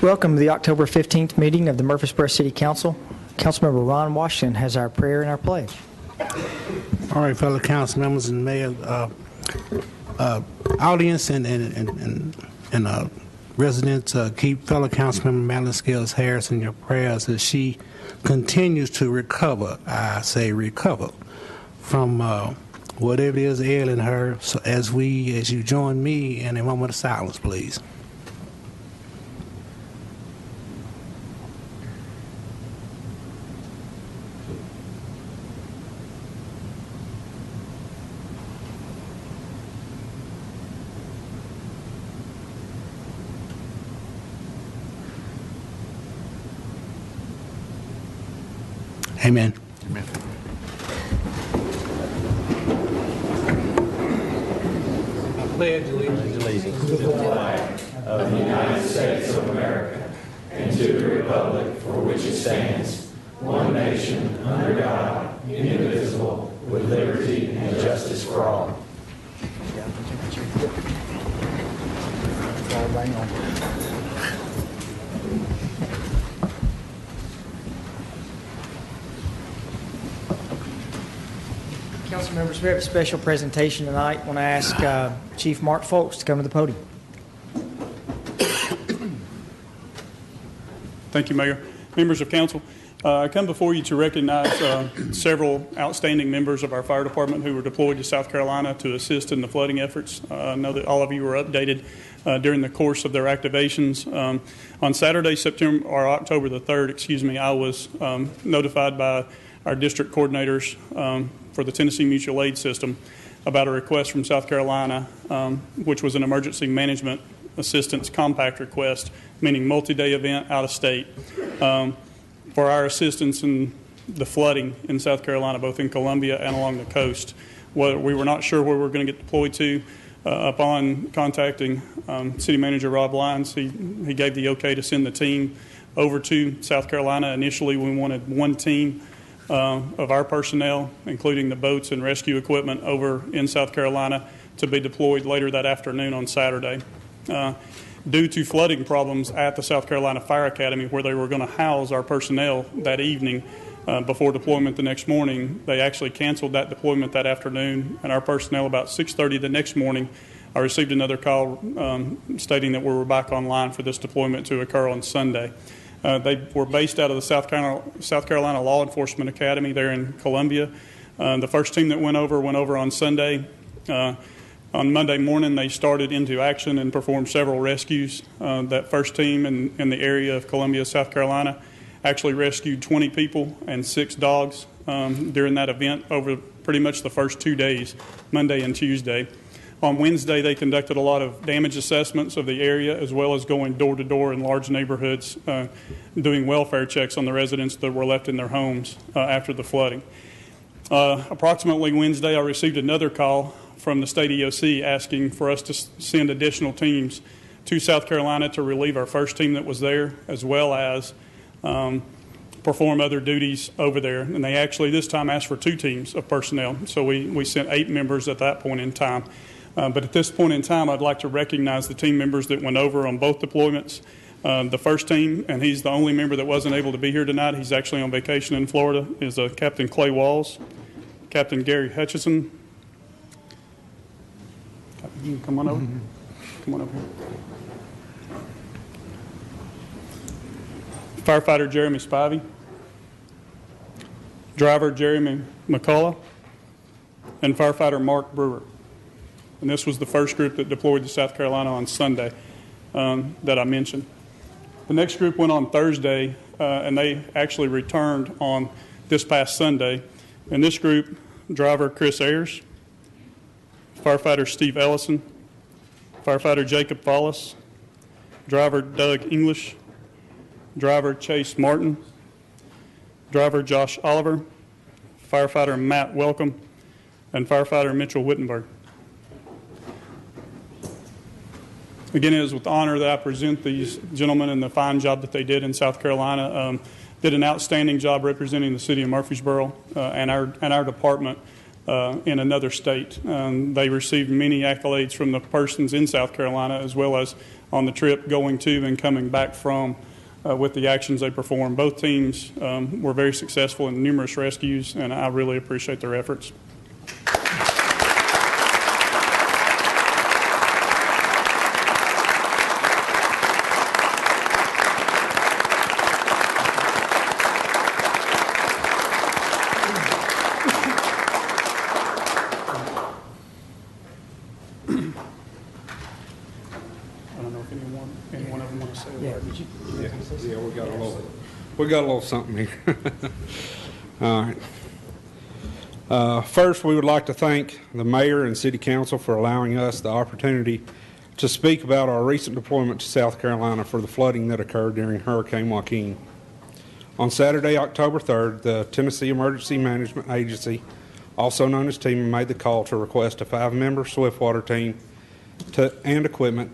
Welcome to the October 15th meeting of the Murfreesboro City Council. Councilmember Ron Washington has our prayer and our pledge. All right, fellow council members and mayor, audience and residents, keep fellow councilmember Madeline Scales Harris in your prayers as she continues to recover. I say recover from whatever it is ailing her. So as you join me in a moment of silence, please. Amen. Amen. I pledge allegiance to the flag of the United States of America and to the republic for which it stands, one nation, under God, indivisible, with liberty and justice for all. Council members, we have a special presentation tonight. I want to ask Chief Mark Folks to come to the podium. Thank you, Mayor. Members of council, I come before you to recognize several outstanding members of our fire department who were deployed to South Carolina to assist in the flooding efforts. I know that all of you were updated during the course of their activations. On Saturday, October the 3rd, I was notified by our district coordinators for the Tennessee Mutual Aid System about a request from South Carolina, which was an emergency management assistance compact request, meaning multi-day event out of state, for our assistance in the flooding in South Carolina, both in Columbia and along the coast. We were not sure where we were going to get deployed to. Upon contacting City Manager Rob Lyons, he gave the okay to send the team over to South Carolina. Initially, we wanted one team of our personnel, including the boats and rescue equipment, over in South Carolina to be deployed later that afternoon on Saturday. Due to flooding problems at the South Carolina Fire Academy, where they were going to house our personnel that evening before deployment the next morning, they actually canceled that deployment that afternoon, and our personnel about 6:30 the next morning, I received another call stating that we were back online for this deployment to occur on Sunday. They were based out of the South Carolina Law Enforcement Academy there in Columbia. The first team that went over on Sunday. On Monday morning, they started into action and performed several rescues. That first team in the area of Columbia, South Carolina, actually rescued 20 people and 6 dogs during that event over pretty much the first 2 days, Monday and Tuesday. On Wednesday, they conducted a lot of damage assessments of the area, as well as going door to door in large neighborhoods, doing welfare checks on the residents that were left in their homes after the flooding. Approximately Wednesday, I received another call from the state EOC asking for us to send additional teams to South Carolina to relieve our first team that was there, as well as perform other duties over there. And they actually this time asked for 2 teams of personnel. So we sent 8 members at that point in time. But at this point in time, I'd like to recognize the team members that went over on both deployments. The first team, and he's the only member that wasn't able to be here tonight, he's actually on vacation in Florida, is Captain Clay Walls, Captain Gary Hutchison. Come on over. Come on over here. Firefighter Jeremy Spivey, driver Jeremy McCullough, and firefighter Mark Brewer. And this was the first group that deployed to South Carolina on Sunday that I mentioned. The next group went on Thursday, and they actually returned on this past Sunday. In this group, driver Chris Ayers, firefighter Steve Ellison, firefighter Jacob Follis, driver Doug English, driver Chase Martin, driver Josh Oliver, firefighter Matt Welcome, and firefighter Mitchell Wittenberg. Again, it is with honor that I present these gentlemen and the fine job that they did in South Carolina. Did an outstanding job representing the city of Murfreesboro and our department in another state. They received many accolades from the persons in South Carolina, as well as on the trip going to and coming back from with the actions they performed. Both teams were very successful in numerous rescues, and I really appreciate their efforts. I don't know if any one of them want to say a word. Yeah, we got a little something here. All right. First, we would like to thank the mayor and city council for allowing us the opportunity to speak about our recent deployment to South Carolina for the flooding that occurred during Hurricane Joaquin. On Saturday, October 3rd, the Tennessee Emergency Management Agency, also known as TEMA, made the call to request a 5-member swiftwater team and equipment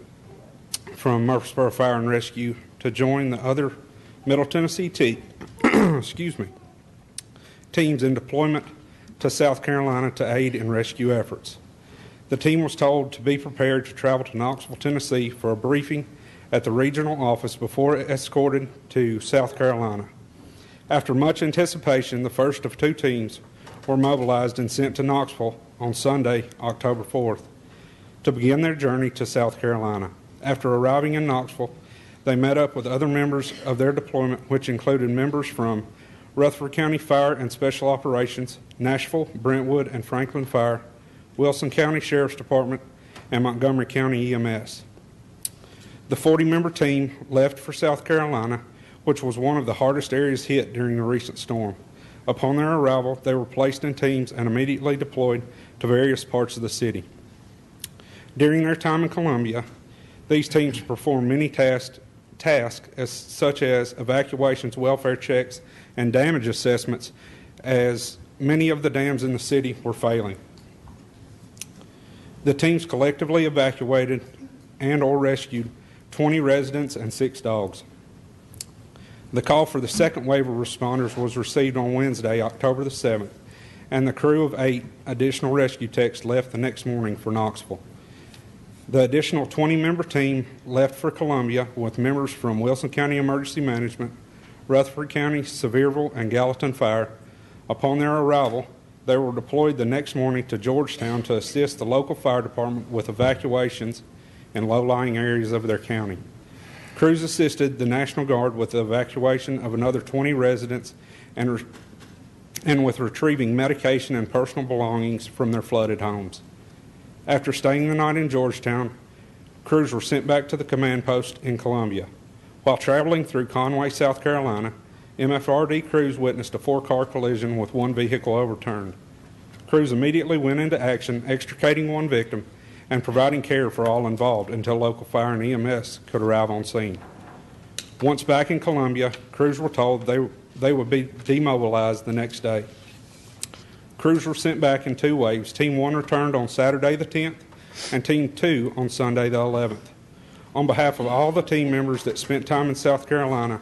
from Murfreesboro Fire and Rescue to join the other Middle Tennessee teams in deployment to South Carolina to aid in rescue efforts. The team was told to be prepared to travel to Knoxville, Tennessee for a briefing at the regional office before escorted to South Carolina. After much anticipation, the first of 2 teams were mobilized and sent to Knoxville on Sunday, October 4th, to begin their journey to South Carolina. After arriving in Knoxville, they met up with other members of their deployment, which included members from Rutherford County Fire and Special Operations, Nashville, Brentwood, and Franklin Fire, Wilson County Sheriff's Department, and Montgomery County EMS. The 40-member team left for South Carolina, which was one of the hardest areas hit during the recent storm. Upon their arrival, they were placed in teams and immediately deployed to various parts of the city. During their time in Columbia, these teams performed many tasks such as evacuations, welfare checks, and damage assessments, as many of the dams in the city were failing. The teams collectively evacuated and or rescued 20 residents and 6 dogs. The call for the second wave of responders was received on Wednesday, October the 7th, and the crew of 8 additional rescue techs left the next morning for Knoxville. The additional 20-member team left for Columbia with members from Wilson County Emergency Management, Rutherford County, Sevierville, and Gallatin Fire. Upon their arrival, they were deployed the next morning to Georgetown to assist the local fire department with evacuations in low-lying areas of their county. Crews assisted the National Guard with the evacuation of another 20 residents and with retrieving medication and personal belongings from their flooded homes. After staying the night in Georgetown, crews were sent back to the command post in Columbia. While traveling through Conway, South Carolina, MFRD crews witnessed a 4-car collision with 1 vehicle overturned. Crews immediately went into action, extricating 1 victim and providing care for all involved until local fire and EMS could arrive on scene. Once back in Columbia, crews were told they would be demobilized the next day. Crews were sent back in 2 waves. Team 1 returned on Saturday the 10th and Team 2 on Sunday the 11th. On behalf of all the team members that spent time in South Carolina,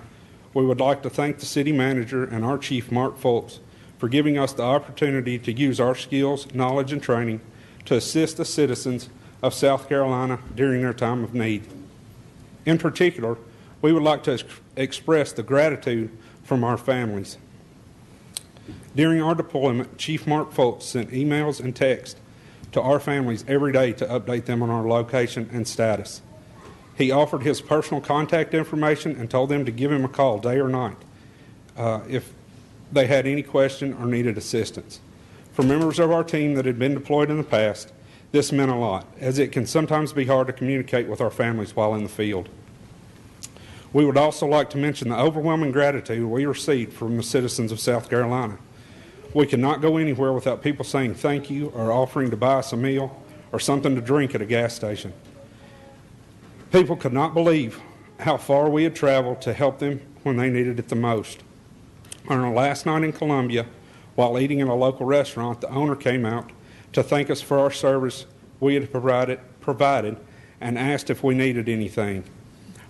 we would like to thank the city manager and our chief, Mark Folks, for giving us the opportunity to use our skills, knowledge, and training to assist the citizens of South Carolina during their time of need. In particular, we would like to express the gratitude from our families. During our deployment, Chief Mark Folks sent emails and texts to our families every day to update them on our location and status. He offered his personal contact information and told them to give him a call day or night if they had any question or needed assistance. For members of our team that had been deployed in the past, this meant a lot, as it can sometimes be hard to communicate with our families while in the field. We would also like to mention the overwhelming gratitude we received from the citizens of South Carolina. We could not go anywhere without people saying thank you or offering to buy us a meal or something to drink at a gas station. People could not believe how far we had traveled to help them when they needed it the most. On our last night in Columbia, while eating in a local restaurant, the owner came out to thank us for our service we had provided and asked if we needed anything.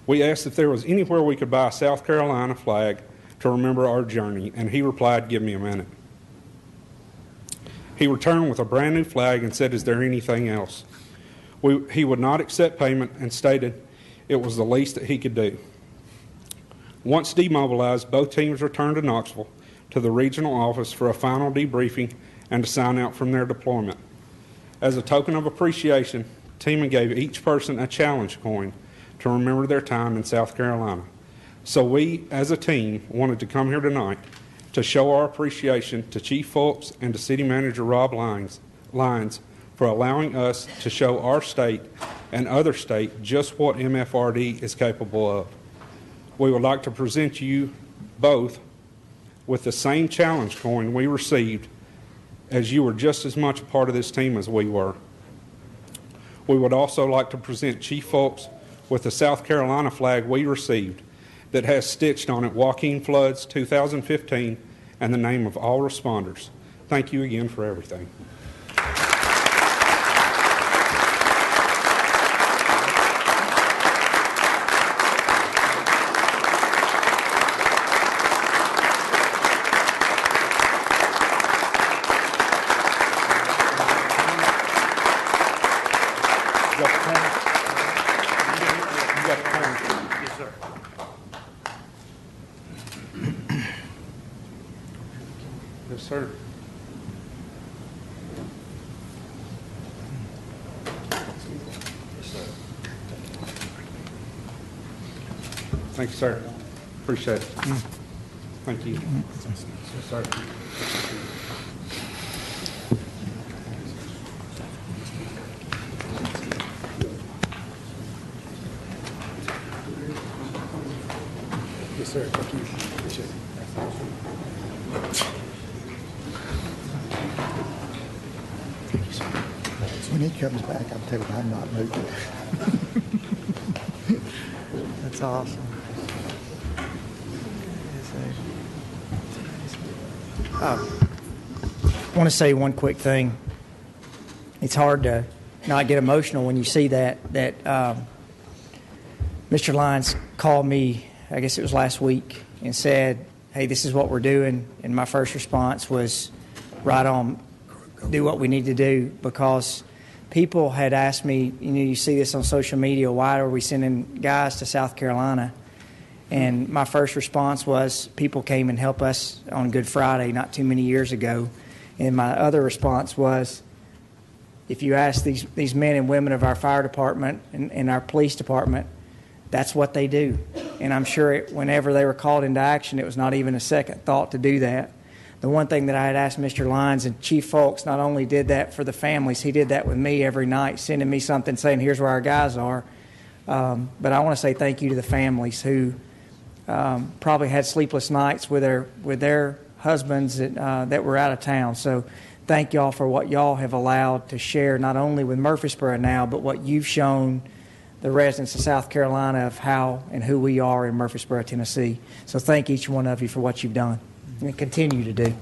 We asked if there was anywhere we could buy a South Carolina flag to remember our journey, and he replied, "Give me a minute." He returned with a brand new flag and said, "Is there anything else?" He would not accept payment and stated it was the least that he could do. Once demobilized, both teams returned to Knoxville to the regional office for a final debriefing and to sign out from their deployment. As a token of appreciation, Teeman gave each person a challenge coin to remember their time in South Carolina. So we, as a team, wanted to come here tonight to show our appreciation to Chief Fulks and to City Manager Rob Lyons for allowing us to show our state and other states just what MFRD is capable of. We would like to present you both with the same challenge coin we received, as you were just as much a part of this team as we were. We would also like to present Chief Fulks with the South Carolina flag we received that has stitched on it Joaquin Floods 2015 and the name of all responders. Thank you again for everything. Yes, sir. Thank you, sir. Appreciate it. Thank you. Yes, sir. Yes, sir. Thank you. Appreciate it. When he comes back, I'll tell him I'm not moving. That's awesome. I want to say one quick thing. It's hard to not get emotional when you see that Mr. Lyons called me, I guess it was last week, and said, "Hey, this is what we're doing." And my first response was, "Right on, do what we need to do," because people had asked me, you see this on social media, why are we sending guys to South Carolina? And my first response was, people came and helped us on Good Friday not too many years ago. And my other response was, if you ask these men and women of our fire department and our police department, that's what they do. And I'm sure whenever they were called into action, it was not even a second thought to do that. The one thing that I had asked Mr. Lyons, and Chief Fulks not only did that for the families, he did that with me every night, sending me something saying, "Here's where our guys are." But I want to say thank you to the families who probably had sleepless nights with their husbands that were out of town. So thank y'all for what y'all have allowed to share, not only with Murfreesboro now, but what you've shown the residents of South Carolina of how and who we are in Murfreesboro, Tennessee. So thank each one of you for what you've done and continue to do.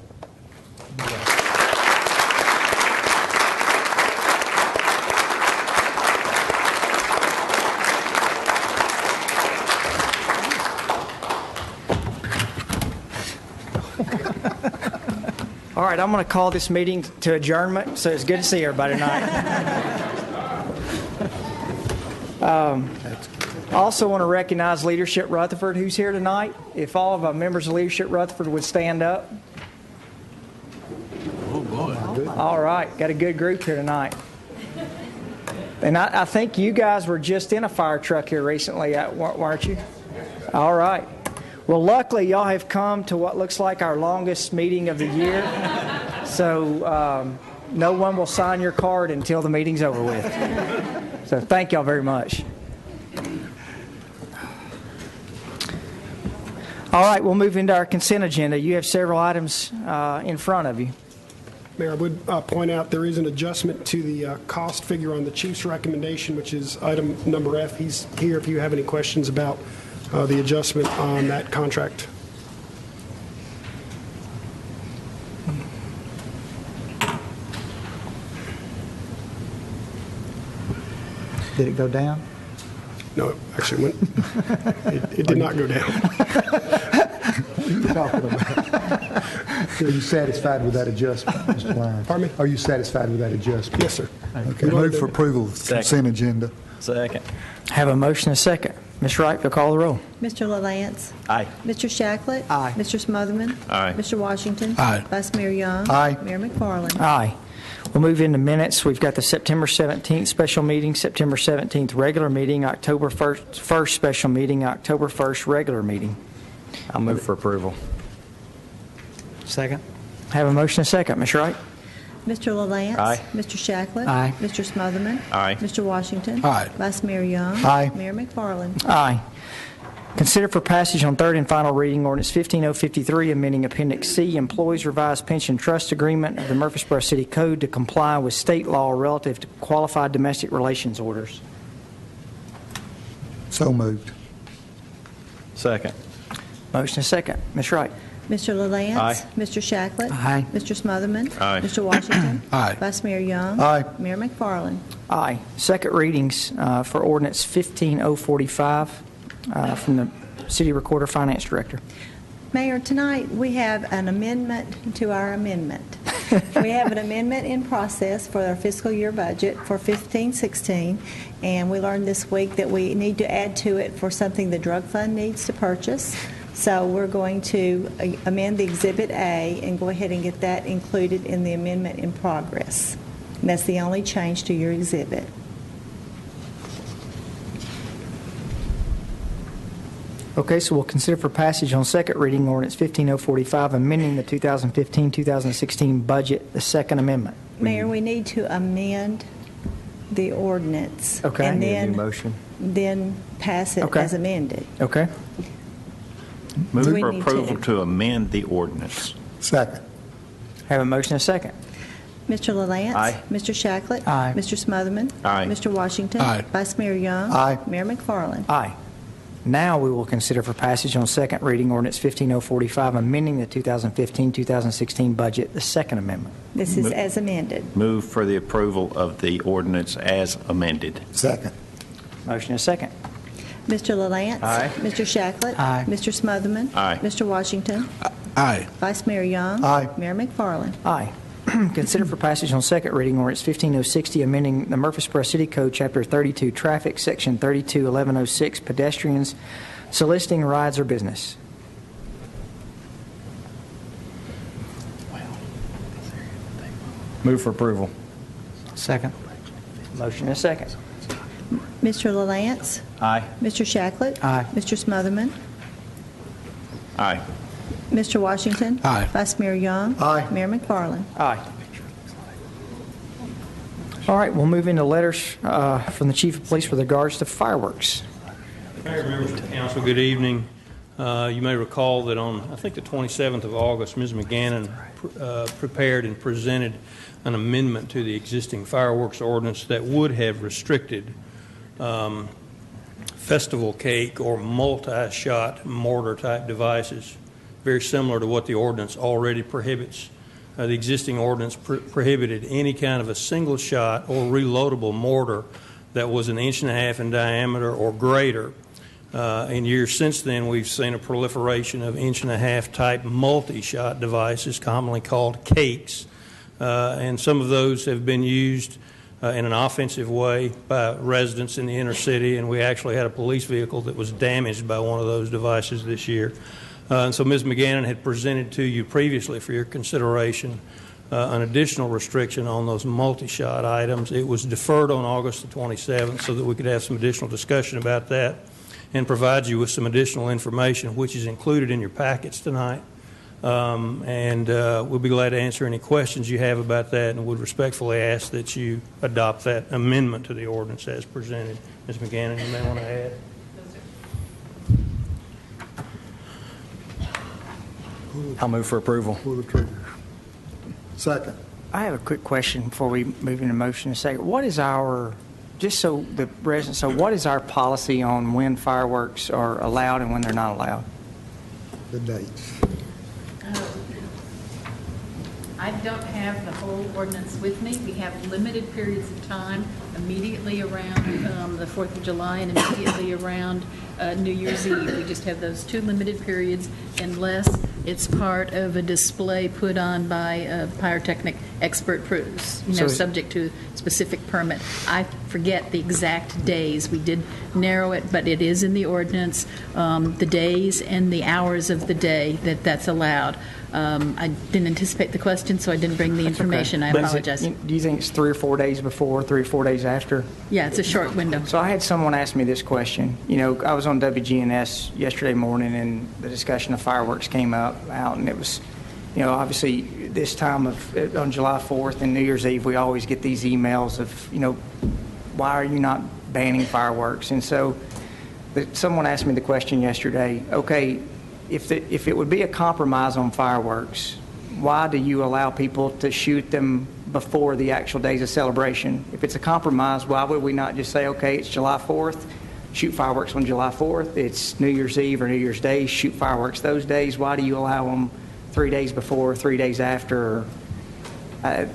All right, I'm going to call this meeting to adjournment, so it's good to see everybody tonight. I also want to recognize Leadership Rutherford, who's here tonight. If all of our members of Leadership Rutherford would stand up. Oh, boy. All right, got a good group here tonight. And I think you guys were just in a fire truck here recently, weren't you? All right. Well, luckily, y'all have come to what looks like our longest meeting of the year. So no one will sign your card until the meeting's over with. So thank y'all very much. All right, we'll move into our consent agenda. You have several items in front of you. Mayor, I would point out there is an adjustment to the cost figure on the chief's recommendation, which is item number F. He's here if you have any questions about the adjustment on that contract. Did it go down? No, it actually went. It did not go down. What are you talking about? Are you satisfied with that adjustment, Mr. Lyons? Pardon me? Are you satisfied with that adjustment? Yes, sir. Okay, move for approval of the consent agenda. Second. Have a motion and a second. Ms. Wright, you'll call the roll. Mr. LaLance. Aye. Mr. Shacklet. Aye. Mr. Smotherman. Aye. Mr. Washington. Aye. Vice Mayor Young. Aye. Mayor McFarland. Aye. We'll move into minutes. We've got the September 17th special meeting, September 17th regular meeting, October 1st special meeting, October 1st regular meeting. I'll move for approval. Second. Have a motion and a second. Ms. Wright? Mr. LaLance. Aye. Mr. Shacklet. Aye. Mr. Smotherman. Aye. Mr. Washington. Aye. Vice Mayor Young. Aye. Mayor McFarland. Aye. Consider for passage on third and final reading ordinance 15053, amending Appendix C, Employees Revised Pension Trust Agreement of the Murfreesboro City Code to comply with state law relative to qualified domestic relations orders. So moved. Second. Motion is second. Ms. Wright? Mr. LaLance. Aye. Mr. Shacklet. Aye. Mr. Smotherman. Aye. Mr. Washington. Aye. Vice Mayor Young. Aye. Mayor McFarland. Aye. Second readings for ordinance 15045 from the City Recorder Finance Director. Mayor, tonight we have an amendment to our amendment. We have an amendment in process for our fiscal year budget for 15-16, and we learned this week that we need to add to it for something the drug fund needs to purchase. So we're going to amend the Exhibit A and go ahead and get that included in the amendment in progress. And that's the only change to your exhibit. Okay, so we'll consider for passage on second reading ordinance 15045, amending the 2015-2016 budget, the Second Amendment. Mayor, we need to amend the ordinance. Okay. And Need a then, new motion. then pass it Okay. as amended. Okay? Move we for need approval to? to amend the ordinance. Second. Have a motion and a second. Mr. LaLance. Aye. Mr. Shacklet. Aye. Mr. Smotherman. Aye. Mr. Washington. Aye. Vice Mayor Young. Aye. Mayor McFarland. Aye. Now we will consider for passage on second reading ordinance 15045, amending the 2015-2016 budget, the Second Amendment. This is as amended. Move for the approval of the ordinance as amended. Second. Motion and a second. Mr. LaLance. Aye. Mr. Shacklet. Aye. Mr. Smotherman. Aye. Mr. Washington. Aye. Vice Mayor Young. Aye. Mayor McFarland. Aye. Consider for passage on second reading ordinance 15060, amending the Murfreesboro City Code, Chapter 32, Traffic, Section 321106, Pedestrians Soliciting Rides or Business. Move for approval. Second. Motion and a second. Mr. LaLance. Aye. Mr. Shacklet. Aye. Mr. Smotherman. Aye. Mr. Washington. Aye. Vice Mayor Young. Aye. Mayor McFarland. Aye. All right, we'll move into letters from the Chief of Police with regards to fireworks. Mayor, members of the council, good evening. You may recall that on, I think, the 27th of August, Ms. McGannon prepared and presented an amendment to the existing fireworks ordinance that would have restricted festival cake or multi-shot mortar-type devices, very similar to what the ordinance already prohibits. The existing ordinance prohibited any kind of a single shot or reloadable mortar that was 1.5 inches in diameter or greater. In years since then, we've seen a proliferation of 1.5 inch type multi-shot devices, commonly called cakes, and some of those have been used in an offensive way by residents in the inner city, and we actually had a police vehicle that was damaged by one of those devices this year. And so Ms. McGannon had presented to you previously for your consideration an additional restriction on those multi-shot items. It was deferred on August the 27th so that we could have some additional discussion about that and provide you with some additional information, which is included in your packets tonight. And we'll be glad to answer any questions you have about that, and would respectfully ask that you adopt that amendment to the ordinance as presented. Ms. McGannon, you may want to add. I'll move for approval. Pull the trigger. Second. I have a quick question before we move into motion and second. What is our, just so the residents, so what is our policy on when fireworks are allowed and when they're not allowed? The dates. I don't have the whole ordinance with me. We have limited periods of time immediately around the 4th of July and immediately around New Year's Eve. We just have those 2 limited periods unless it's part of a display put on by a pyrotechnic expert, subject to specific permit. I forget the exact days. We did narrow it, but it is in the ordinance, the days and the hours of the day that's allowed. I didn't anticipate the question, so I didn't bring the information. Okay. I apologize. Do you think it's 3 or 4 days before, 3 or 4 days after? Yeah, it's a short window. So I had someone ask me this question. I was on WGNS yesterday morning, and the discussion of fireworks came out, and it was, obviously this time on July 4th and New Year's Eve, we always get these emails of, why are you not banning fireworks? And so someone asked me the question yesterday, okay, if it would be a compromise on fireworks, why do you allow people to shoot them before the actual days of celebration? If it's a compromise, why would we not just say, okay, it's July 4th, shoot fireworks on July 4th, it's New Year's Eve or New Year's Day, shoot fireworks those days? Why do you allow them 3 days before, 3 days after? I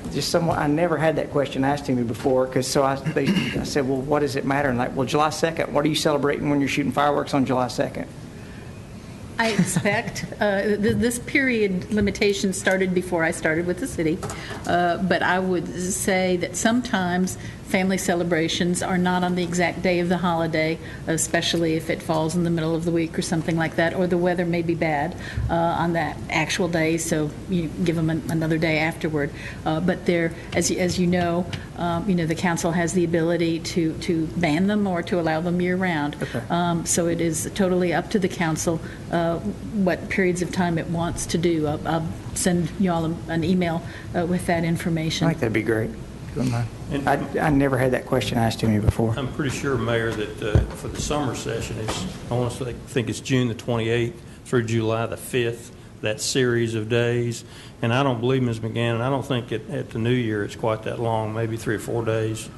never had that question asked to me before, I said, well, what does it matter? And well, July 2nd, what are you celebrating when you're shooting fireworks on July 2nd? I expect this period limitation started before I started with the city, but I would say that sometimes family celebrations are not on the exact day of the holiday, especially if it falls in the middle of the week or something like that, or the weather may be bad on that actual day, so you give them another day afterward. But there, as you know, the council has the ability to ban them or to allow them year-round. Okay. So it is totally up to the council what periods of time it wants to do. I'll send you all an email with that information. I think that'd be great. I never had that question asked to me before. I'm pretty sure, Mayor, that for the summer session, I honestly think it's June the 28th through July the 5th, that series of days. And I don't believe, Ms. McGannon, I don't think at the New Year it's quite that long, maybe 3 or 4 days.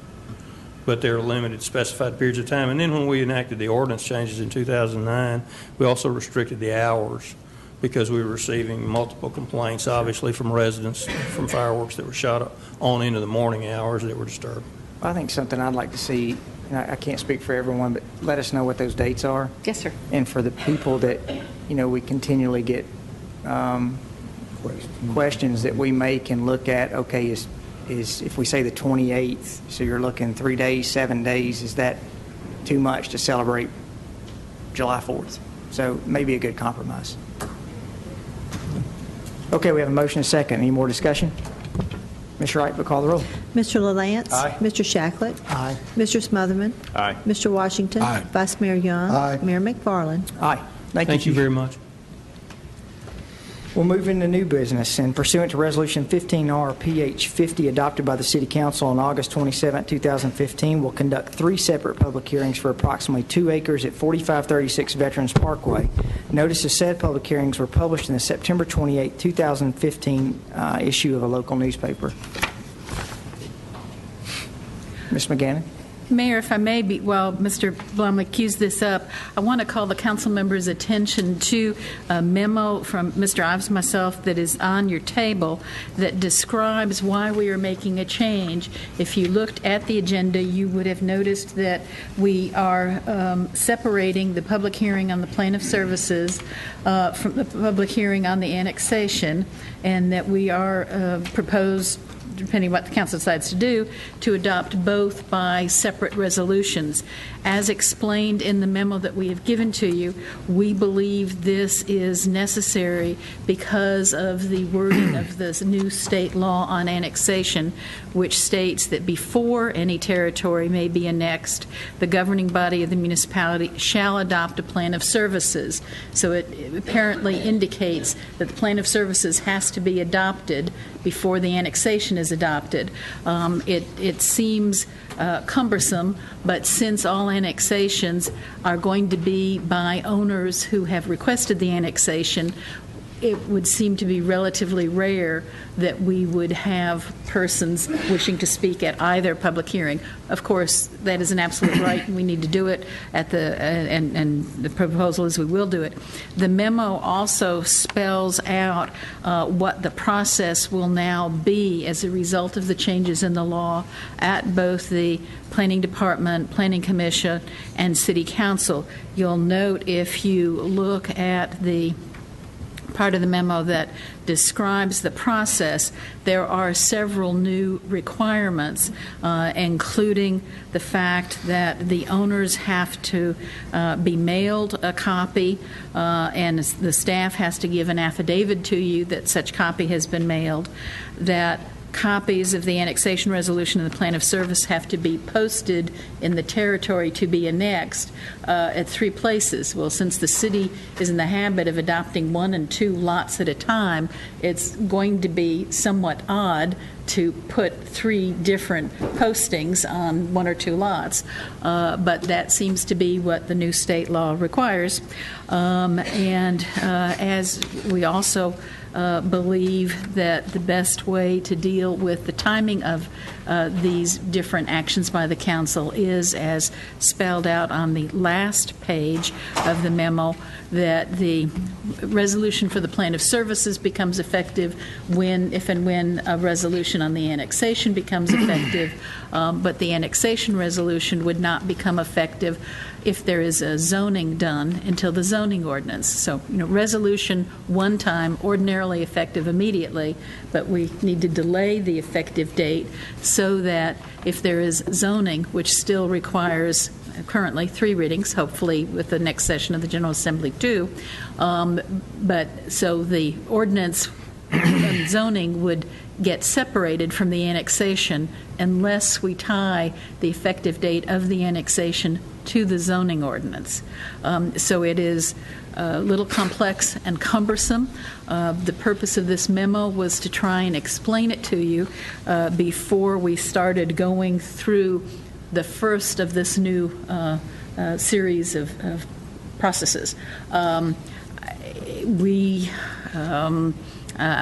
But there are limited specified periods of time. And then when we enacted the ordinance changes in 2009, we also restricted the hours because we were receiving multiple complaints, obviously, from residents from fireworks that were shot on into the morning hours that were disturbed. I think something I'd like to see, I can't speak for everyone, but let us know what those dates are. Yes, sir. And for the people that, we continually get questions that we may can look at, okay, is if we say the 28th, so you're looking 3 days, 7 days, is that too much to celebrate July 4th? So maybe a good compromise. Okay, we have a motion and a second. Any more discussion? Ms. Wright, will call the roll. Mr. LaLance? Aye. Mr. Shacklet? Aye. Mr. Smotherman? Aye. Mr. Washington? Aye. Vice Mayor Young? Aye. Mayor McFarland? Aye. Thank you very much. We'll move into new business, and pursuant to Resolution 15R PH 50 adopted by the City Council on August 27, 2015, we'll conduct 3 separate public hearings for approximately 2 acres at 4536 Veterans Parkway. Notice of said public hearings were published in the September 28, 2015 issue of a local newspaper. Ms. McGannon? Mayor, if I may, while Mr. Blumley cues this up, I want to call the council members' attention to a memo from Mr. Ives and myself that is on your table that describes why we are making a change. If you looked at the agenda, you would have noticed that we are separating the public hearing on the plan of services from the public hearing on the annexation, and that we are proposed, depending what the council decides to do, to adopt both by separate resolutions. As explained in the memo that we have given to you, we believe this is necessary because of the wording of this new state law on annexation, which states that before any territory may be annexed, the governing body of the municipality shall adopt a plan of services. So it apparently indicates that the plan of services has to be adopted before the annexation is adopted. It seems cumbersome, but since all annexations are going to be by owners who have requested the annexation, it would seem to be relatively rare that we would have persons wishing to speak at either public hearing. Of course, that is an absolute right, and we need to do it at the and the proposal is we will do it. The memo also spells out what the process will now be as a result of the changes in the law at both the Planning Department, Planning Commission, and City Council. You'll note if you look at the part of the memo that describes the process, there are several new requirements, including the fact that the owners have to be mailed a copy, and the staff has to give an affidavit to you that such copy has been mailed, that copies of the annexation resolution and the plan of service have to be posted in the territory to be annexed at 3 places. Well, since the city is in the habit of adopting 1 and 2 lots at a time, it's going to be somewhat odd to put 3 different postings on 1 or 2 lots, but that seems to be what the new state law requires. And as we also believe that the best way to deal with the timing of these different actions by the council is, as spelled out on the last page of the memo, that the resolution for the plan of services becomes effective if and when a resolution on the annexation becomes effective, but the annexation resolution would not become effective if there is a zoning done until the zoning ordinance. So, resolution one time, ordinarily effective immediately, but we need to delay the effective date so that if there is zoning, which still requires currently 3 readings, hopefully with the next session of the General Assembly too, but so the ordinance and zoning would get separated from the annexation unless we tie the effective date of the annexation to the zoning ordinance. So it is a little complex and cumbersome. The purpose of this memo was to try and explain it to you before we started going through the first of this new series of processes. I'm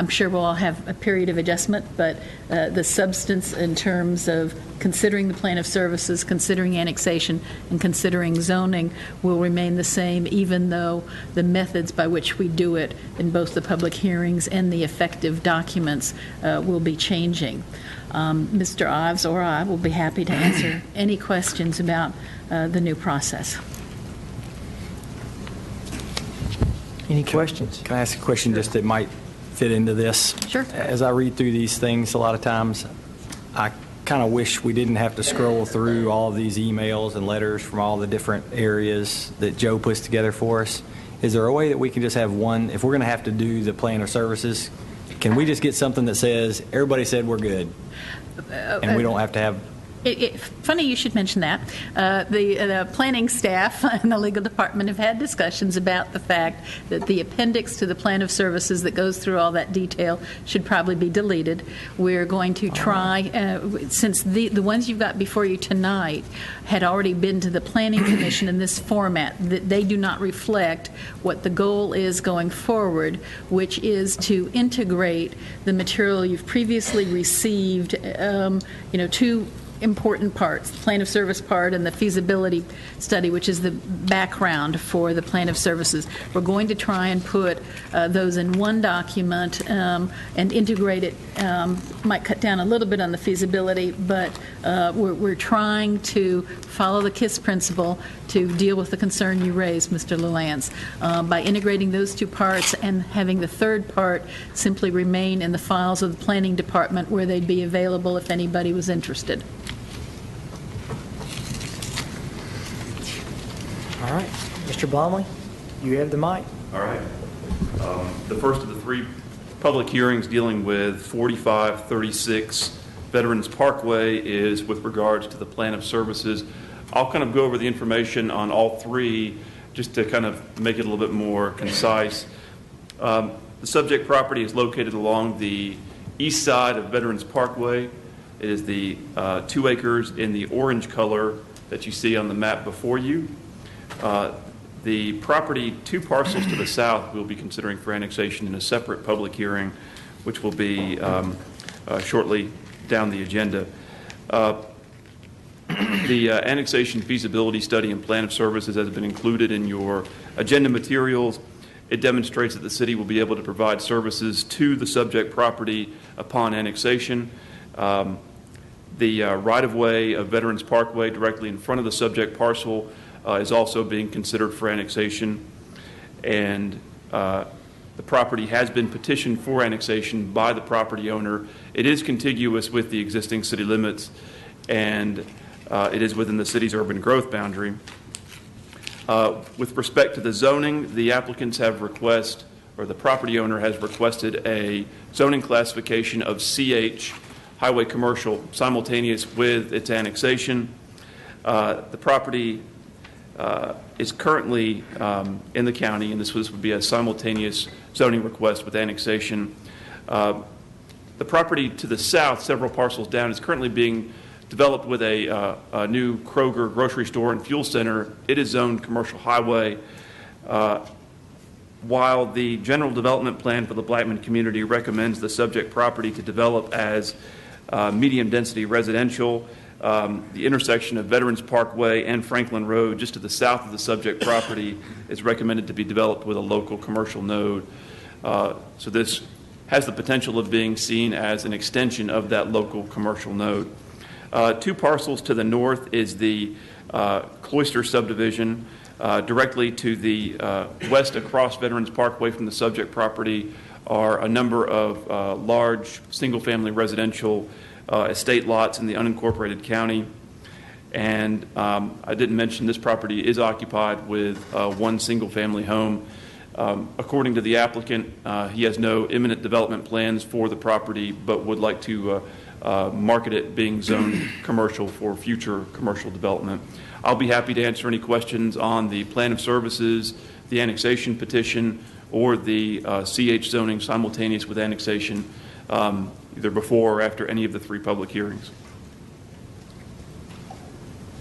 sure we'll all have a period of adjustment, but the substance in terms of considering the plan of services, considering annexation, and considering zoning will remain the same, even though the methods by which we do it in both the public hearings and the effective documents will be changing. Mr. Ives or I will be happy to answer any questions about the new process. Any questions? Can I ask a question just that might fit into this? Sure. As I read through these things, a lot of times I kind of wish we didn't have to scroll through all of these emails and letters from all the different areas that Joe puts together for us. Is there a way that we can just have one, if we're going to have to do the plan of services, can we just get something that says, everybody said we're good, and we don't have to have... Funny you should mention that. The planning staff and the legal department have had discussions about the fact that the appendix to the plan of services that goes through all that detail should probably be deleted. We're going to try, since the ones you've got before you tonight had already been to the Planning Commission in this format, that they do not reflect what the goal is going forward, which is to integrate the material you've previously received, 2 important parts, the plan of service part and the feasibility study, which is the background for the plan of services. We're going to try and put those in one document and integrate it. Might cut down a little bit on the feasibility, but we're trying to follow the KISS principle to deal with the concern you raised, Mr. LaLance, by integrating those 2 parts and having the third part simply remain in the files of the planning department where they'd be available if anybody was interested. All right. Mr. Blomley, you have the mic. All right. The first of the 3 public hearings dealing with 4536 Veterans Parkway is with regards to the plan of services. I'll kind of go over the information on all 3 just to kind of make it a little bit more concise. The subject property is located along the east side of Veterans Parkway. It is the 2 acres in the orange color that you see on the map before you. The property, 2 parcels to the south, we'll be considering for annexation in a separate public hearing, which will be shortly down the agenda. The annexation feasibility study and plan of services has been included in your agenda materials. It demonstrates that the city will be able to provide services to the subject property upon annexation. The right-of-way of Veterans Parkway directly in front of the subject parcel is also being considered for annexation. And the property has been petitioned for annexation by the property owner. It is contiguous with the existing city limits, and it is within the city's urban growth boundary. With respect to the zoning, the applicants have requested, or the property owner has requested, a zoning classification of CH, highway commercial, simultaneous with its annexation. The property is currently in the county, and this would be a simultaneous zoning request with annexation. The property to the south, several parcels down, is currently being developed with a new Kroger grocery store and fuel center. It is zoned commercial highway. While the general development plan for the Blackman community recommends the subject property to develop as medium density residential, the intersection of Veterans Parkway and Franklin Road just to the south of the subject property is recommended to be developed with a local commercial node. So this has the potential of being seen as an extension of that local commercial node. 2 parcels to the north is the Cloister subdivision. Directly to the west across Veterans Parkway from the subject property are a number of large single-family residential estate lots in the unincorporated county. And I didn't mention this property is occupied with 1 single-family home. According to the applicant, he has no imminent development plans for the property, but would like to market it being zoned commercial for future commercial development. I'll be happy to answer any questions on the plan of services, the annexation petition, or the CH zoning simultaneous with annexation, either before or after any of the 3 public hearings.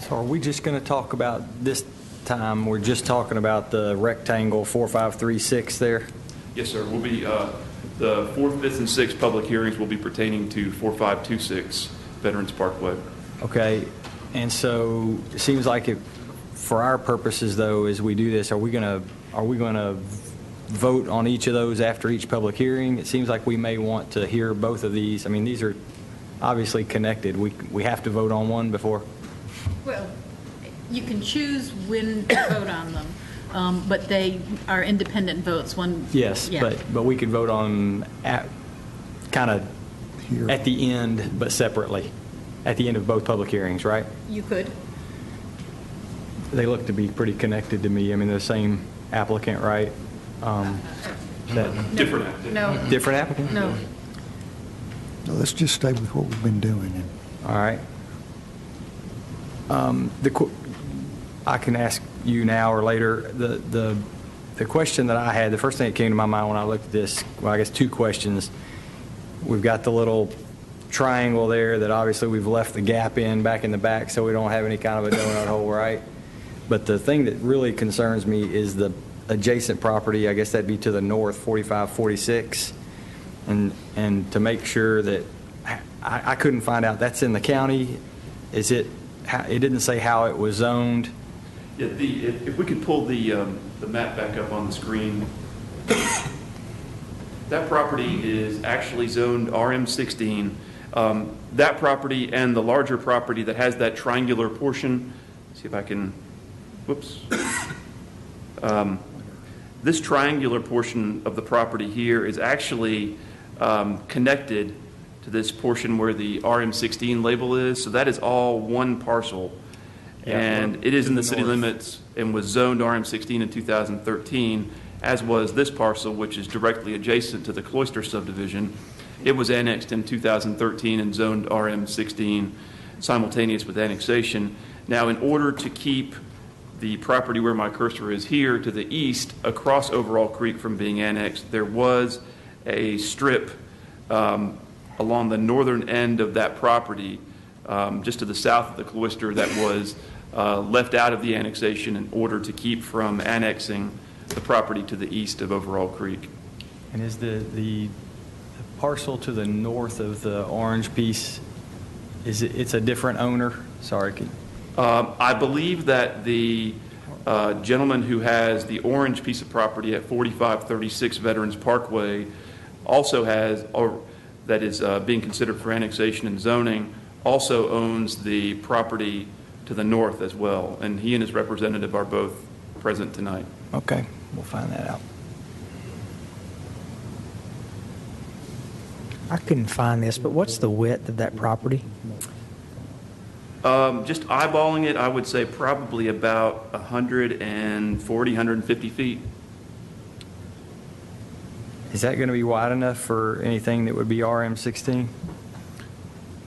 So are we just going to talk about this time, we're just talking about the rectangle 4536 there? Yes, sir. We'll be, the 4th, 5th, and 6th public hearings will be pertaining to 4526 Veterans Parkway. Okay. And so it seems like for our purposes, though, as we do this, are we going to vote on each of those after each public hearing? It seems like we may want to hear both of these. I mean, these are obviously connected. We have to vote on one before? Well, you can choose when to vote on them, but they are independent votes. Yes, yeah. But we could vote on kind of at the end, but separately. At the end of both public hearings, right? You could. They look to be pretty connected to me. I mean, they're the same applicant, right? Different applicant. No. Different applicant? No. No, let's just stay with what we've been doing. All right. I can ask you now or later. The question that I had, the first thing that came to my mind when I looked at this, well, I guess 2 questions. We've got the little triangle there that obviously we've left the gap in back in the back so we don't have any kind of a donut hole, right? But the thing that really concerns me is the adjacent property. I guess that'd be to the north, 4546, and to make sure that I couldn't find out, that's in the county. Is it? It didn't say how it was zoned. Yeah, if we could pull the map back up on the screen. That property is actually zoned RM16. That property and the larger property that has that triangular portion, see if I can, whoops. This triangular portion of the property here is actually connected to this portion where the RM16 label is. So that is all one parcel. Yeah, and it is in the city limits and was zoned RM16 in 2013, as was this parcel, which is directly adjacent to the Cloister subdivision. It was annexed in 2013 and zoned RM16 simultaneous with annexation. Now, in order to keep the property where my cursor is here to the east across Overall Creek from being annexed, there was a strip along the northern end of that property just to the south of the Cloister that was left out of the annexation in order to keep from annexing the property to the east of Overall Creek. And is the parcel to the north of the orange piece, it's a different owner? Sorry. I believe that the gentleman who has the orange piece of property at 4536 Veterans Parkway also has, or that is being considered for annexation and zoning, also owns the property to the north as well. And he and his representative are both present tonight. Okay, we'll find that out. I couldn't find this, but what's the width of that property? Just eyeballing it, I would say probably about 140, 150 feet. Is that going to be wide enough for anything that would be RM16?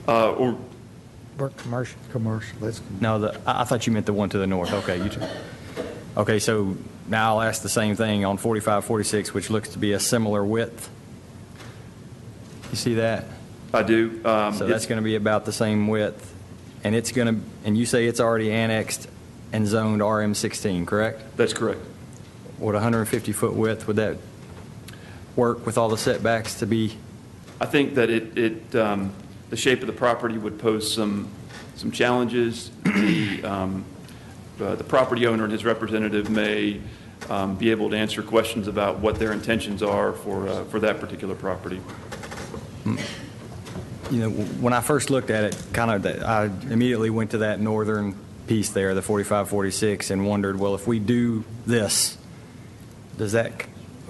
Or We're commercial. Commercial, that's, No, I thought you meant the one to the north. Okay, okay, so now I'll ask the same thing on 4546, which looks to be a similar width. You see that? I do. So that's going to be about the same width. And it's going to, and you say it's already annexed and zoned RM16, correct? That's correct. Would 150-foot width, would that work with all the setbacks to be? I think that the shape of the property would pose some challenges. The property owner and his representative may be able to answer questions about what their intentions are for that particular property. You know, when I first looked at it, I immediately went to that northern piece there, the 4546, and wondered, well, if we do this, does that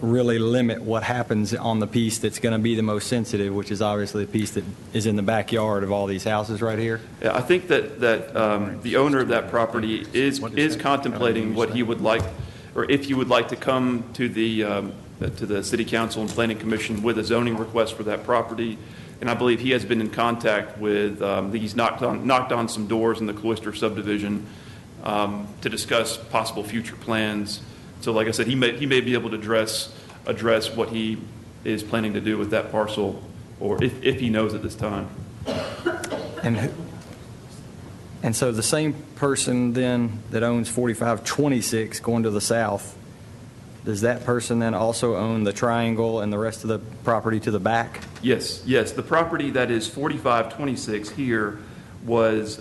really limit what happens on the piece that's going to be the most sensitive, which is obviously the piece that is in the backyard of all these houses right here? Yeah, I think that the owner of that property is contemplating what he would like, or if you would like to come to the City Council and Planning Commission with a zoning request for that property. And I believe he has been in contact with, he's knocked on some doors in the Cloister subdivision to discuss possible future plans. So like I said, he may be able to address what he is planning to do with that parcel, or if he knows at this time. And so the same person then that owns 4526 going to the south, does that person then also own the triangle and the rest of the property to the back? Yes. The property that is 4526 here was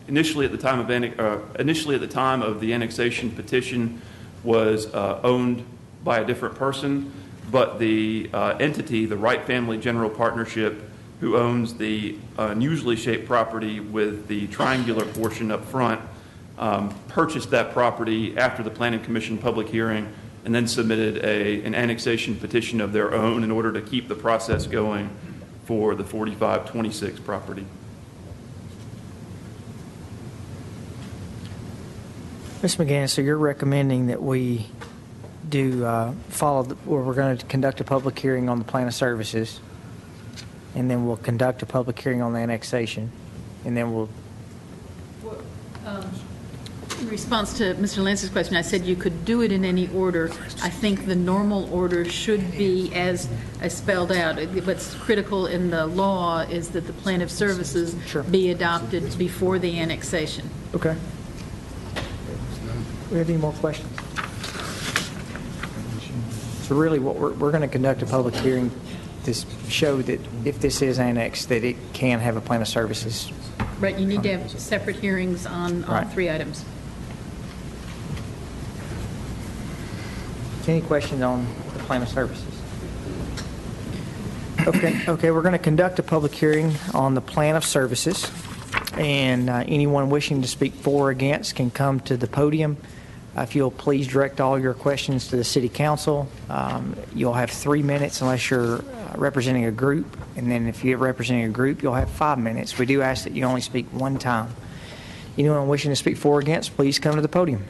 initially at the time of the annexation petition was owned by a different person, but the entity, the Wright Family General Partnership, who owns the unusually shaped property with the triangular portion up front, purchased that property after the Planning Commission public hearing, and then submitted an annexation petition of their own in order to keep the process going for the 4526 property. Ms. McGinnis, so you're recommending that we do we're going to conduct a public hearing on the plan of services, and then we'll conduct a public hearing on the annexation, and then we'll... In response to Mr. Lance's question, I said you could do it in any order. I think the normal order should be as spelled out. What's critical in the law is that the plan of services be adopted before the annexation. Okay. Do we have any more questions? So really what we're going to conduct a public hearing to show that if this is annexed, that it can have a plan of services. Right, you need to have separate hearings on all three items. Any questions on the plan of services? Okay, we're going to conduct a public hearing on the plan of services, and anyone wishing to speak for or against can come to the podium. If you'll please direct all your questions to the City Council. You'll have 3 minutes unless you're representing a group, and then if you're representing a group, you'll have 5 minutes. We do ask that you only speak one time. Anyone wishing to speak for or against, please come to the podium.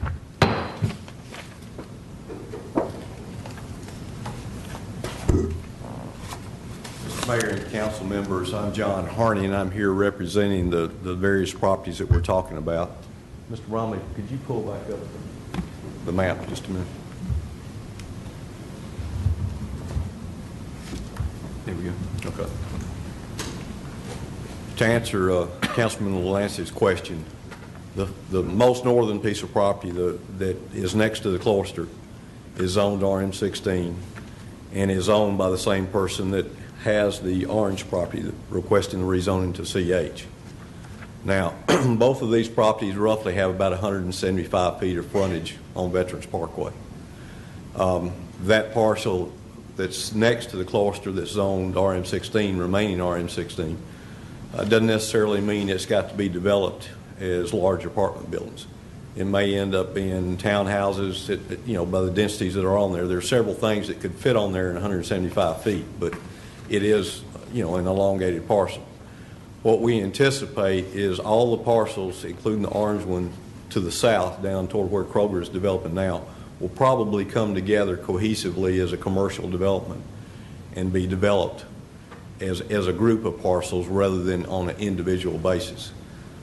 Mayor and council members, I'm John Harney, and I'm here representing the various properties that we're talking about. Mr. Bromley, could you pull back up the map just a minute? There we go. Okay. To answer Councilman Lance's question, The most northern piece of property that is next to the cloister is zoned RM16 and is owned by the same person that has the orange property requesting the rezoning to CH. Now, both of these properties roughly have about 175 feet of frontage on Veterans Parkway. That parcel that's next to the cloister that's zoned RM16, remaining RM16, doesn't necessarily mean it's got to be developed as large apartment buildings. It may end up being townhouses, by the densities that are on there. There are several things that could fit on there in 175 feet, but it is, an elongated parcel. What we anticipate is all the parcels, including the orange one to the south, down toward where Kroger is developing now, will probably come together cohesively as a commercial development and be developed as a group of parcels rather than on an individual basis.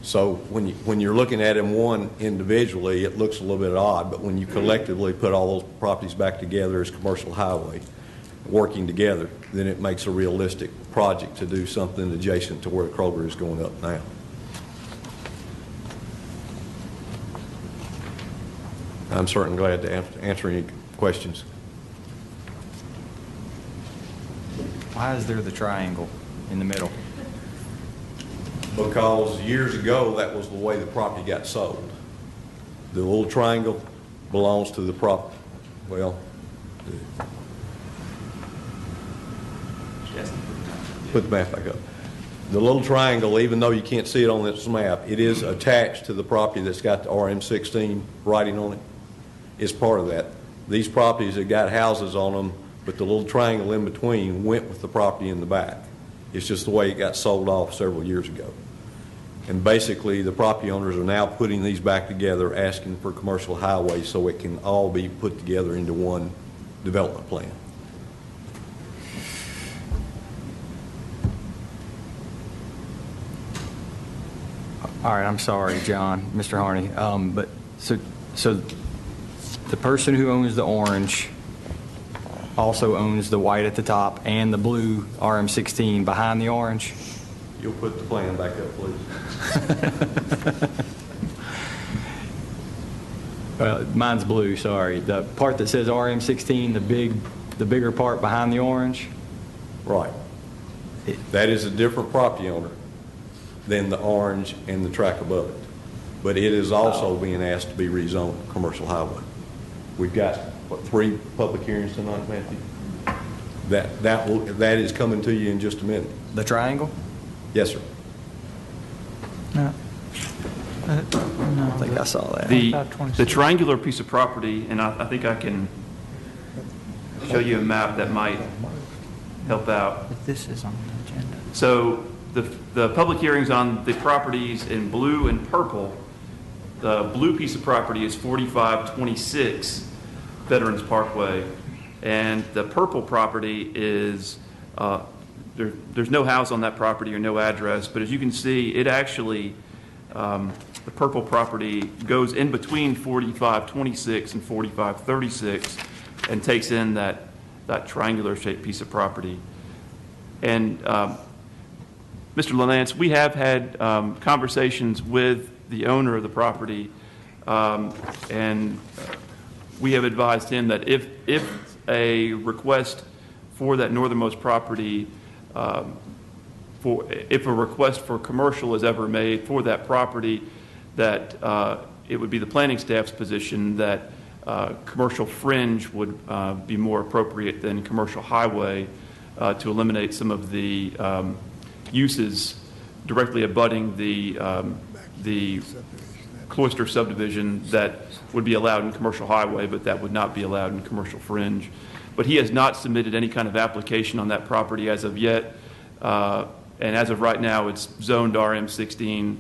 So when you're looking at them one individually, it looks a little bit odd, but when you collectively put all those properties back together as commercial highway, working together, then it makes a realistic project to do something adjacent to where Kroger is going up now. I'm certainly glad to answer any questions. Why is there the triangle in the middle? Because years ago, that was the way the property got sold. The little triangle belongs to the property. Well, put the map back up. The little triangle, even though you can't see it on this map, it is attached to the property that's got the RM16 writing on it. It's part of that. These properties have got houses on them, but the little triangle in between went with the property in the back. It's just the way it got sold off several years ago. And basically, the property owners are now putting these back together, asking for commercial highways so it can all be put together into one development plan. All right, I'm sorry, John, Mr. Harney, but so the person who owns the orange also owns the white at the top and the blue RM16 behind the orange? You'll put the plan back up, please. Mine's blue, sorry. The part that says RM16, the bigger part behind the orange? Right. That is a different property owner than the orange and the track above it. But it is also being asked to be rezoned commercial highway. We've got, 3 public hearings tonight, Matthew? That is coming to you in just a minute. The triangle? Yes, sir. No. I think I saw that. The triangular piece of property, and I think I can show you a map that might help out. But this is on the agenda. So the public hearings on the properties in blue and purple, the blue piece of property is 4526 Veterans Parkway, and the purple property is, there's no house on that property or no address, but as you can see, it actually, the purple property goes in between 4526 and 4536 and takes in that triangular shaped piece of property. And Mr. Lance, we have had conversations with the owner of the property, and we have advised him that if a request for that northernmost property, if a request for commercial is ever made for that property, that it would be the planning staff's position that commercial fringe would be more appropriate than commercial highway to eliminate some of the uses directly abutting the cloister subdivision that would be allowed in commercial highway, but that would not be allowed in commercial fringe. But he has not submitted any kind of application on that property as of yet. And as of right now, it's zoned RM16,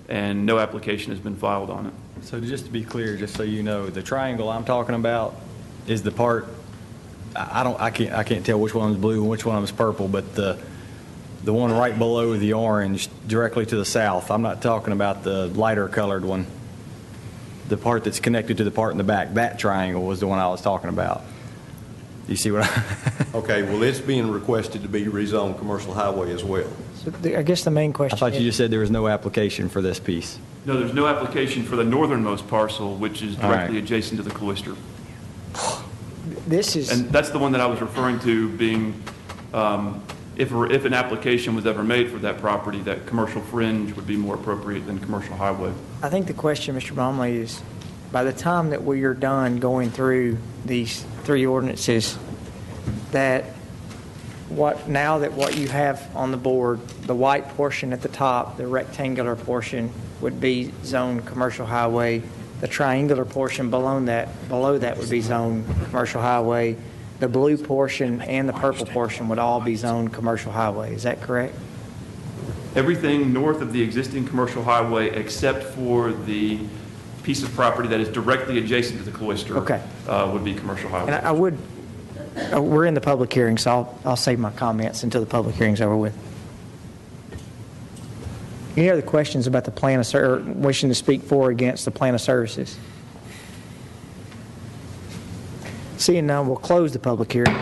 and no application has been filed on it. So just to be clear, just so you know, the triangle I'm talking about is the part, I can't tell which one is blue and which one is purple, but the one right below the orange, directly to the south. I'm not talking about the lighter colored one. The part that's connected to the part in the back, that triangle was the one I was talking about. You see what Okay, well, it's being requested to be rezoned commercial highway as well. So I guess the main question. I thought you just said there was no application for this piece. No, there's no application for the northernmost parcel, which is directly right. adjacent to the cloister. This is, And that's the one that I was referring to being, if an application was ever made for that property, that commercial fringe would be more appropriate than commercial highway. I think the question, Mr. Bromley, is by the time that we are done going through these three ordinances, that now that what you have on the board, the white portion at the top, the rectangular portion would be zone commercial highway. The triangular portion below that would be zone commercial highway. The blue portion and the purple portion would all be zone commercial highway. Is that correct? Everything north of the existing commercial highway except for the piece of property that is directly adjacent to the cloister would be commercial highway. And we're in the public hearing, so I'll save my comments until the public hearing's over with. Any other questions about the plan of or wishing to speak for or against the plan of services? Seeing none, we'll close the public hearing.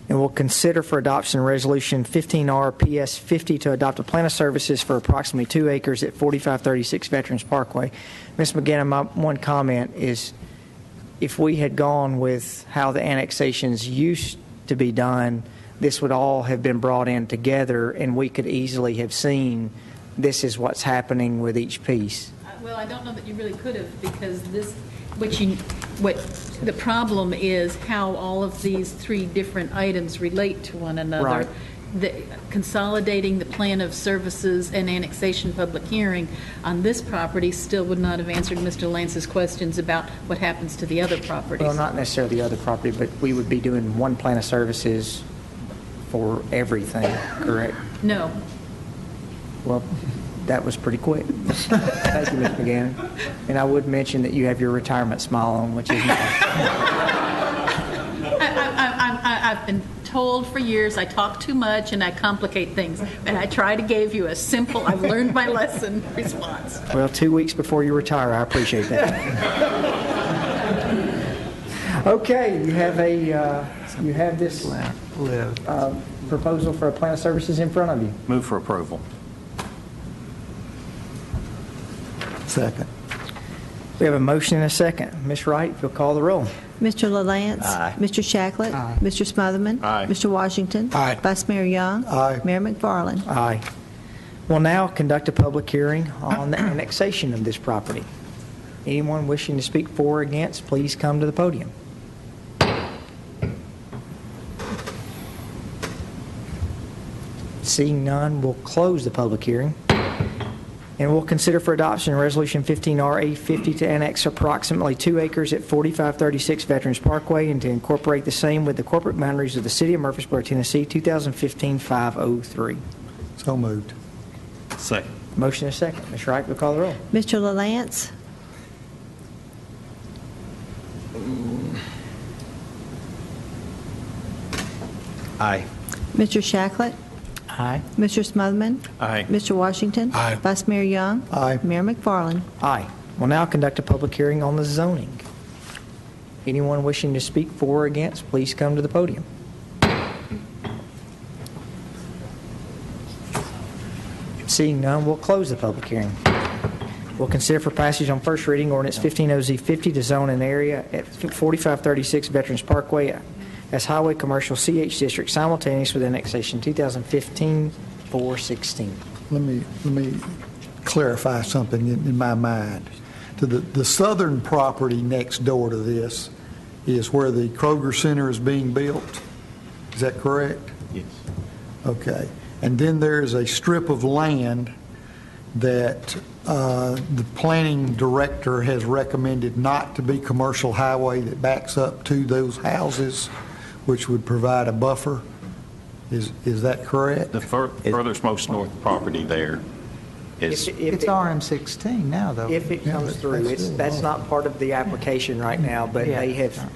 And we'll consider for adoption Resolution 15R PS 50 to adopt a plan of services for approximately 2 acres at 4536 Veterans Parkway. Ms. McGannon, my one comment is if we had gone with how the annexations used to be done, this would all have been brought in together and we could easily have seen this is what's happening with each piece. Well, I don't know that you really could have, because what the problem is how all of these three different items relate to one another. Right. Consolidating the plan of services and annexation public hearing on this property still would not have answered Mr. Lance's questions about what happens to the other properties. Well, not necessarily the other property, but we would be doing one plan of services for everything, correct? No. Well, that was pretty quick. Thank you, Ms. McGannon. And I would mention that you have your retirement smile on, which is nice. I've been told for years I talk too much and I complicate things, and I try to give you a simple, I've learned my lesson response. Well, 2 weeks before you retire, I appreciate that. Okay, you have this proposal for a plan of services in front of you. Move for approval. Second. We have a motion and a second. Ms. Wright, if you'll call the roll. Mr. LaLance. Aye. Mr. Shacklet. Aye. Mr. Smotherman. Aye. Mr. Washington. Aye. Vice Mayor Young. Aye. Mayor McFarland. Aye. We'll now conduct a public hearing on the annexation of this property. Anyone wishing to speak for or against, please come to the podium. Seeing none, we'll close the public hearing. And we'll consider for adoption Resolution 15R-A50 to annex approximately 2 acres at 4536 Veterans Parkway and to incorporate the same with the corporate boundaries of the City of Murfreesboro, Tennessee, 2015-503. So moved. Second. Motion is second. Ms. Wright, will call the roll. Mr. LaLance. Aye. Mr. Shacklet. Aye. Mr. Smotherman. Aye. Mr. Washington. Aye. Vice Mayor Young. Aye. Mayor McFarland. Aye. We'll now conduct a public hearing on the zoning. Anyone wishing to speak for or against, please come to the podium. Seeing none, we'll close the public hearing. We'll consider for passage on first reading Ordinance 15OZ50 to zone an area at 4536 Veterans Parkway as Highway Commercial CH District simultaneous with annexation 2015-416. Let me clarify something in my mind. To the southern property next door to this is where the Kroger Center is being built. Is that correct? Yes. Okay. And then there's a strip of land that the planning director has recommended not to be commercial highway that backs up to those houses, which would provide a buffer. Is that correct? The furthest most north property there is. It's RM16 now, though. If it comes through, that's not part of the application right now, but they have,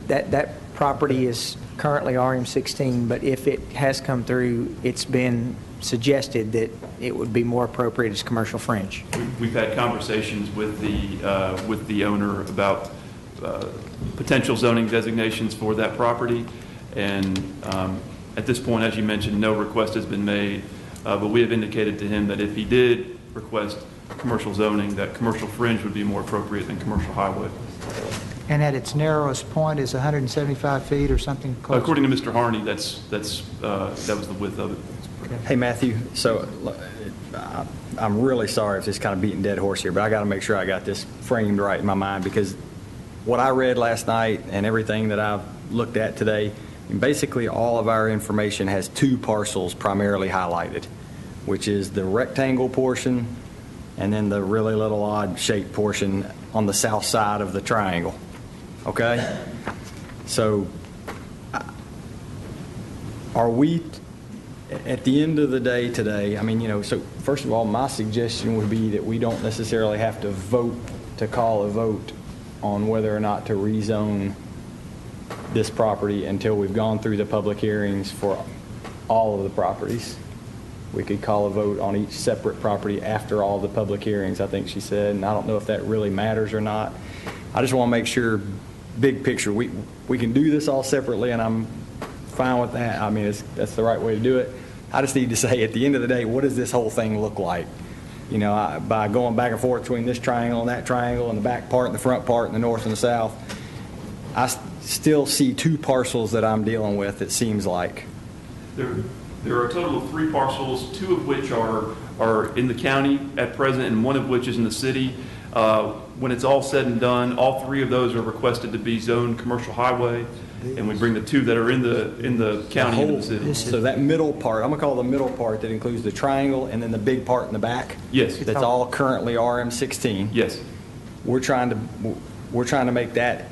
that property is currently RM16, but if it has come through, it's been suggested that it would be more appropriate as commercial fringe. We've had conversations with the owner about potential zoning designations for that property, and at this point, as you mentioned, no request has been made, but we have indicated to him that if he did request commercial zoning, that commercial fringe would be more appropriate than commercial highway. And at its narrowest point is 175 feet or something close? According to Mr. Harney, that was the width of it. Hey, Matthew, so I'm really sorry if this is kind of beating dead horse here, but I got to make sure I got this framed right in my mind, because what I read last night and everything that I've looked at today, basically all of our information has two parcels primarily highlighted, which is the rectangle portion and then the really little odd shaped portion on the south side of the triangle. Okay? So are we, at the end of the day today, I mean, you know, so first of all, my suggestion would be that we don't necessarily have to vote to call a vote on whether or not to rezone this property until we've gone through the public hearings for all of the properties. We could call a vote on each separate property after all the public hearings, I think she said, and I don't know if that really matters or not. I just want to make sure, big picture, we can do this all separately, and I'm fine with that. I mean, that's the right way to do it. I just need to say, at the end of the day, what does this whole thing look like? You know, by going back and forth between this triangle and that triangle and the back part and the front part and the north and the south, I still see two parcels that I'm dealing with, it seems like. There are a total of 3 parcels, 2 of which are in the county at present and 1 of which is in the city. When it's all said and done, all 3 of those are requested to be zoned commercial highway, and we bring the 2 that are in the county into the city. So that middle part, I'm going to call the middle part that includes the triangle and then the big part in the back? Yes. That's all currently RM16? Yes. We're trying to make that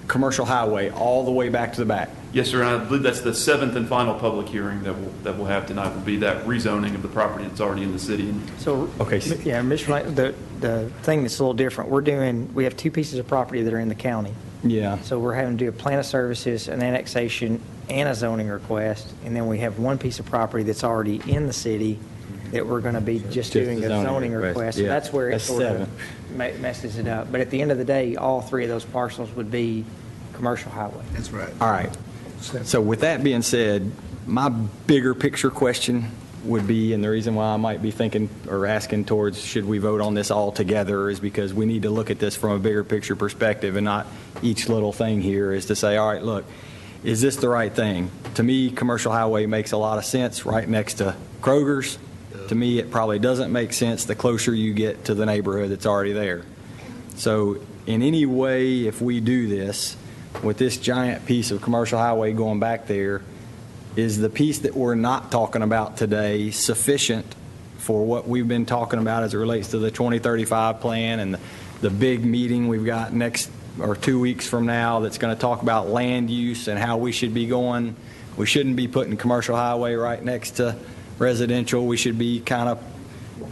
commercial highway all the way back to the back? Yes, sir, and I believe that's the 7th and final public hearing that we'll have tonight, will be that rezoning of the property that's already in the city. So, okay, yeah, Mr. Lang, the thing that's a little different, we have 2 pieces of property that are in the county. Yeah. So we're having to do a plan of services, an annexation, and a zoning request, and then we have 1 piece of property that's already in the city that we're going to be just doing a zoning request. So Yeah. that's where it That's sort 7. of messes it up. But at the end of the day, all 3 of those parcels would be commercial highway. That's right. All right. So with that being said, my bigger picture question would be, and the reason why I might be thinking or asking towards should we vote on this all together, is because we need to look at this from a bigger picture perspective, and not each little thing here is to say, all right, look, is this the right thing? To me, commercial highway makes a lot of sense right next to Kroger's. To me, it probably doesn't make sense the closer you get to the neighborhood that's already there. So in any way, if we do this, with this giant piece of commercial highway going back there, is the piece that we're not talking about today sufficient for what we've been talking about as it relates to the 2035 plan and the big meeting we've got next or 2 weeks from now that's going to talk about land use and how we should be going? We shouldn't be putting commercial highway right next to residential. We should be kind of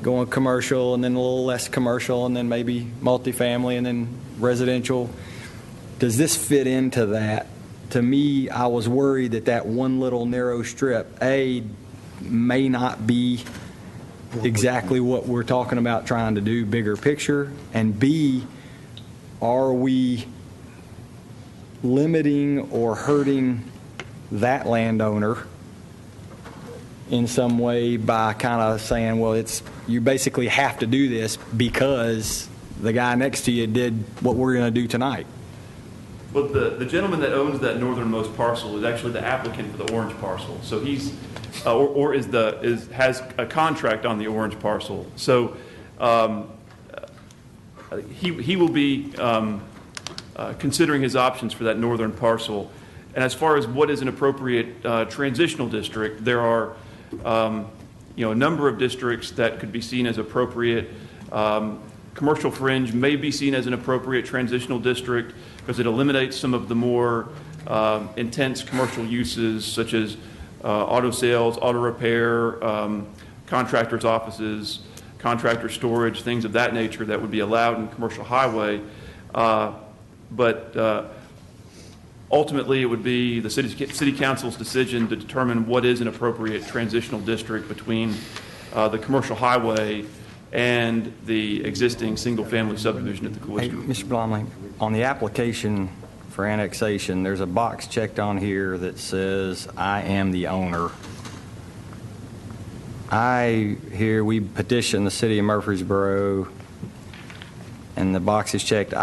going commercial and then a little less commercial and then maybe multifamily and then residential. Does this fit into that? To me, I was worried that one little narrow strip, A, may not be exactly what we're talking about trying to do, bigger picture, and B, are we limiting or hurting that landowner in some way by kind of saying, well, you basically have to do this because the guy next to you did what we're going to do tonight? Well, the gentleman that owns that northernmost parcel is actually the applicant for the orange parcel. So he's, has a contract on the orange parcel. So he will be considering his options for that northern parcel. And as far as what is an appropriate transitional district, there are a number of districts that could be seen as appropriate. Commercial fringe may be seen as an appropriate transitional district because it eliminates some of the more intense commercial uses such as auto sales, auto repair, contractors' offices, contractor storage, things of that nature that would be allowed in commercial highway. But ultimately, it would be the city council's decision to determine what is an appropriate transitional district between the commercial highway and the existing single-family subdivision at the cloister. Hey, Mr. Blomley, on the application for annexation, there's a box checked on here that says, I am the owner. we petition the city of Murfreesboro, and the box is checked, we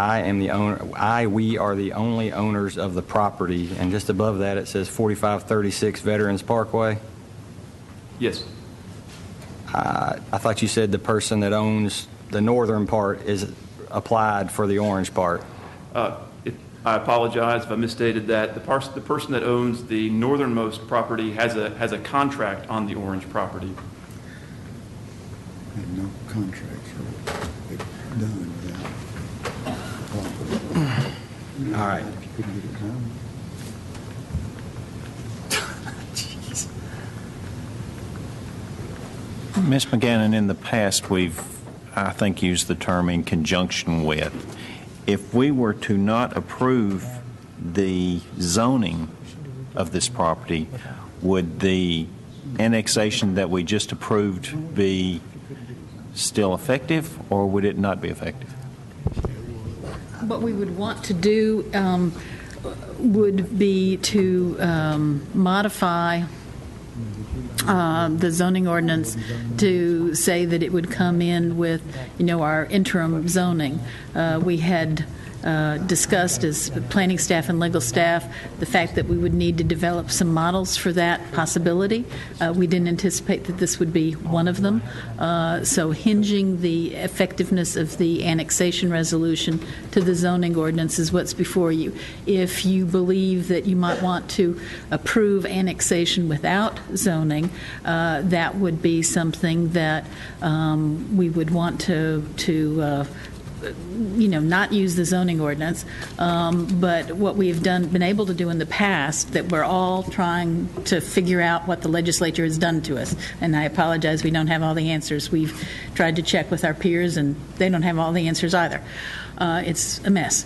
are the only owners of the property, and just above that it says 4536 Veterans Parkway. Yes. I thought you said the person that owns the northern part is applied for the orange part. I apologize if I misstated that. The person that owns the northernmost property has a contract on the orange property. And no contracts are done without. All right. Jeez. Ms. McGannon, in the past we've, I think, used the term in conjunction with. If we were to not approve the zoning of this property, would the annexation that we just approved be still effective, or would it not be effective? What we would want to do would be to modify the zoning ordinance to say that it would come in with, our interim zoning. We had discussed as planning staff and legal staff the fact that we would need to develop some models for that possibility. We didn't anticipate that this would be one of them. So hinging the effectiveness of the annexation resolution to the zoning ordinance is what's before you. If you believe that you might want to approve annexation without zoning, that would be something that we would want to not use the zoning ordinance, but what we've been able to do in the past, that we're all trying to figure out what the legislature has done to us. And I apologize, we don't have all the answers. We've tried to check with our peers, and they don't have all the answers either. It's a mess.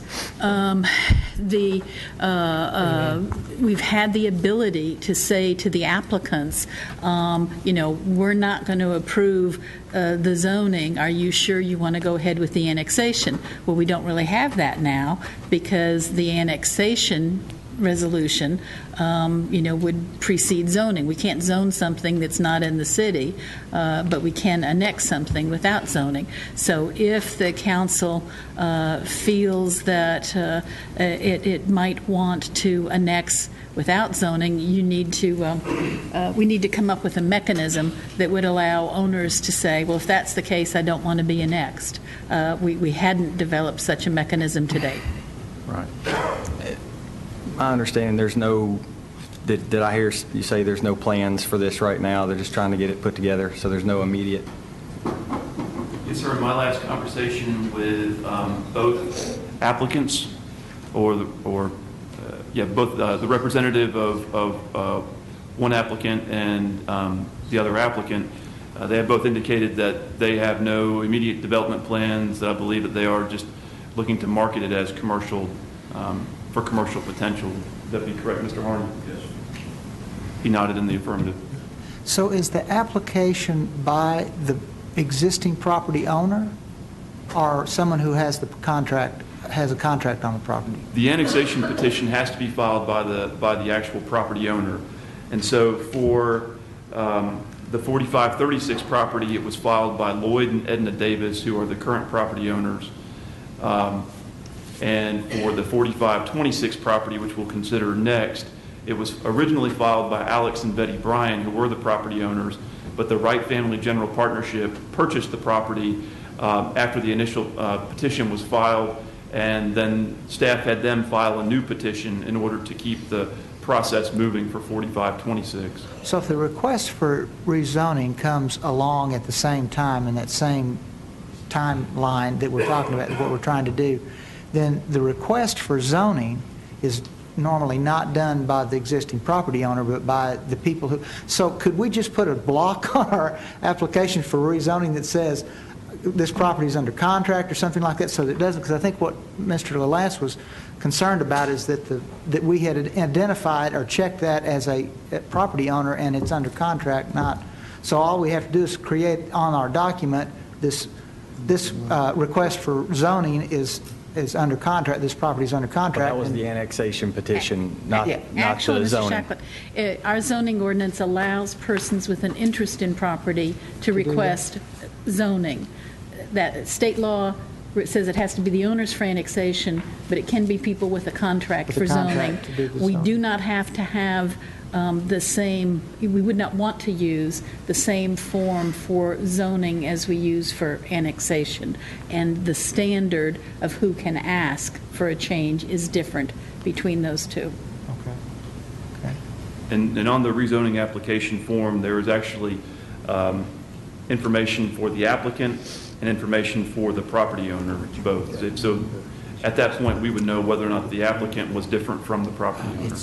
We've had the ability to say to the applicants, we're not going to approve the zoning. Are you sure you want to go ahead with the annexation? Well, we don't really have that now, because the annexation resolution, would precede zoning. We can't zone something that's not in the city, but we can annex something without zoning. So if the council feels that it might want to annex without zoning, we need to come up with a mechanism that would allow owners to say, well, if that's the case, I don't want to be annexed. We hadn't developed such a mechanism to date. Right. My understanding, there's no, did I hear you say there's no plans for this right now? They're just trying to get it put together, so there's no immediate? Yes, sir. In my last conversation with both applicants, both the representative of one applicant and the other applicant, they have both indicated that they have no immediate development plans. I believe that they are just looking to market it as commercial, for commercial potential. Would that be correct, Mr. Harney? Yes. He nodded in the affirmative. So is the application by the existing property owner or someone who has a contract on the property? The annexation petition has to be filed by the actual property owner. And so for the 4536 property, it was filed by Lloyd and Edna Davis, who are the current property owners. And for the 4526 property, which we'll consider next, it was originally filed by Alex and Betty Bryan, who were the property owners, but the Wright Family General Partnership purchased the property after the initial petition was filed, and then staff had them file a new petition in order to keep the process moving for 4526. So if the request for rezoning comes along at the same time, in that same timeline that we're talking about, what we're trying to do, then the request for zoning is normally not done by the existing property owner, but by the people who... So could we just put a block on our application for rezoning that says this property is under contract or something like that, so that it doesn't... Because I think what Mr. LaLance was concerned about is that we had identified or checked that as a property owner and it's under contract, not... So all we have to do is create on our document this request for zoning is under contract, this property is under But contract. that was and- the annexation petition, not Actually, the Mr. zoning. Shacklett, our zoning ordinance allows persons with an interest in property to request zoning. That state law says it has to be the owners for annexation, but it can be people with a contract With a for zoning. contract to do the We zoning. do not have to have the same, we would not want to use the same form for zoning as we use for annexation. And the standard of who can ask for a change is different between those two. And on the rezoning application form, there is actually information for the applicant and information for the property owner, both. So at that point, we would know whether or not the applicant was different from the property owner.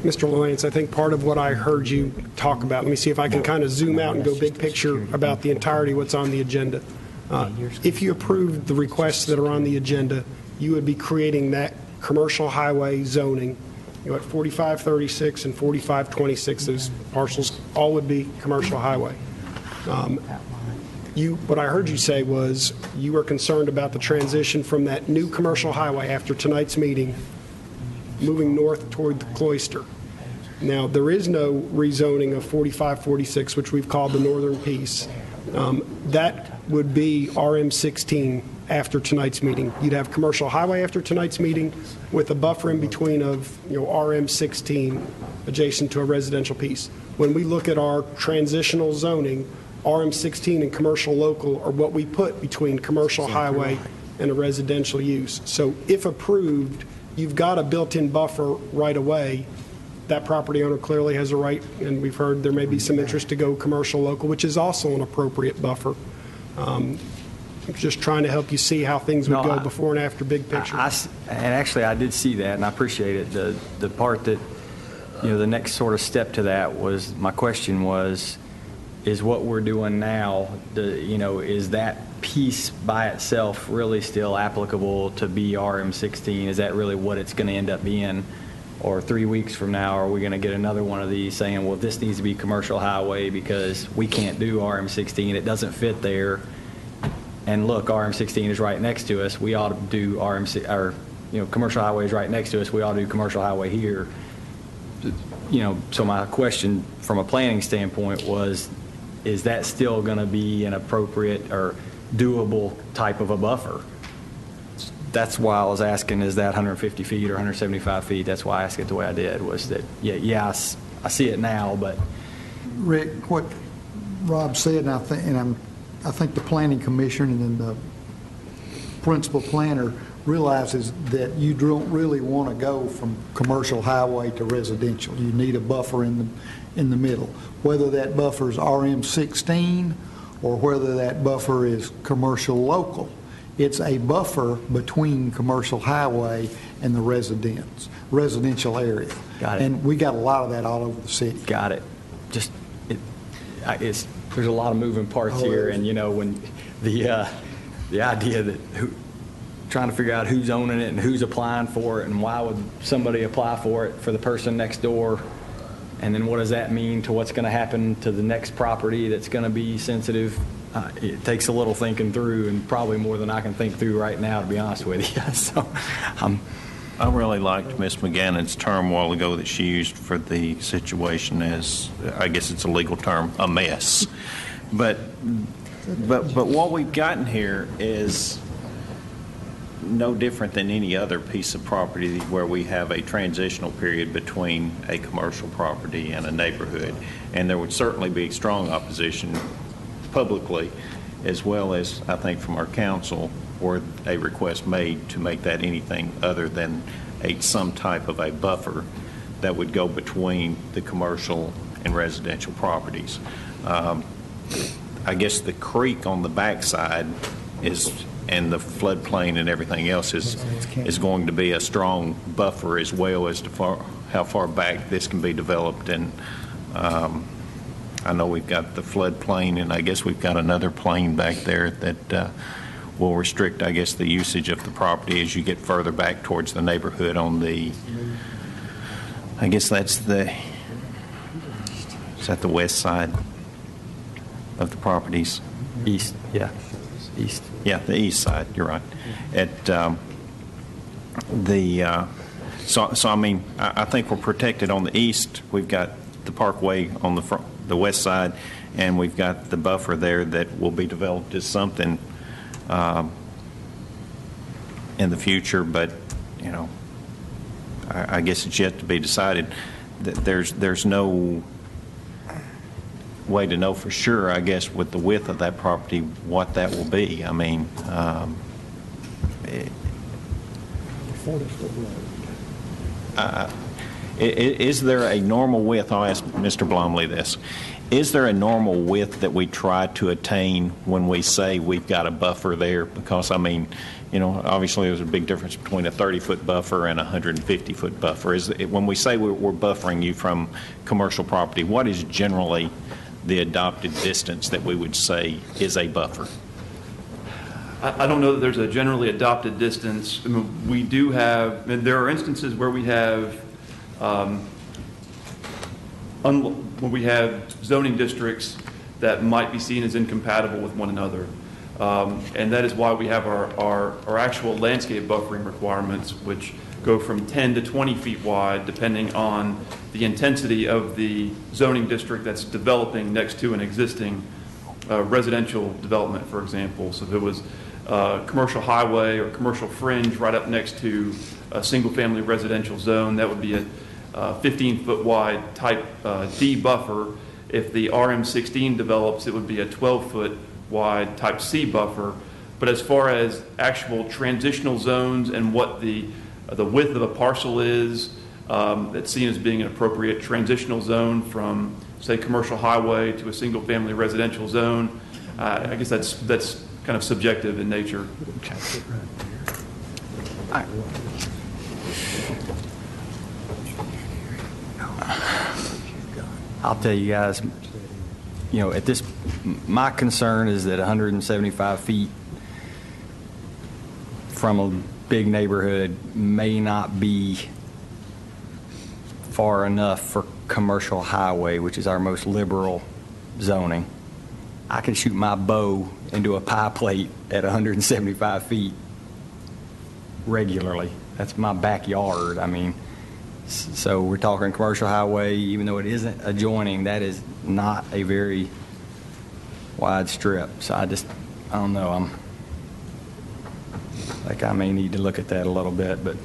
Mr. Lawrence, I think part of what I heard you talk about, let me see if I can kind of zoom out and go big picture about the entirety of what's on the agenda. If you approve the requests that are on the agenda, you would be creating that commercial highway zoning, at 4536 and 4526, those parcels all would be commercial highway. What I heard you say was you were concerned about the transition from that new commercial highway after tonight's meeting moving north toward the cloister. Now, there is no rezoning of 4546, which we've called the northern piece. That would be RM16 after tonight's meeting. You'd have commercial highway after tonight's meeting with a buffer in between of RM16 adjacent to a residential piece. When we look at our transitional zoning, RM16 and commercial local are what we put between commercial highway and a residential use. So if approved, you've got a built-in buffer right away. That property owner clearly has a right, and we've heard there may be some interest to go commercial local, which is also an appropriate buffer. Just trying to help you see how things would go before and after big picture. And actually, I did see that, and I appreciate it. The part that, the next sort of step to that was, my question was, is what we're doing now, is that piece by itself really still applicable to be RM16? Is that really what it's going to end up being? Or 3 weeks from now, are we going to get another one of these saying, well, this needs to be commercial highway because we can't do RM16, it doesn't fit there. And look, RM16 is right next to us. We ought to do commercial highway is right next to us. We ought to do commercial highway here. So my question from a planning standpoint was, is that still going to be an appropriate or doable type of a buffer? That's why I was asking, is that 150 feet or 175 feet? That's why I asked it the way I did, was that, I see it now, but. Rick, what Rob said, and I think the planning commission and then the principal planner realizes that you don't really want to go from commercial highway to residential. You need a buffer in the middle, whether that buffer is RM16 or whether that buffer is commercial local. It's a buffer between commercial highway and the residential area. Got it. And we got a lot of that all over the city. Got it. There's a lot of moving parts here, and when the idea that trying to figure out who's owning it and who's applying for it and why would somebody apply for it for the person next door, and then what does that mean to what's going to happen to the next property that's going to be sensitive. It takes a little thinking through, and probably more than I can think through right now, to be honest with you. So I really liked Ms. McGannon's term a while ago that she used for the situation as, I guess it's a legal term, a mess. But what we've gotten here is no different than any other piece of property where we have a transitional period between a commercial property and a neighborhood. And there would certainly be strong opposition publicly, as well as, I think, from our council, or a request made to make that anything other than some type of a buffer that would go between the commercial and residential properties. I guess the creek on the backside and the floodplain and everything else is going to be a strong buffer, as well as to how far back this can be developed. And I know we've got the floodplain, and I guess we've got another plain back there that will restrict, I guess, the usage of the property as you get further back towards the neighborhood on the, I guess is that the west side of the properties? East, yeah, east. Yeah, the east side, you're right. At so I mean, I think we're protected on the east. We've got the parkway on the west side, and we've got the buffer there that will be developed as something in the future, but, you know, I guess it's yet to be decided. There's no way to know for sure, I guess, with the width of that property, what that will be. I mean, is there a normal width? I'll ask Mr. Blomley this. Is there a normal width that we try to attain when we say we've got a buffer there? Because, I mean, you know, obviously there's a big difference between a 30-foot buffer and a 150-foot buffer. When we say we're buffering you from commercial property, what is generally the adopted distance that we would say is a buffer? I don't know that there's a generally adopted distance. I mean, we do have, and there are instances where we have when we have zoning districts that might be seen as incompatible with one another. And that is why we have our actual landscape buffering requirements, which go from 10 to 20 feet wide, depending on the intensity of the zoning district that's developing next to an existing residential development, for example. So if it was commercial highway or commercial fringe right up next to a single-family residential zone, that would be a 15-foot wide type D buffer. If the RM16 develops, it would be a 12-foot wide type C buffer. But as far as actual transitional zones and what the width of a parcel is, that's seen as being an appropriate transitional zone from, say, commercial highway to a single-family residential zone, I guess that's kind of subjective in nature. Okay. I'll tell you guys, you know, at this, my concern is that 175 feet from a big neighborhood may not be far enough for commercial highway, which is our most liberal zoning. I can shoot my bow into a pie plate at 175 feet regularly. That's my backyard. I mean, so we're talking commercial highway, even though it isn't adjoining, that is not a very wide strip. So I don't know. I may need to look at that a little bit, but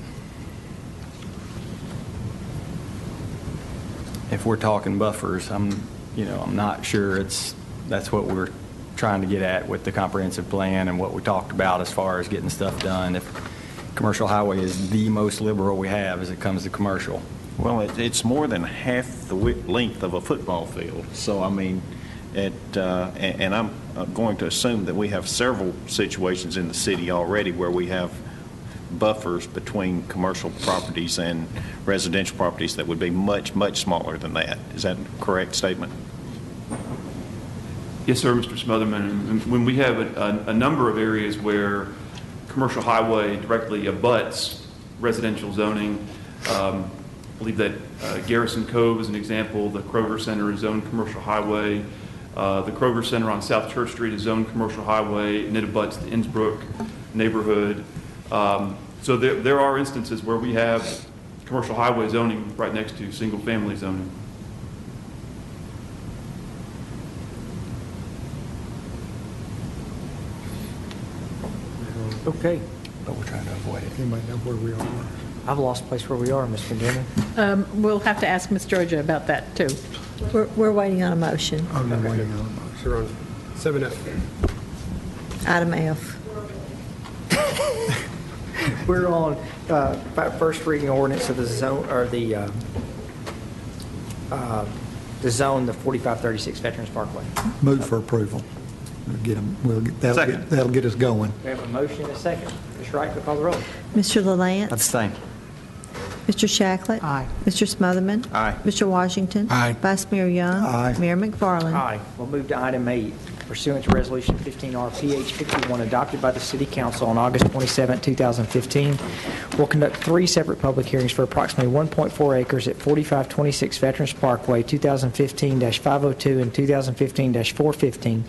if we're talking buffers, I'm not sure that's what we're trying to get at with the comprehensive plan and what we talked about as far as getting stuff done. If commercial highway is the most liberal we have as it comes to commercial. Well, it's more than half the length of a football field. So, I mean, and I'm going to assume that we have several situations in the city already where we have buffers between commercial properties and residential properties that would be much, much smaller than that. Is that a correct statement? Yes, sir, Mr. Smotherman. When we have a number of areas where commercial highway directly abuts residential zoning, I believe that Garrison Cove is an example. The Kroger Center is zoned commercial highway. The Kroger Center on South Church Street is zoned commercial highway, and it abuts the Innsbrook neighborhood. So there are instances where we have commercial highway zoning right next to single-family zoning. Okay. But we're trying to avoid it. Anybody know where we are? I've lost place where we are, Ms. McGinnon. We'll have to ask Ms. Georgia about that, too. We're waiting on a motion. Oh, you're waiting on a motion. You're on 7F. Item F. We're on first reading ordinance of the zone, or the zone, the 4536 Veterans Parkway. Move for approval. That'll get us going. We have a motion and a second. Ms. Wright, will call the roll. Mr. LaLance? Abstain. Mr. Shacklet? Aye. Mr. Smotherman? Aye. Mr. Washington? Aye. Vice Mayor Young? Aye. Mayor McFarland? Aye. We'll move to item 8. Pursuant to Resolution 15R-PH 51 adopted by the City Council on August 27, 2015, we'll conduct 3 separate public hearings for approximately 1.4 acres at 4526 Veterans Parkway, 2015-502 and 2015-415,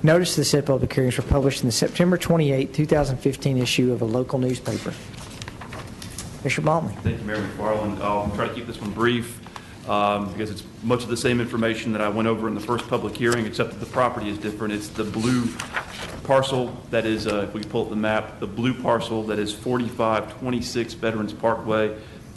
Notice of the said public hearings were published in the September 28, 2015 issue of a local newspaper. Mr. Blomley. Thank you, Mayor McFarland. I'll try to keep this one brief because it's much of the same information that I went over in the first public hearing, except that the property is different. It's the blue parcel that is, if we pull up the map, the blue parcel that is 4526 Veterans Parkway.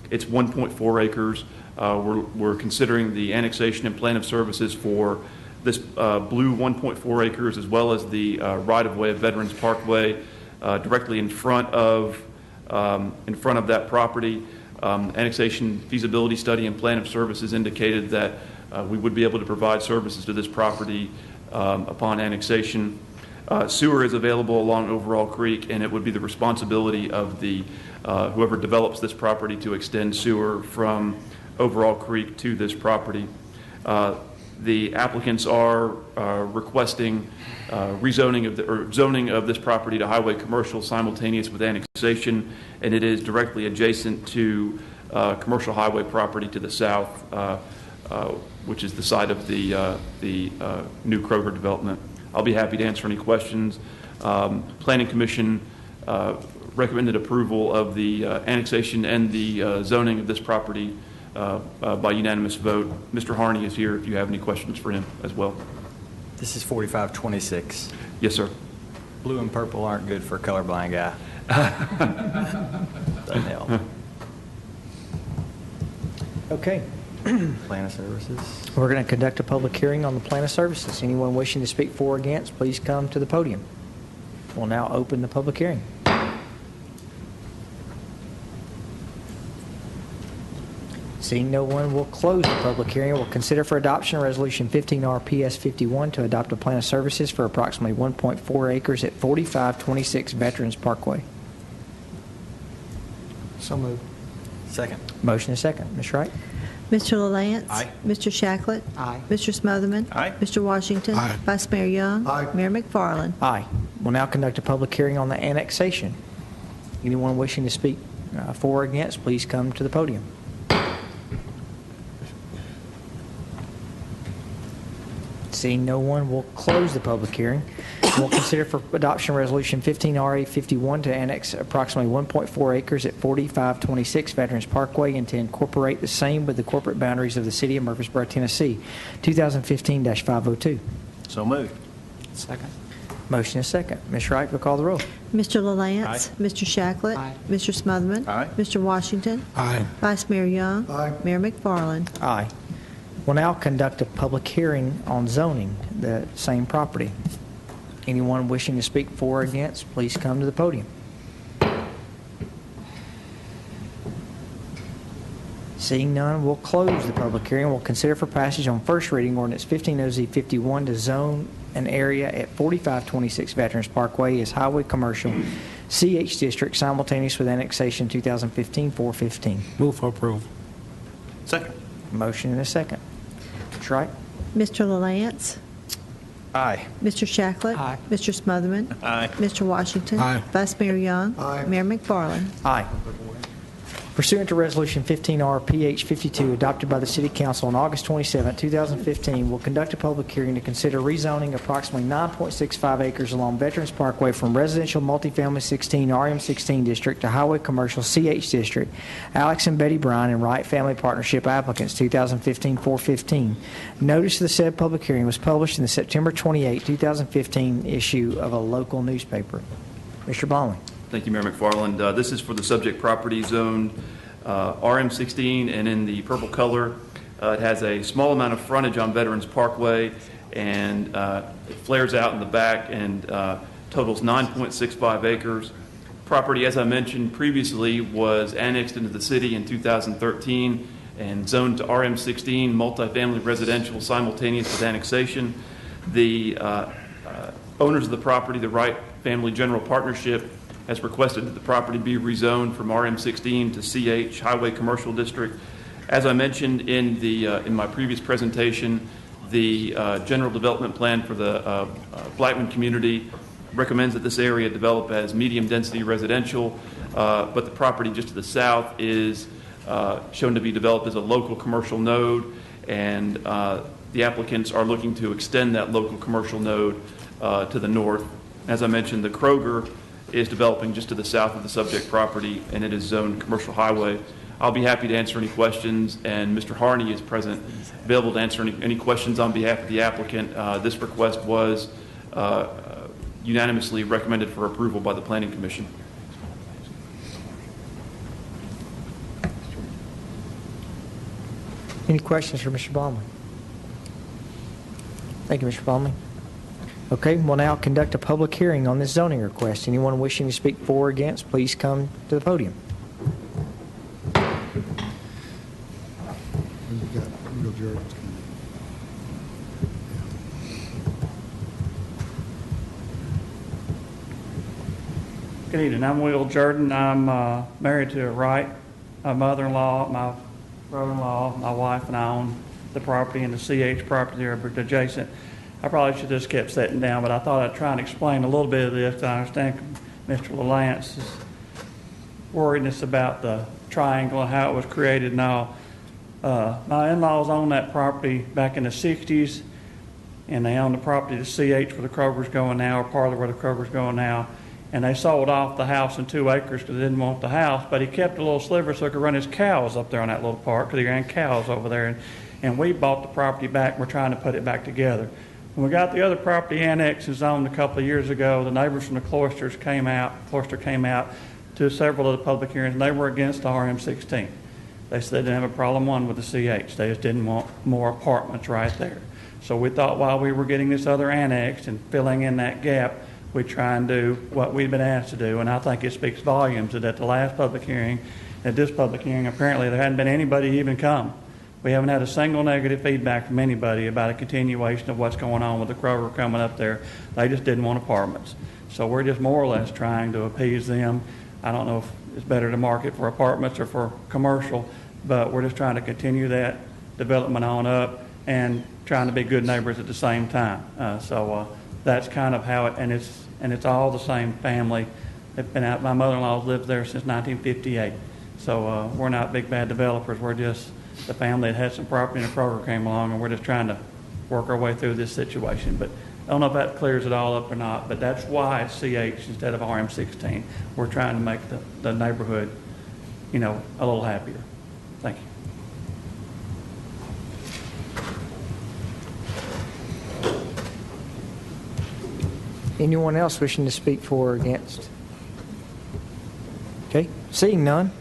It's 1.4 acres. We're considering the annexation and plan of services for this blue 1.4 acres, as well as the right-of-way of Veterans Parkway directly in front of that property. Annexation feasibility study and plan of services indicated that we would be able to provide services to this property upon annexation. Sewer is available along Overall Creek, and it would be the responsibility of the whoever develops this property to extend sewer from Overall Creek to this property. The applicants are requesting rezoning or zoning of this property to highway commercial simultaneous with annexation, and it is directly adjacent to commercial highway property to the south, which is the site of the new Kroger development. I'll be happy to answer any questions. Planning Commission recommended approval of the annexation and the zoning of this property by unanimous vote. Mr. Harney is here if you have any questions for him as well. This is 4526. Yes, sir. Blue and purple aren't good for a colorblind guy. Doesn't help. Okay. Plan of services. We're going to conduct a public hearing on the plan of services. Anyone wishing to speak for or against, please come to the podium. We'll now open the public hearing. Seeing no one, we'll close the public hearing. We'll consider for adoption Resolution 15R-PS51 to adopt a plan of services for approximately 1.4 acres at 4526 Veterans Parkway. So moved. Second. Motion is second. Ms. Wright? Mr. LaLance? Aye. Mr. Shacklet? Aye. Mr. Smotherman? Aye. Mr. Washington? Aye. Vice Mayor Young? Aye. Mayor McFarland? Aye. We'll now conduct a public hearing on the annexation. Anyone wishing to speak for or against, please come to the podium. Seeing no one, we'll close the public hearing. We'll consider for adoption Resolution 15RA51 to annex approximately 1.4 acres at 4526 Veterans Parkway and to incorporate the same with the corporate boundaries of the city of Murfreesboro, Tennessee, 2015-502. So moved. Second. Motion is second. Ms. Wright will call the roll. Mr. LaLance? Aye. Mr. Shacklet? Aye. Mr. Smotherman? Aye. Mr. Washington? Aye. Vice Mayor Young? Aye. Mayor McFarland? Aye. We'll now conduct a public hearing on zoning, the same property. Anyone wishing to speak for or against, please come to the podium. Seeing none, we'll close the public hearing. We'll consider for passage on first reading ordinance 15OZ51 to zone an area at 4526 Veterans Parkway as highway commercial CH district simultaneous with annexation 2015-415. Move for approval. Second. Motion and a second. Ms. Wright? Mr. LaLance? Aye. Mr. Shacklet? Aye. Mr. Smotherman? Aye. Mr. Washington? Aye. Vice Mayor Young? Aye. Mayor McFarland? Aye. Pursuant to Resolution 15R-PH52 adopted by the City Council on August 27, 2015, will conduct a public hearing to consider rezoning approximately 9.65 acres along Veterans Parkway from residential multifamily 16 RM16 district to highway commercial CH district. Alex and Betty Bryan and Wright Family Partnership applicants 2015-415. Notice of the said public hearing was published in the September 28, 2015 issue of a local newspaper. Mr. Blomley. Thank you, Mayor McFarland. This is for the subject property zoned RM16 and in the purple color. It has a small amount of frontage on Veterans Parkway and it flares out in the back and totals 9.65 acres. Property, as I mentioned previously, was annexed into the city in 2013 and zoned to RM16 multifamily residential simultaneous with annexation. The owners of the property, the Wright Family General Partnership, has requested that the property be rezoned from RM16 to CH Highway Commercial District. As I mentioned in my previous presentation, the general development plan for the Blackman community recommends that this area develop as medium-density residential, but the property just to the south is shown to be developed as a local commercial node, and the applicants are looking to extend that local commercial node to the north. As I mentioned, the Kroger is developing just to the south of the subject property, and it is zoned commercial highway. I'll be happy to answer any questions, and Mr. Harney is present, available to answer any questions on behalf of the applicant. This request was unanimously recommended for approval by the Planning Commission. Any questions for Mr. Blomley? Thank you, Mr. Blomley. Okay, we'll now conduct a public hearing on this zoning request. Anyone wishing to speak for or against, please come to the podium. Good evening. I'm Will Jordan. I'm married to Wright, my mother-in-law, my brother-in-law, my wife, and I own the property and the CH property are adjacent. I probably should have just kept sitting down, but I thought I'd try and explain a little bit of this. I understand Mr. LaLance's worriedness about the triangle and how it was created and all. My in-laws owned that property back in the 60s, and they own the property to CH where the Kroger's going now, or part of where the Kroger's going now. And they sold off the house in 2 acres because they didn't want the house, but he kept a little sliver so he could run his cows up there on that little park because he ran cows over there. And we bought the property back, and we're trying to put it back together. When we got the other property annexed and zoned a couple of years ago, the neighbors from the Cloister came out to several of the public hearings, and they were against the RM16. They said they didn't have a problem, one, with the CH. They just didn't want more apartments right there. So we thought while we were getting this other annexed and filling in that gap, we'd try and do what we'd been asked to do. And I think it speaks volumes that at the last public hearing, at this public hearing, apparently there hadn't been anybody even come. We haven't had a single negative feedback from anybody about a continuation of what's going on with the Kroger coming up there. They just didn't want apartments. So we're just more or less trying to appease them. I don't know if it's better to market for apartments or for commercial, but we're just trying to continue that development on up and trying to be good neighbors at the same time. So that's kind of how it, and it's all the same family. They've been out. My mother-in-law's lived there since 1958. So we're not big bad developers. We're just the family that had some property and a Kroger came along, and we're just trying to work our way through this situation. But I don't know if that clears it all up or not, but that's why it's CH instead of RM16. We're trying to make the neighborhood, a little happier. Thank you. Anyone else wishing to speak for or against? Okay, seeing none,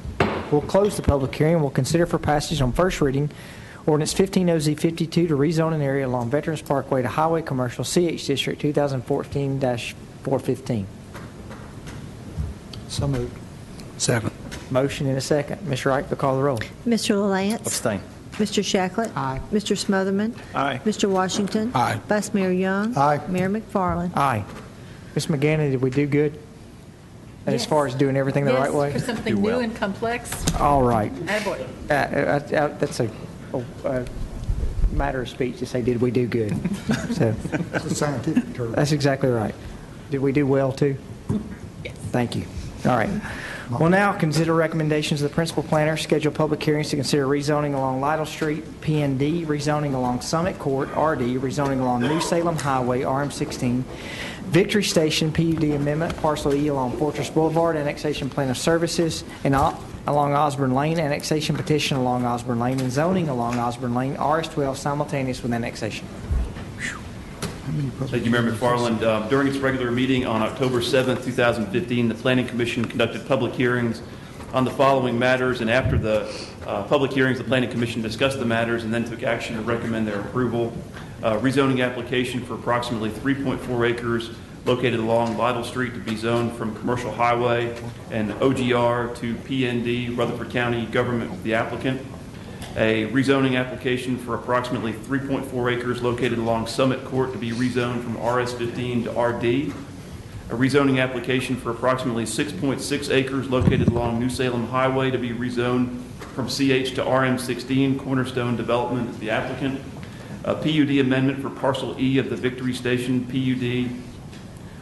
we'll close the public hearing. We'll consider for passage on first reading Ordinance 15OZ52 to rezone an area along Veterans Parkway to Highway Commercial CH District 2014-415. So moved. Second. Motion and a second. Ms. Wright, will call the roll. Mr. LaLance? Abstain. Mr. Shacklett? Aye. Mr. Smotherman? Aye. Mr. Washington? Aye. Vice Mayor Young? Aye. Mayor McFarland? Aye. Ms. McGannon, did we do good? As far as doing everything the right way? For something new and complex. All right. Attaboy. That's a matter of speech to say, did we do good? So It's a scientific term. that's exactly right. Did we do well, too? Yes. Thank you. All right. We'll now consider recommendations of the principal planner, schedule public hearings to consider rezoning along Lytle Street, PND, rezoning along Summit Court, RD, rezoning along New Salem Highway, RM16, Victory Station, PUD amendment, parcel E along Fortress Boulevard, annexation plan of services, and along Osborne Lane, annexation petition along Osborne Lane, and zoning along Osborne Lane, RS12 simultaneous with annexation. Thank you, Mayor McFarland. During its regular meeting on October 7th, 2015, the Planning Commission conducted public hearings on the following matters, and after the public hearings, the Planning Commission discussed the matters and then took action to recommend their approval. Rezoning application for approximately 3.4 acres located along Lytle Street to be zoned from commercial highway and OGR to PND, Rutherford County government with the applicant. A rezoning application for approximately 3.4 acres located along Summit Court to be rezoned from RS15 to RD. A rezoning application for approximately 6.6 acres located along New Salem Highway to be rezoned from CH to RM16, Cornerstone Development is the applicant. A PUD amendment for parcel E of the Victory Station PUD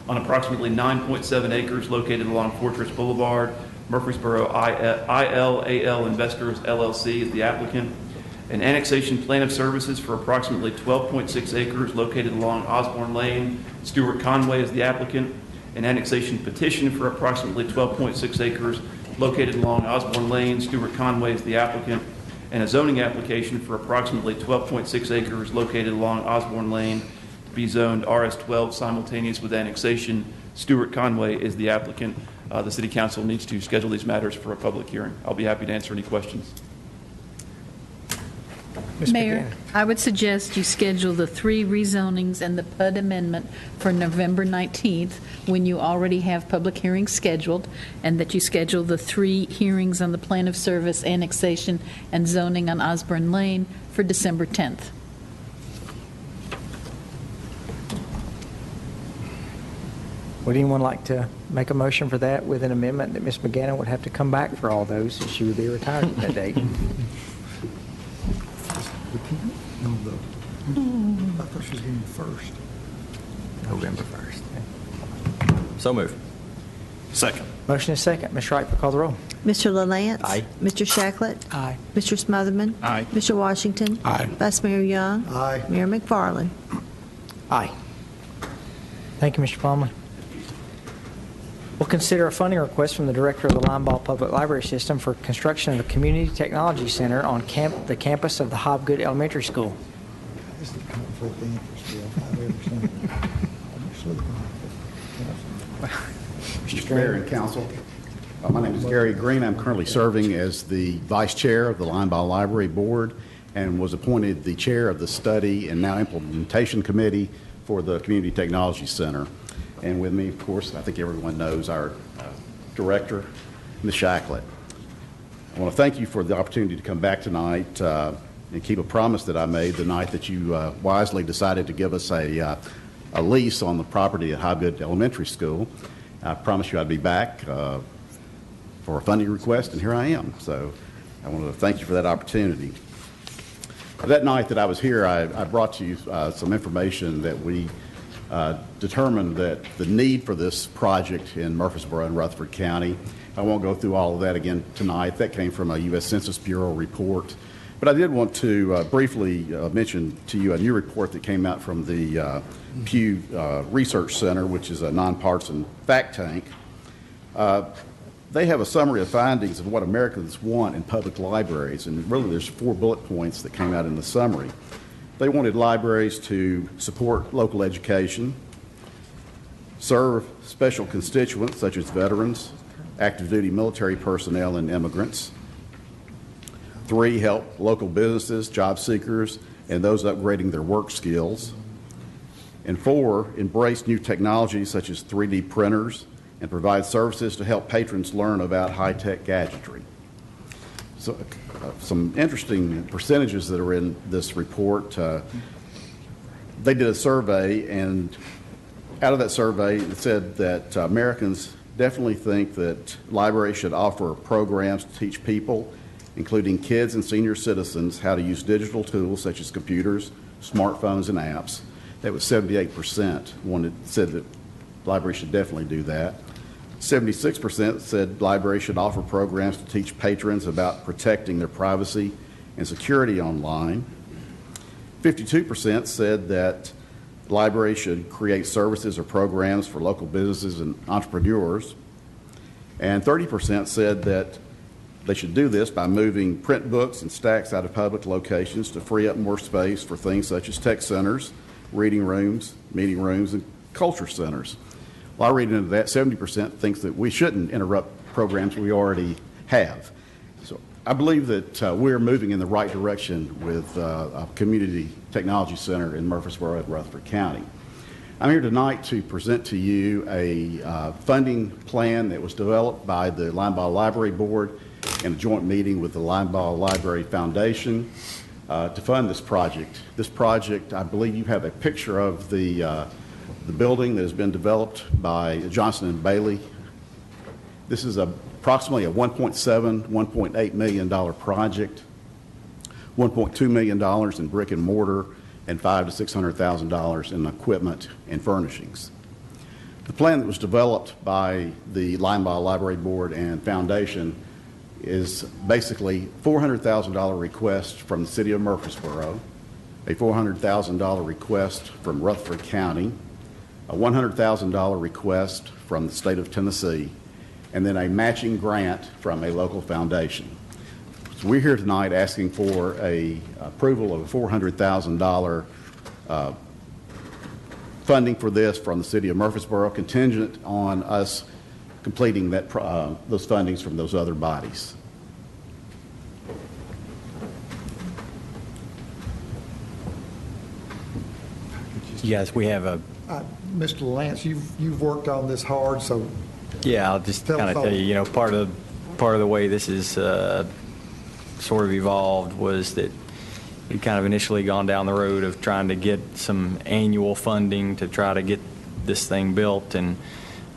on approximately 9.7 acres located along Fortress Boulevard, Murfreesboro ILAL Investors LLC is the applicant. an annexation plan of services for approximately 12.6 acres located along Osborne Lane. Stuart Conway is the applicant. An annexation petition for approximately 12.6 acres located along Osborne Lane. Stuart Conway is the applicant. And a zoning application for approximately 12.6 acres located along Osborne Lane to be zoned RS12 simultaneous with annexation. Stuart Conway is the applicant. The City Council needs to schedule these matters for a public hearing. I'll be happy to answer any questions. Mayor, I would suggest you schedule the 3 rezonings and the PUD amendment for November 19th when you already have public hearings scheduled, and that you schedule the 3 hearings on the plan of service, annexation, and zoning on Osborne Lane for December 10th. Would anyone like to make a motion for that with an amendment that Ms. McGannon would have to come back for all those, and she would be retired at that date? I thought she was getting the first. November 1st. So moved. Second. Motion is second. Ms. Wright, call the roll. Mr. LaLance? Aye. Mr. Shacklet? Aye. Mr. Smotherman? Aye. Mr. Washington? Aye. Vice Mayor Young? Aye. Mayor McFarland? Aye. Thank you, Mr. Plumley. We'll consider a funding request from the Director of the Limeball Public Library System for construction of a Community Technology Center on the campus of the Hobgood Elementary School. This is the conflict of interest deal, if I've ever seen it. Mr. Mayor and Council, my name is Gary Green. I'm currently serving as the Vice Chair of the Limeball Library Board and was appointed the Chair of the Study and now Implementation Committee for the Community Technology Center. And with me, of course, I think everyone knows our Director, Ms. Shacklet. I want to thank you for the opportunity to come back tonight and keep a promise that I made the night that you wisely decided to give us a lease on the property at Hobgood Elementary School. I promised you I'd be back for a funding request, and here I am. So I want to thank you for that opportunity. That night that I was here, I brought to you some information that we determined that the need for this project in Murfreesboro and Rutherford County. I won't go through all of that again tonight. That came from a U.S. Census Bureau report. But I did want to briefly mention to you a new report that came out from the Pew Research Center, which is a nonpartisan fact tank. They have a summary of findings of what Americans want in public libraries, and really there's 4 bullet points that came out in the summary. They wanted libraries to support local education, serve special constituents such as veterans, active duty military personnel, and immigrants. 3, help local businesses, job seekers, and those upgrading their work skills. And 4, embrace new technologies such as 3D printers and provide services to help patrons learn about high-tech gadgetry. So, some interesting percentages that are in this report. They did a survey, and out of that survey, it said that Americans definitely think that libraries should offer programs to teach people, including kids and senior citizens, how to use digital tools such as computers, smartphones, and apps. That was 78% said that libraries should definitely do that. 76% said libraries should offer programs to teach patrons about protecting their privacy and security online. 52% said that libraries should create services or programs for local businesses and entrepreneurs. And 30% said that they should do this by moving print books and stacks out of public locations to free up more space for things such as tech centers, reading rooms, meeting rooms, and culture centers. Well, I read into that, 70% thinks that we shouldn't interrupt programs we already have. So I believe that we're moving in the right direction with a community technology center in Murfreesboro and Rutherford County. I'm here tonight to present to you a funding plan that was developed by the Limeball Library Board in a joint meeting with the Limeball Library Foundation to fund this project. This project, I believe you have a picture of the building that has been developed by Johnson & Bailey. This is approximately a $1.7, $1.8 million project, $1.2 million in brick and mortar, and $500,000 to $600,000 in equipment and furnishings. The plan that was developed by the Limeball Library Board and Foundation is basically $400,000 request from the city of Murfreesboro, a $400,000 request from Rutherford County, a $100,000 request from the state of Tennessee, and then a matching grant from a local foundation. So we're here tonight asking for a approval of a $400,000 funding for this from the city of Murfreesboro, contingent on us completing that those fundings from those other bodies. Yes, we have a. Mr. Lance, you've worked on this hard, so. Yeah, I'll just kind of tell you, part of the way this is sort of evolved was that we kind of initially gone down the road of trying to get some annual funding to try to get this thing built and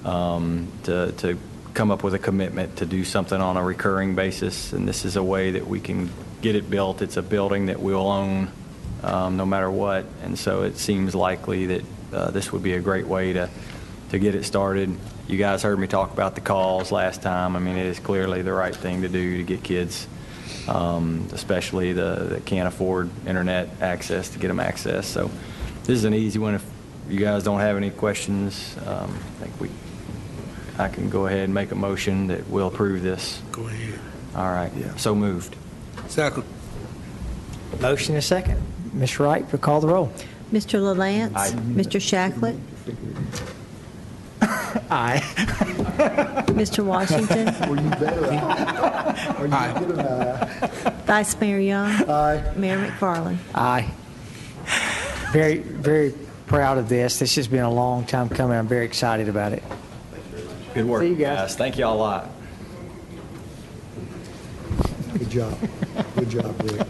to come up with a commitment to do something on a recurring basis. And this is a way that we can get it built. It's a building that we'll own no matter what. And so it seems likely that this would be a great way to get it started. You guys heard me talk about the calls last time. I mean, it is clearly the right thing to do to get kids, especially that can't afford internet access, to get them access. So this is an easy one. If you guys don't have any questions, I think I can go ahead and make a motion that we'll approve this. Go ahead. All right. Yeah. So moved. Second. Motion is second. Ms. Wright, recall the roll. Mr. LaLance? Aye. Mr. Shacklet? Aye. Mr. Washington? Were you there? Are you Aye. good enough? Vice Mayor Young? Aye. Mayor McFarland? Aye. Very, very proud of this. This has been a long time coming. I'm very excited about it. Good work, See you guys. Thank you all a lot. Good job. Good job, Rick.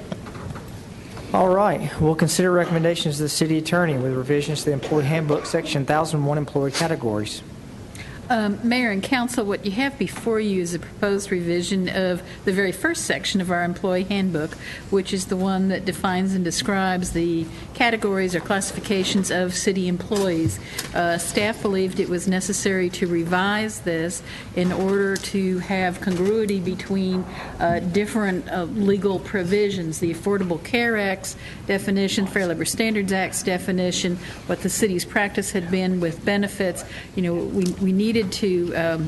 All right. We'll consider recommendations of the city attorney with revisions to the employee handbook, section 1001, employee categories. Mayor and council, what you have before you is a proposed revision of the very first section of our employee handbook, which is the one that defines and describes the categories or classifications of city employees. Staff believed it was necessary to revise this in order to have congruity between different legal provisions, the Affordable Care Act's definition, Fair Labor Standards Act's definition, what the city's practice had been with benefits. We needed to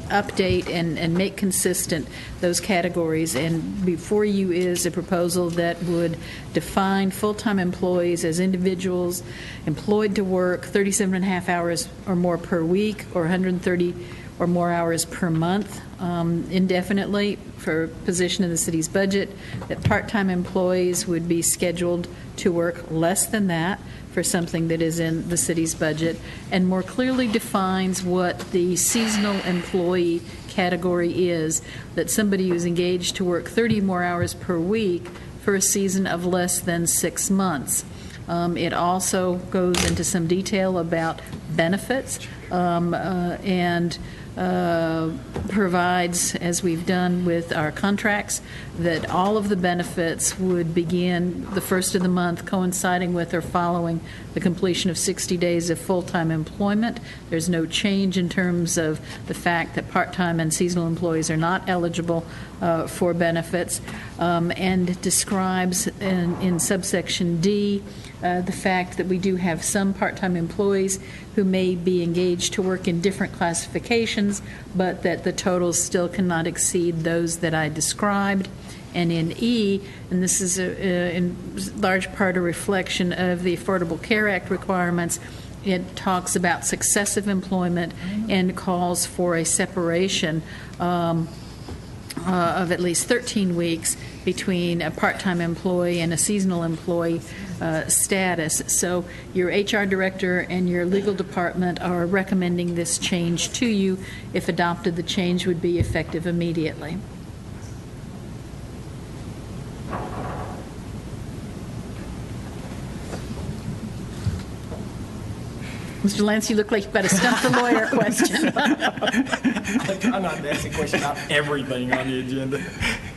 update and make consistent those categories. And before you is a proposal that would define full-time employees as individuals employed to work 37 and a half hours or more per week or 130 or more hours per month indefinitely for a position in the city's budget, that part-time employees would be scheduled to work less than that for something that is in the city's budget, and more clearly defines what the seasonal employee category is, that somebody who's engaged to work 30 more hours per week for a season of less than 6 months. It also goes into some detail about benefits and provides, as we've done with our contracts, that all of the benefits would begin the first of the month coinciding with or following the completion of 60 days of full-time employment. There's no change in terms of the fact that part-time and seasonal employees are not eligible for benefits, and describes in subsection D the fact that we do have some part-time employees who may be engaged to work in different classifications, but that the totals still cannot exceed those that I described. And in E, and this is in large part a reflection of the Affordable Care Act requirements, it talks about successive employment and calls for a separation of at least 13 weeks between a part-time employee and a seasonal employee status. So your HR director and your legal department are recommending this change to you. If adopted, the change would be effective immediately. Mr. Lance, you look like you've got a stump the lawyer question. I'm not asking questions about everything on the agenda.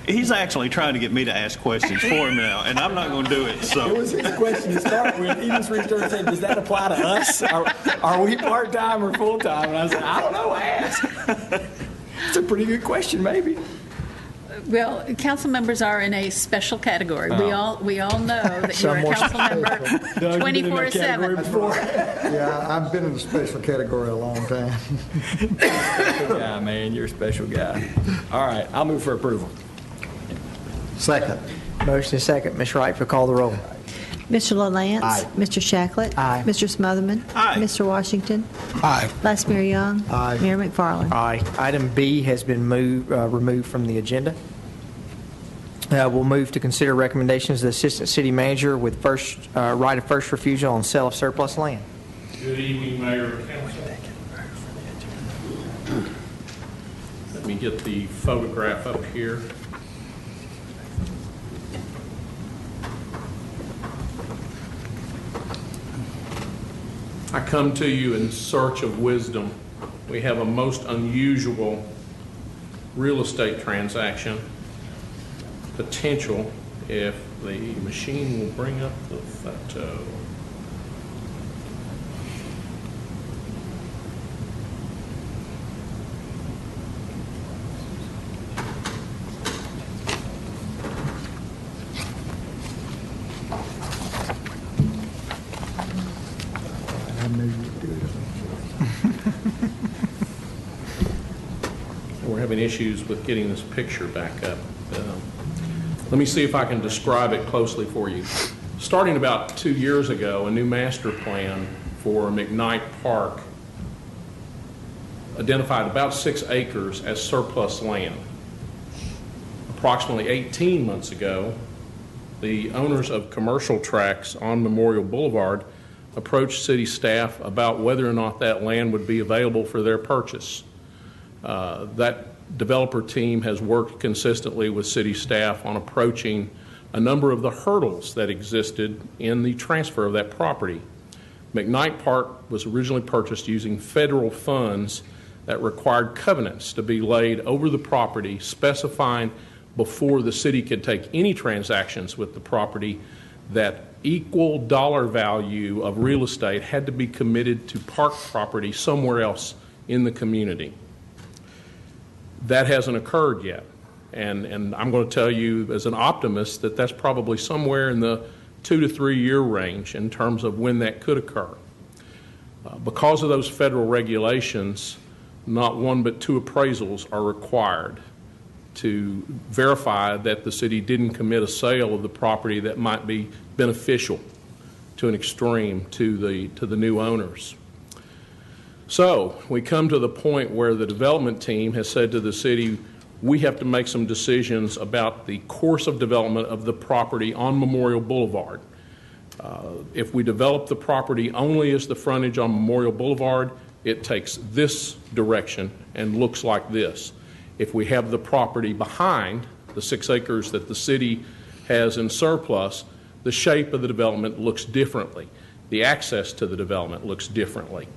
He's actually trying to get me to ask questions for him now, and I'm not going to do it. So It was his question to start with. He just reached over and said, does that apply to us? Are we part-time or full-time? And I said, I don't know, ask. It's a pretty good question, maybe. Well, council members are in a special category. We all know that you're a council member 24/7. Yeah, I've been in the special category a long time. Yeah, man, you're a special guy. All right, I'll move for approval. Second. Motion is second. Ms. Wright, for call the roll. Mr. LaLance. Aye. Mr. Shacklet. Aye. Mr. Smotherman. Aye. Mr. Washington. Aye. Vice Mayor Young. Aye. Mayor McFarland. Aye. Item B has been removed from the agenda. We'll move to consider recommendations of the Assistant City Manager with right of first refusal on sale of surplus land. Good evening, Mayor and Council. Let me get the photograph up here. I come to you in search of wisdom. We have a most unusual real estate transaction potential if the machine will bring up the photo. We're having issues with getting this picture back up. Let me see if I can describe it closely for you. Starting about 2 years ago, a new master plan for McKnight Park identified about 6 acres as surplus land. Approximately 18 months ago, the owners of commercial tracts on Memorial Boulevard approached city staff about whether or not that land would be available for their purchase. That developer team has worked consistently with city staff on approaching a number of the hurdles that existed in the transfer of that property. McKnight Park was originally purchased using federal funds that required covenants to be laid over the property, specifying before the city could take any transactions with the property that equal dollar value of real estate had to be committed to park property somewhere else in the community. That hasn't occurred yet, and I'm going to tell you as an optimist that that's probably somewhere in the 2 to 3 year range in terms of when that could occur. Because of those federal regulations, not one but 2 appraisals are required to verify that the city didn't commit a sale of the property that might be beneficial to an extreme to the new owners. So we come to the point where the development team has said to the city, we have to make some decisions about the course of development of the property on Memorial Boulevard. If we develop the property only as the frontage on Memorial Boulevard, it takes this direction and looks like this. If we have the property behind the 6 acres that the city has in surplus, the shape of the development looks differently. The access to the development looks differently.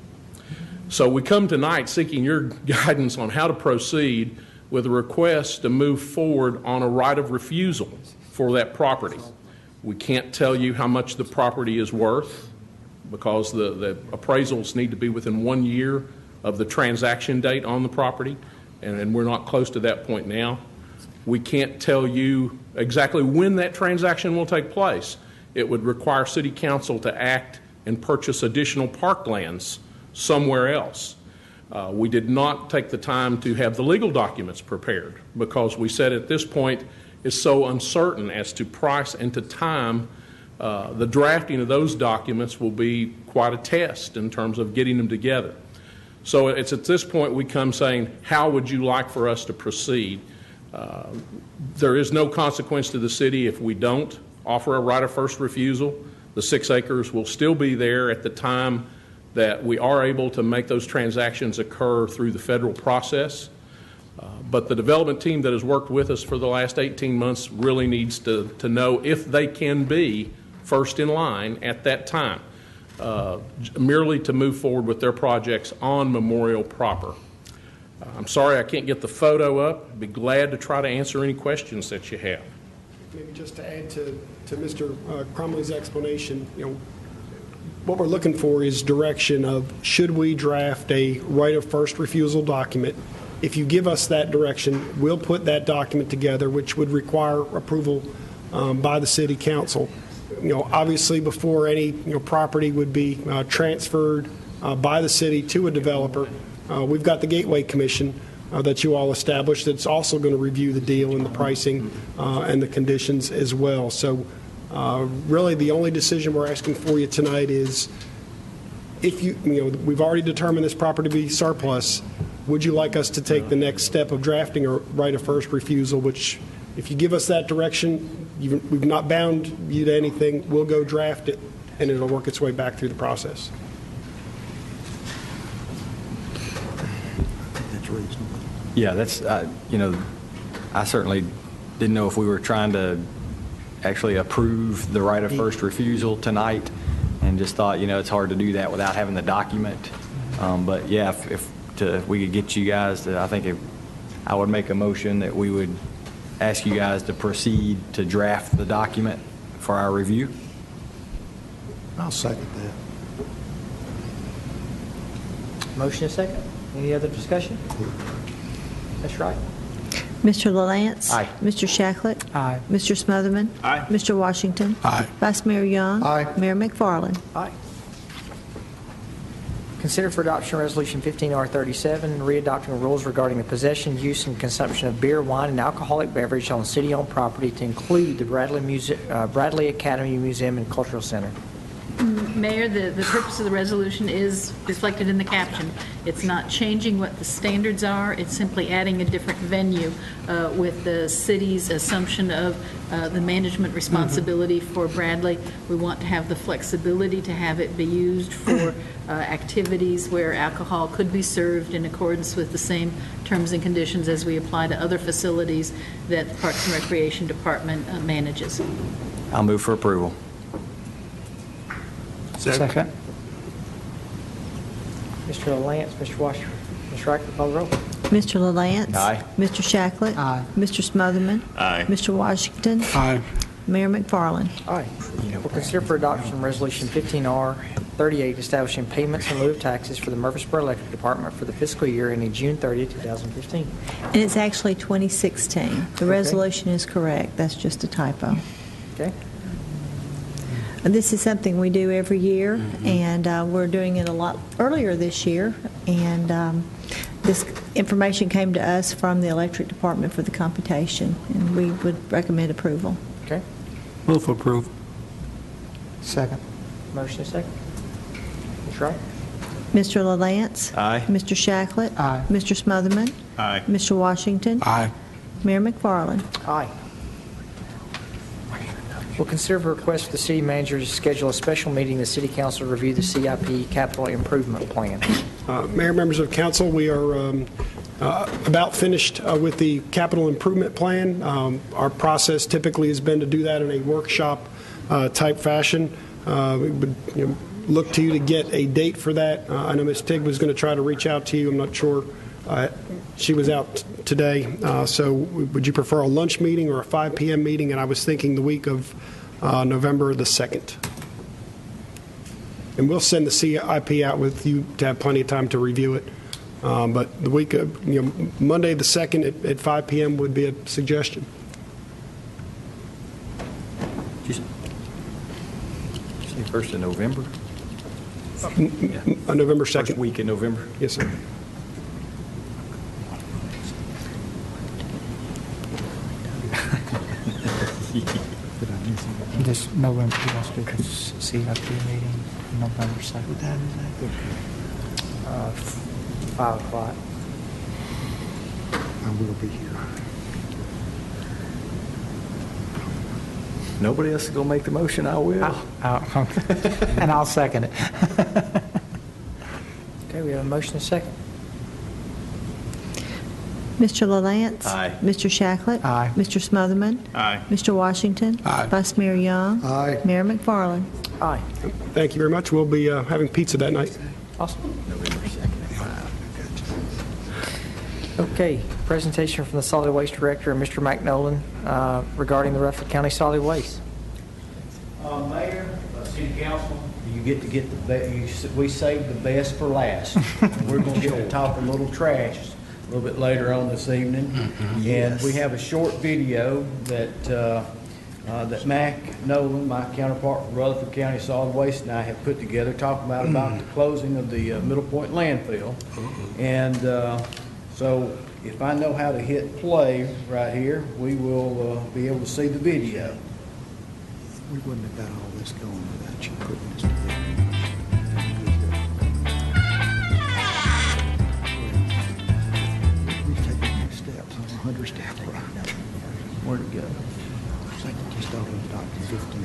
So we come tonight seeking your guidance on how to proceed with a request to move forward on a right of refusal for that property. We can't tell you how much the property is worth because the appraisals need to be within 1 year of the transaction date on the property, and we're not close to that point now. We can't tell you exactly when that transaction will take place. It would require City Council to act and purchase additional parklands somewhere else. We did not take the time to have the legal documents prepared because we said at this point it's so uncertain as to price and to time. The drafting of those documents will be quite a test in terms of getting them together. So it's at this point we come saying, how would you like for us to proceed? There is no consequence to the city if we don't offer a right of first refusal. The 6 acres will still be there at the time that we are able to make those transactions occur through the federal process. But the development team that has worked with us for the last 18 months really needs to know if they can be first in line at that time, merely to move forward with their projects on Memorial proper. I'm sorry I can't get the photo up. I'd be glad to try to answer any questions that you have. Maybe just to add to Mr. Crumley's explanation, what we're looking for is direction of should we draft a right of first refusal document if you give us that direction, we'll put that document together, which would require approval by the city council. Obviously, before any property would be transferred by the city to a developer, we've got the Gateway Commission that you all established that's also going to review the deal and the pricing and the conditions as well. So really the only decision we're asking for you tonight is if we've already determined this property to be surplus, would you like us to take the next step of drafting a right of first refusal, which if you give us that direction, we've not bound you to anything, we'll go draft it and it'll work its way back through the process. Yeah, that's, I certainly didn't know if we were trying to actually approve the right of first refusal tonight, and just thought, it's hard to do that without having the document. But yeah, if we could get you guys to, I think I would make a motion that we would ask you guys to proceed to draft the document for our review. I'll second that. Motion is second. Any other discussion? That's right. Mr. LaLance? Aye. Mr. Shacklet? Aye. Mr. Smotherman? Aye. Mr. Washington? Aye. Vice Mayor Young? Aye. Mayor McFarland? Aye. Consider for adoption Resolution 15R37, readopting rules regarding the possession, use, and consumption of beer, wine, and alcoholic beverage on city-owned property to include the Bradley Academy Museum and Cultural Center. Mayor, the purpose of the resolution is reflected in the caption. It's not changing what the standards are, it's simply adding a different venue with the city's assumption of the management responsibility for Bradley. We want to have the flexibility to have it be used for activities where alcohol could be served in accordance with the same terms and conditions as we apply to other facilities that the Parks and Recreation Department manages. I'll move for approval. Second. Mr. LaLance, Mr. Washington, Ms. Wright, call the roll. Mr. LaLance? Aye. Mr. Shacklet? Aye. Mr. Smotherman? Aye. Mr. Washington? Aye. Mayor McFarland? Aye. We'll consider for adoption Resolution 15R38, establishing payments in lieu of taxes for the Murfreesboro Electric Department for the fiscal year ending June 30, 2015. And it's actually 2016. The resolution is correct. That's just a typo. Okay. This is something we do every year, and we're doing it a lot earlier this year. And this information came to us from the Electric Department for the computation, and we would recommend approval. Okay. Move for approval. Second. Motion is second. Ms. Wright? Mr. LaLance? Aye. Mr. Shacklet? Aye. Mr. Smotherman? Aye. Mr. Washington? Aye. Mayor McFarland? Aye. We'll consider a request for the city manager to schedule a special meeting of the city council to review the CIP capital improvement plan. Mayor, members of council, we are about finished with the capital improvement plan. Our process typically has been to do that in a workshop type fashion. We would look to you to get a date for that. I know Ms. Tigg was going to try to reach out to you. I'm not sure. She was out today. So would you prefer a lunch meeting or a 5 p.m. meeting? And I was thinking the week of November the 2nd. And we'll send the CIP out with you to have plenty of time to review it. But the week of, Monday the 2nd at 5 p.m. would be a suggestion. Did you say 1st of November? November 2nd. First week in November? Yes, sir. This November, he wants to do the CIP meeting November 2nd. 5 o'clock. I will be here. Nobody else is going to make the motion, I will. And I'll second it. Okay, we have a motion and a second. Mr. LaLance? Aye. Mr. Shacklet? Aye. Mr. Smotherman? Aye. Mr. Washington? Aye. Vice Mayor Young? Aye. Mayor McFarland? Aye. Thank you very much. We'll be having pizza that night. Awesome. Okay, presentation from the Solid Waste Director, Mr. McNolan, regarding the Rutherford County Solid Waste. Mayor, City Council, you get to get the best. We saved the best for last. We're going to get to talk a little trash little bit later on this evening. And we have a short video that that Mac Nolan, my counterpart from Rutherford County Solid Waste, and I have put together talking about the closing of the Middle Point landfill. And so if I know how to hit play right here, we will be able to see the video. We wouldn't have got all this going without you putting this together. We've taken these steps on 100-step road. Where'd it go? I think we just ought to adopt the 15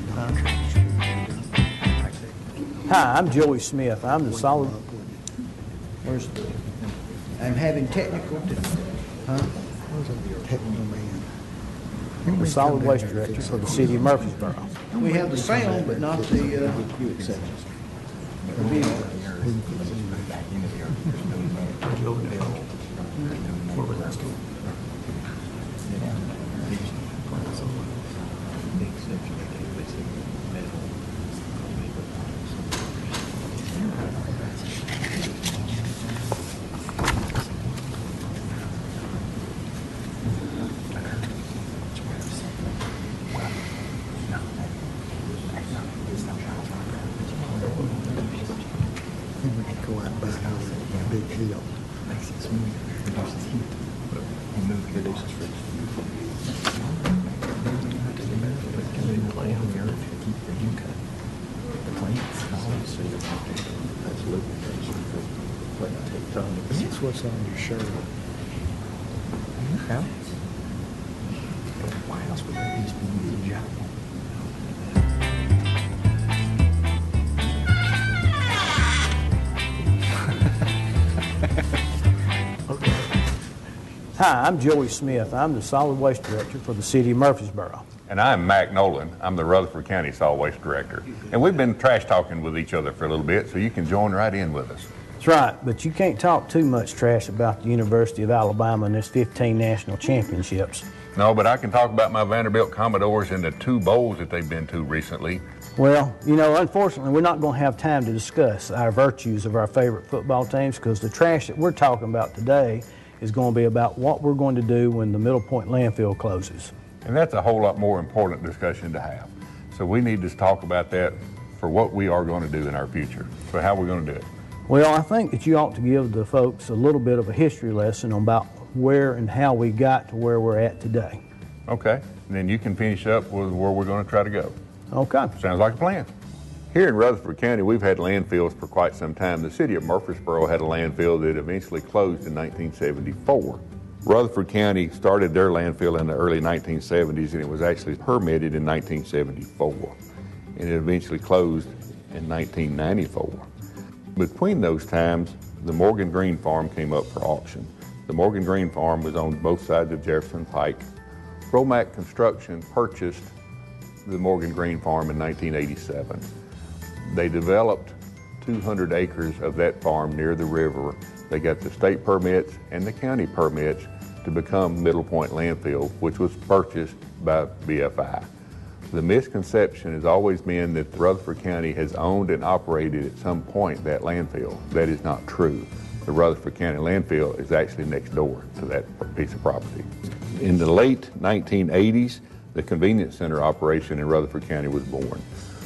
Hi, I'm Joey Smith. I'm the solid. Where's the? I'm having technical. Where's our technical man? The solid waste director for the city of Murfreesboro. We have the sound, but not the video. That's what's on your shirt. Yeah. Why else would that be the job? Hi, I'm Joey Smith. I'm the solid waste director for the city of Murfreesboro. And I'm Mac Nolan. I'm the Rutherford County Solid Waste Director. And we've been trash talking with each other for a little bit, so you can join right in with us. That's right, but you can't talk too much trash about the University of Alabama and its 15 national championships. No, but I can talk about my Vanderbilt Commodores and the 2 bowls that they've been to recently. Well, you know, unfortunately, we're not going to have time to discuss our virtues of our favorite football teams because the trash that we're talking about today is going to be about what we're going to do when the Middle Point landfill closes. And that's a whole lot more important discussion to have. So we need to talk about that for what we are going to do in our future. So how are we going to do it? Well, I think that you ought to give the folks a little bit of a history lesson about where and how we got to where we're at today. Okay, and then you can finish up with where we're going to try to go. Okay. Sounds like a plan. Here in Rutherford County, we've had landfills for quite some time. The city of Murfreesboro had a landfill that eventually closed in 1974. Rutherford County started their landfill in the early 1970s, and it was actually permitted in 1974. And it eventually closed in 1994. Between those times, the Morgan Green Farm came up for auction. The Morgan Green Farm was on both sides of Jefferson Pike. Romac Construction purchased the Morgan Green Farm in 1987. They developed 200 acres of that farm near the river. They got the state permits and the county permits to become Middle Point Landfill, which was purchased by BFI. The misconception has always been that Rutherford County has owned and operated at some point that landfill. That is not true. The Rutherford County landfill is actually next door to that piece of property. In the late 1980s, the convenience center operation in Rutherford County was born.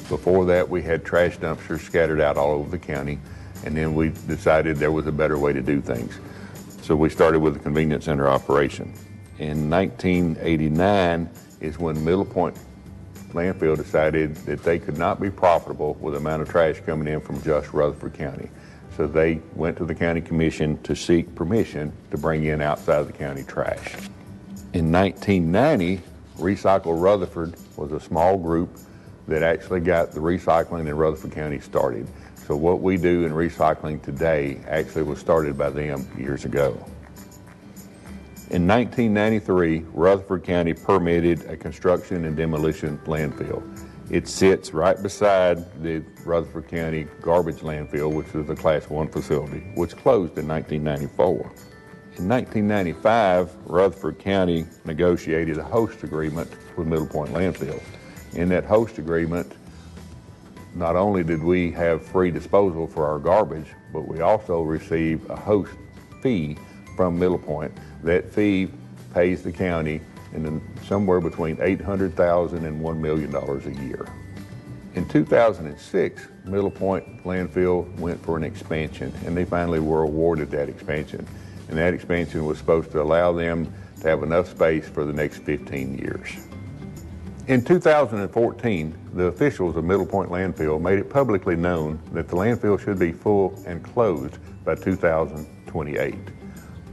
Before that, we had trash dumpsters scattered out all over the county, and then we decided there was a better way to do things. So we started with the convenience center operation. In 1989 is when Middle Point Landfill decided that they could not be profitable with the amount of trash coming in from just Rutherford County. So they went to the county commission to seek permission to bring in outside of the county trash. In 1990, Recycle Rutherford was a small group that actually got the recycling in Rutherford County started. So what we do in recycling today actually was started by them years ago. In 1993, Rutherford County permitted a construction and demolition landfill. It sits right beside the Rutherford County garbage landfill, which is a Class 1 facility, which closed in 1994. In 1995, Rutherford County negotiated a host agreement with Middle Point Landfill. In that host agreement, not only did we have free disposal for our garbage, but we also receive a host fee from Middle Point, that fee pays the county somewhere between $800,000 and $1 million a year. In 2006, Middle Point landfill went for an expansion, and they finally were awarded that expansion. And that expansion was supposed to allow them to have enough space for the next 15 years. In 2014, the officials of Middle Point Landfill made it publicly known that the landfill should be full and closed by 2028.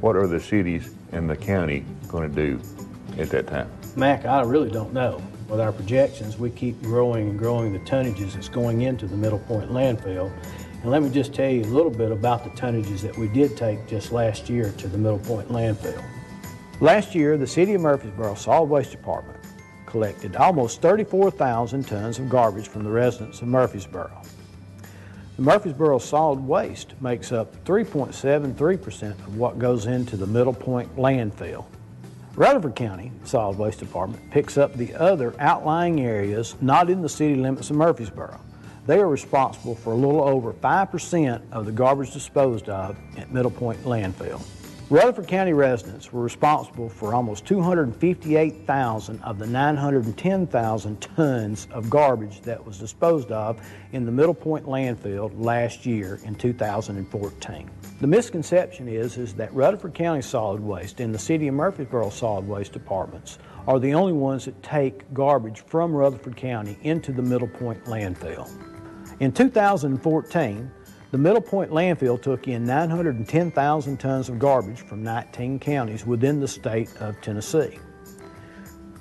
What are the cities and the county going to do at that time? Mac, I really don't know. With our projections, we keep growing and growing the tonnages that's going into the Middle Point landfill. And let me just tell you a little bit about the tonnages that we did take just last year to the Middle Point landfill. Last year, the City of Murfreesboro Solid Waste Department collected almost 34,000 tons of garbage from the residents of Murfreesboro. The Murfreesboro solid waste makes up 3.73% of what goes into the Middle Point landfill. Rutherford County Solid Waste Department picks up the other outlying areas not in the city limits of Murfreesboro. They are responsible for a little over 5% of the garbage disposed of at Middle Point landfill. Rutherford County residents were responsible for almost 258,000 of the 910,000 tons of garbage that was disposed of in the Middle Point landfill last year in 2014. The misconception is that Rutherford County Solid Waste and the City of Murfreesboro Solid Waste Departments are the only ones that take garbage from Rutherford County into the Middle Point landfill. In 2014, the Middle Point landfill took in 910,000 tons of garbage from 19 counties within the state of Tennessee.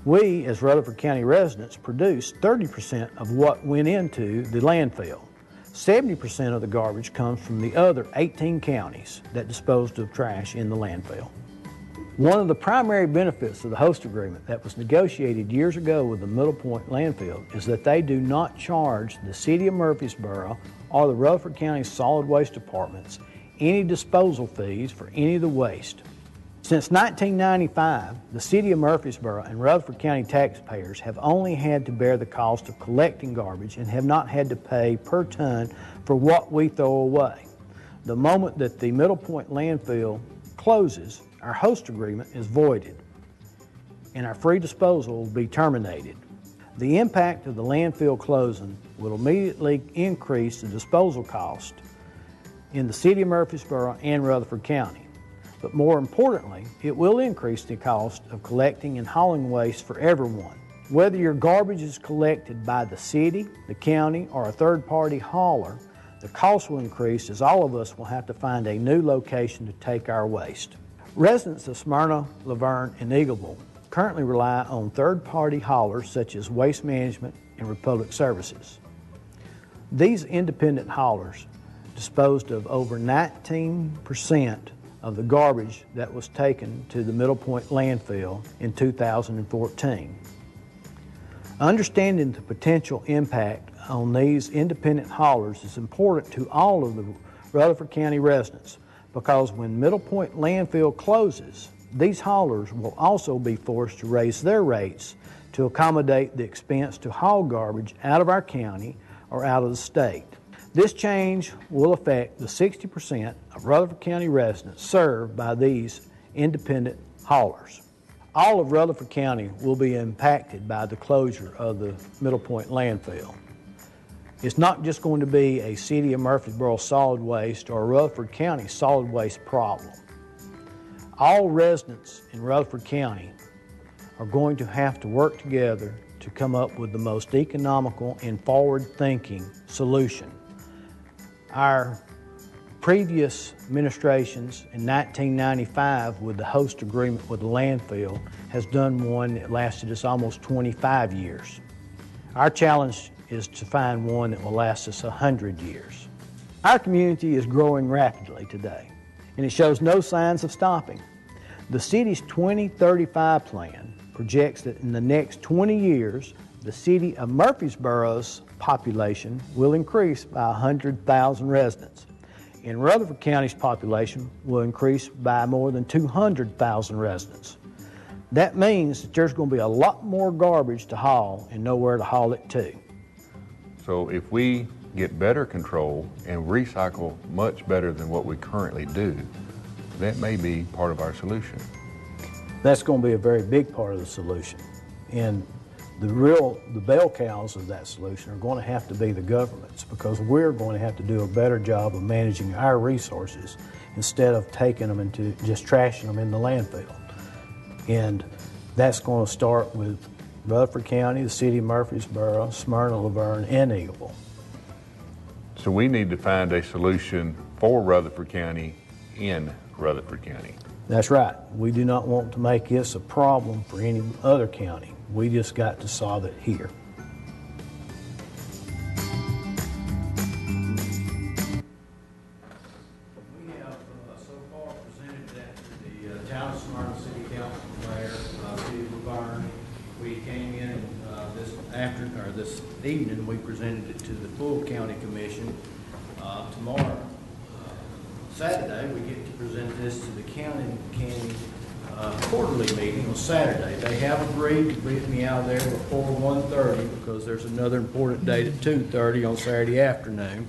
We, as Rutherford County residents, produced 30% of what went into the landfill. 70% of the garbage comes from the other 18 counties that disposed of trash in the landfill. One of the primary benefits of the host agreement that was negotiated years ago with the Middle Point landfill is that they do not charge the City of Murfreesboro or the Rutherford County Solid Waste Departments any disposal fees for any of the waste. Since 1995, the City of Murfreesboro and Rutherford County taxpayers have only had to bear the cost of collecting garbage and have not had to pay per ton for what we throw away. The moment that the Middle Point landfill closes, our host agreement is voided and our free disposal will be terminated. The impact of the landfill closing will immediately increase the disposal cost in the City of Murfreesboro and Rutherford County. But more importantly, it will increase the cost of collecting and hauling waste for everyone. Whether your garbage is collected by the city, the county, or a third-party hauler, the cost will increase as all of us will have to find a new location to take our waste. Residents of Smyrna, Laverne, and Eagleville currently rely on third-party haulers such as Waste Management and Republic Services. These independent haulers disposed of over 19% of the garbage that was taken to the Middle Point landfill in 2014. Understanding the potential impact on these independent haulers is important to all of the Rutherford County residents because when Middle Point landfill closes, these haulers will also be forced to raise their rates to accommodate the expense to haul garbage out of our county or out of the state. This change will affect the 60% of Rutherford County residents served by these independent haulers. All of Rutherford County will be impacted by the closure of the Middle Point landfill. It's not just going to be a City of Murfreesboro solid waste or a Rutherford County solid waste problem. All residents in Rutherford County are going to have to work together to come up with the most economical and forward-thinking solution. Our previous administrations in 1995 with the host agreement with the landfill has done one that lasted us almost 25 years. Our challenge is to find one that will last us 100 years. Our community is growing rapidly today, and it shows no signs of stopping. The city's 2035 plan projects that in the next 20 years, the City of Murfreesboro's population will increase by 100,000 residents. And Rutherford County's population will increase by more than 200,000 residents. That means that there's going to be a lot more garbage to haul and nowhere to haul it to. So if we get better control and recycle much better than what we currently do, that may be part of our solution. That's going to be a very big part of the solution. And the bell cows of that solution are going to have to be the governments, because we're going to have to do a better job of managing our resources instead of taking them into just trashing them in the landfill. And that's going to start with Rutherford County, the city of Murfreesboro, Smyrna, Laverne, and Eagleville. So we need to find a solution for Rutherford County in Rutherford County. That's right. We do not want to make this a problem for any other county. We just got to solve it here. We have so far presented that to the Town of Smyrna City Council, Mayor, City of Laverne. We came in this evening. We presented it to the full county commission. Tomorrow, Saturday, we get to present this to the county quarterly meeting on Saturday. They have agreed to meet me out there before 1:30 because there's another important date at 2:30 on Saturday afternoon.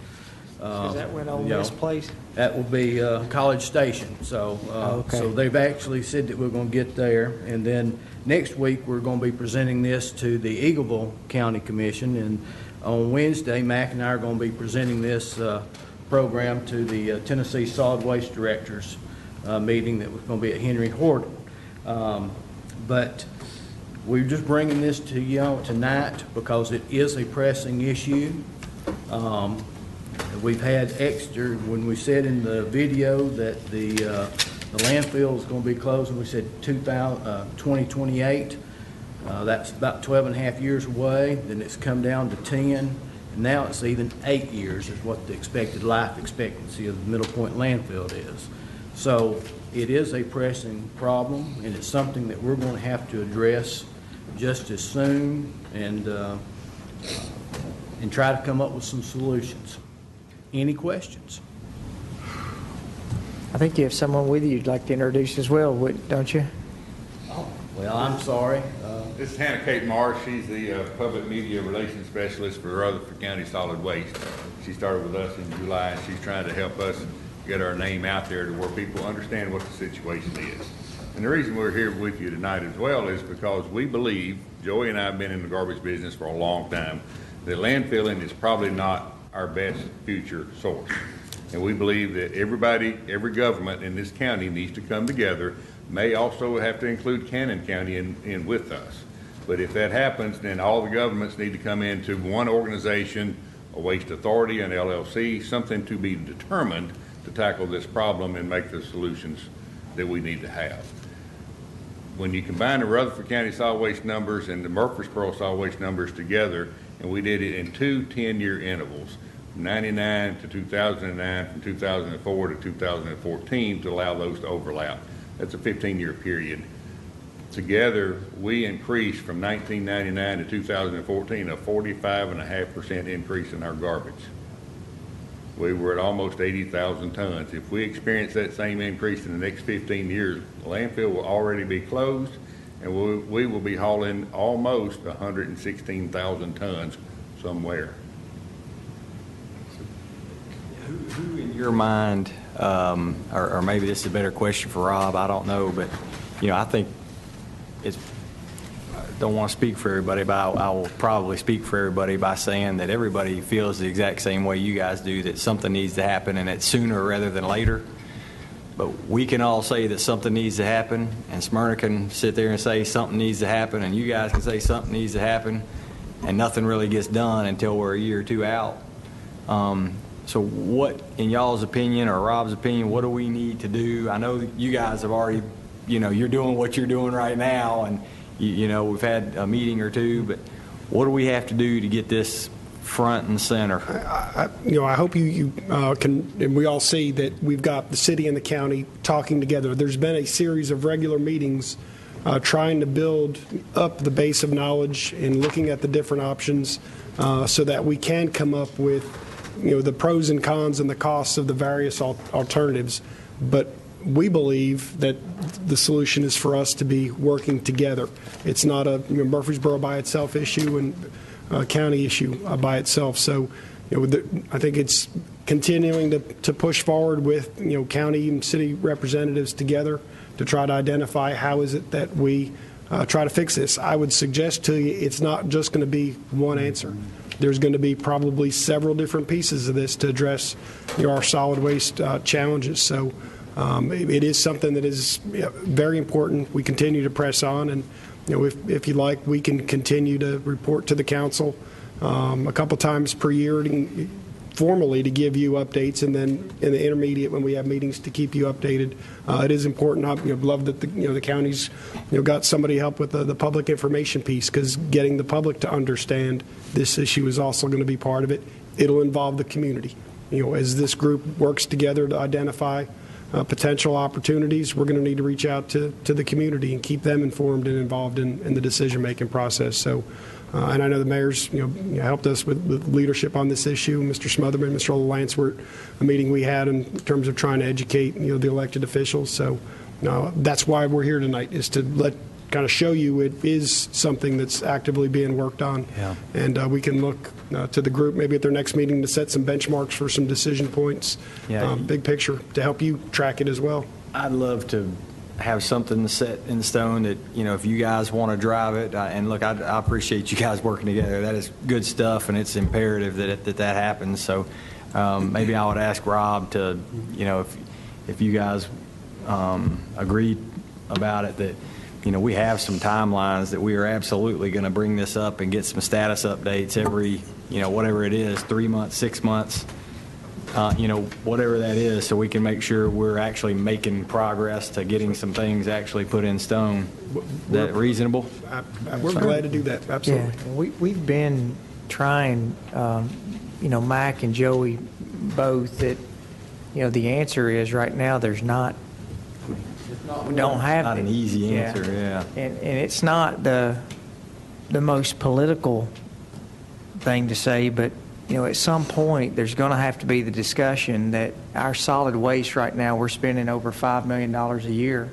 Is that when Ole Miss plays? That will be College Station. So, okay. So they've actually said that we're going to get there, and then next week we're going to be presenting this to the Eagleville County Commission, and on Wednesday, Mac and I are going to be presenting this program to the Tennessee Solid Waste Directors meeting that was going to be at Henry Horton. But we're just bringing this to you tonight because it is a pressing issue. We've had extra, when we said in the video that the landfill is going to be closing, we said 2028. That's about 12 and a half years away. Then it's come down to 10. And now it's even 8 years is what the expected life expectancy of the Middle Point landfill is. So it is a pressing problem, and it's something that we're going to have to address just as soon and try to come up with some solutions. Any questions? I think you have someone with you you'd like to introduce as well, don't you? Oh, well, I'm sorry. This is Hannah Kate Marsh. She's the Public Media Relations Specialist for Rutherford County Solid Waste. She started with us in July, and she's trying to help us get our name out there to where people understand what the situation is. And the reason we're here with you tonight as well is because we believe, Joey and I have been in the garbage business for a long time, that landfilling is probably not our best future source. And we believe that every government in this county needs to come together, may also have to include Cannon County in with us. But if that happens, then all the governments need to come into one organization, a waste authority, an LLC, something to be determined to tackle this problem and make the solutions that we need to have. When you combine the Rutherford County solid waste numbers and the Murfreesboro solid waste numbers together, and we did it in 2 10-year intervals, from 99 to 2009, from 2004 to 2014, to allow those to overlap. That's a 15-year period. Together, we increased from 1999 to 2014 a 45.5% increase in our garbage. We were at almost 80,000 tons. If we experience that same increase in the next 15 years, the landfill will already be closed, and we will be hauling almost 116,000 tons somewhere. Who in your mind, or maybe this is a better question for Rob, I don't know, but I think I don't want to speak for everybody, but I will probably speak for everybody by saying that everybody feels the exact same way you guys do, that something needs to happen, and it's sooner rather than later. But we can all say that something needs to happen, and Smyrna can sit there and say something needs to happen, and you guys can say something needs to happen, and nothing really gets done until we're a year or two out. So what, in y'all's opinion or Rob's opinion, what do we need to do? I know that you guys have already, you're doing what you're doing right now, and we've had a meeting or two, but what do we have to do to get this front and center? I hope you can, and we all see that we've got the city and the county talking together. There's been a series of regular meetings trying to build up the base of knowledge and looking at the different options so that we can come up with the pros and cons and the costs of the various alternatives. But we believe that the solution is for us to be working together. It's not a Murfreesboro by itself issue and a county issue by itself. So I think it's continuing to push forward with, county and city representatives together to try to identify how is it that we try to fix this. I would suggest to you it's not just going to be one answer. There's going to be probably several different pieces of this to address our solid waste challenges. So it is something that is very important. We continue to press on, and if you like, we can continue to report to the council a couple times per year formally to give you updates, and then in the intermediate when we have meetings to keep you updated. It is important. I love that the county's got somebody help with the public information piece, because getting the public to understand this issue is also going to be part of it. It'll involve the community. As this group works together to identify potential opportunities, we're going to need to reach out to the community and keep them informed and involved in the decision-making process. So. And I know the mayor's helped us with leadership on this issue. Mr. Smotherman, Mr. Lance were at a meeting we had in terms of trying to educate the elected officials. So that's why we're here tonight, is to kind of show you it is something that's actively being worked on. Yeah. And we can look to the group maybe at their next meeting to set some benchmarks for some decision points, big picture, to help you track it as well. I'd love to have something set in stone that, if you guys want to drive it, and look, I appreciate you guys working together. That is good stuff, and it's imperative that happens. So maybe I would ask Rob to, if you guys agreed about it, that, we have some timelines that we are absolutely going to bring this up and get some status updates every, whatever it is, 3 months, 6 months, whatever that is, so we can make sure we're actually making progress to getting some things actually put in stone. Is that reasonable? We're glad to do that, absolutely. Yeah, we've been trying, Mike and Joey both, that, the answer is right now we don't have not an easy answer, yeah. And it's not the most political thing to say, but at some point, there's going to have to be the discussion that our solid waste right now, we're spending over $5 million a year.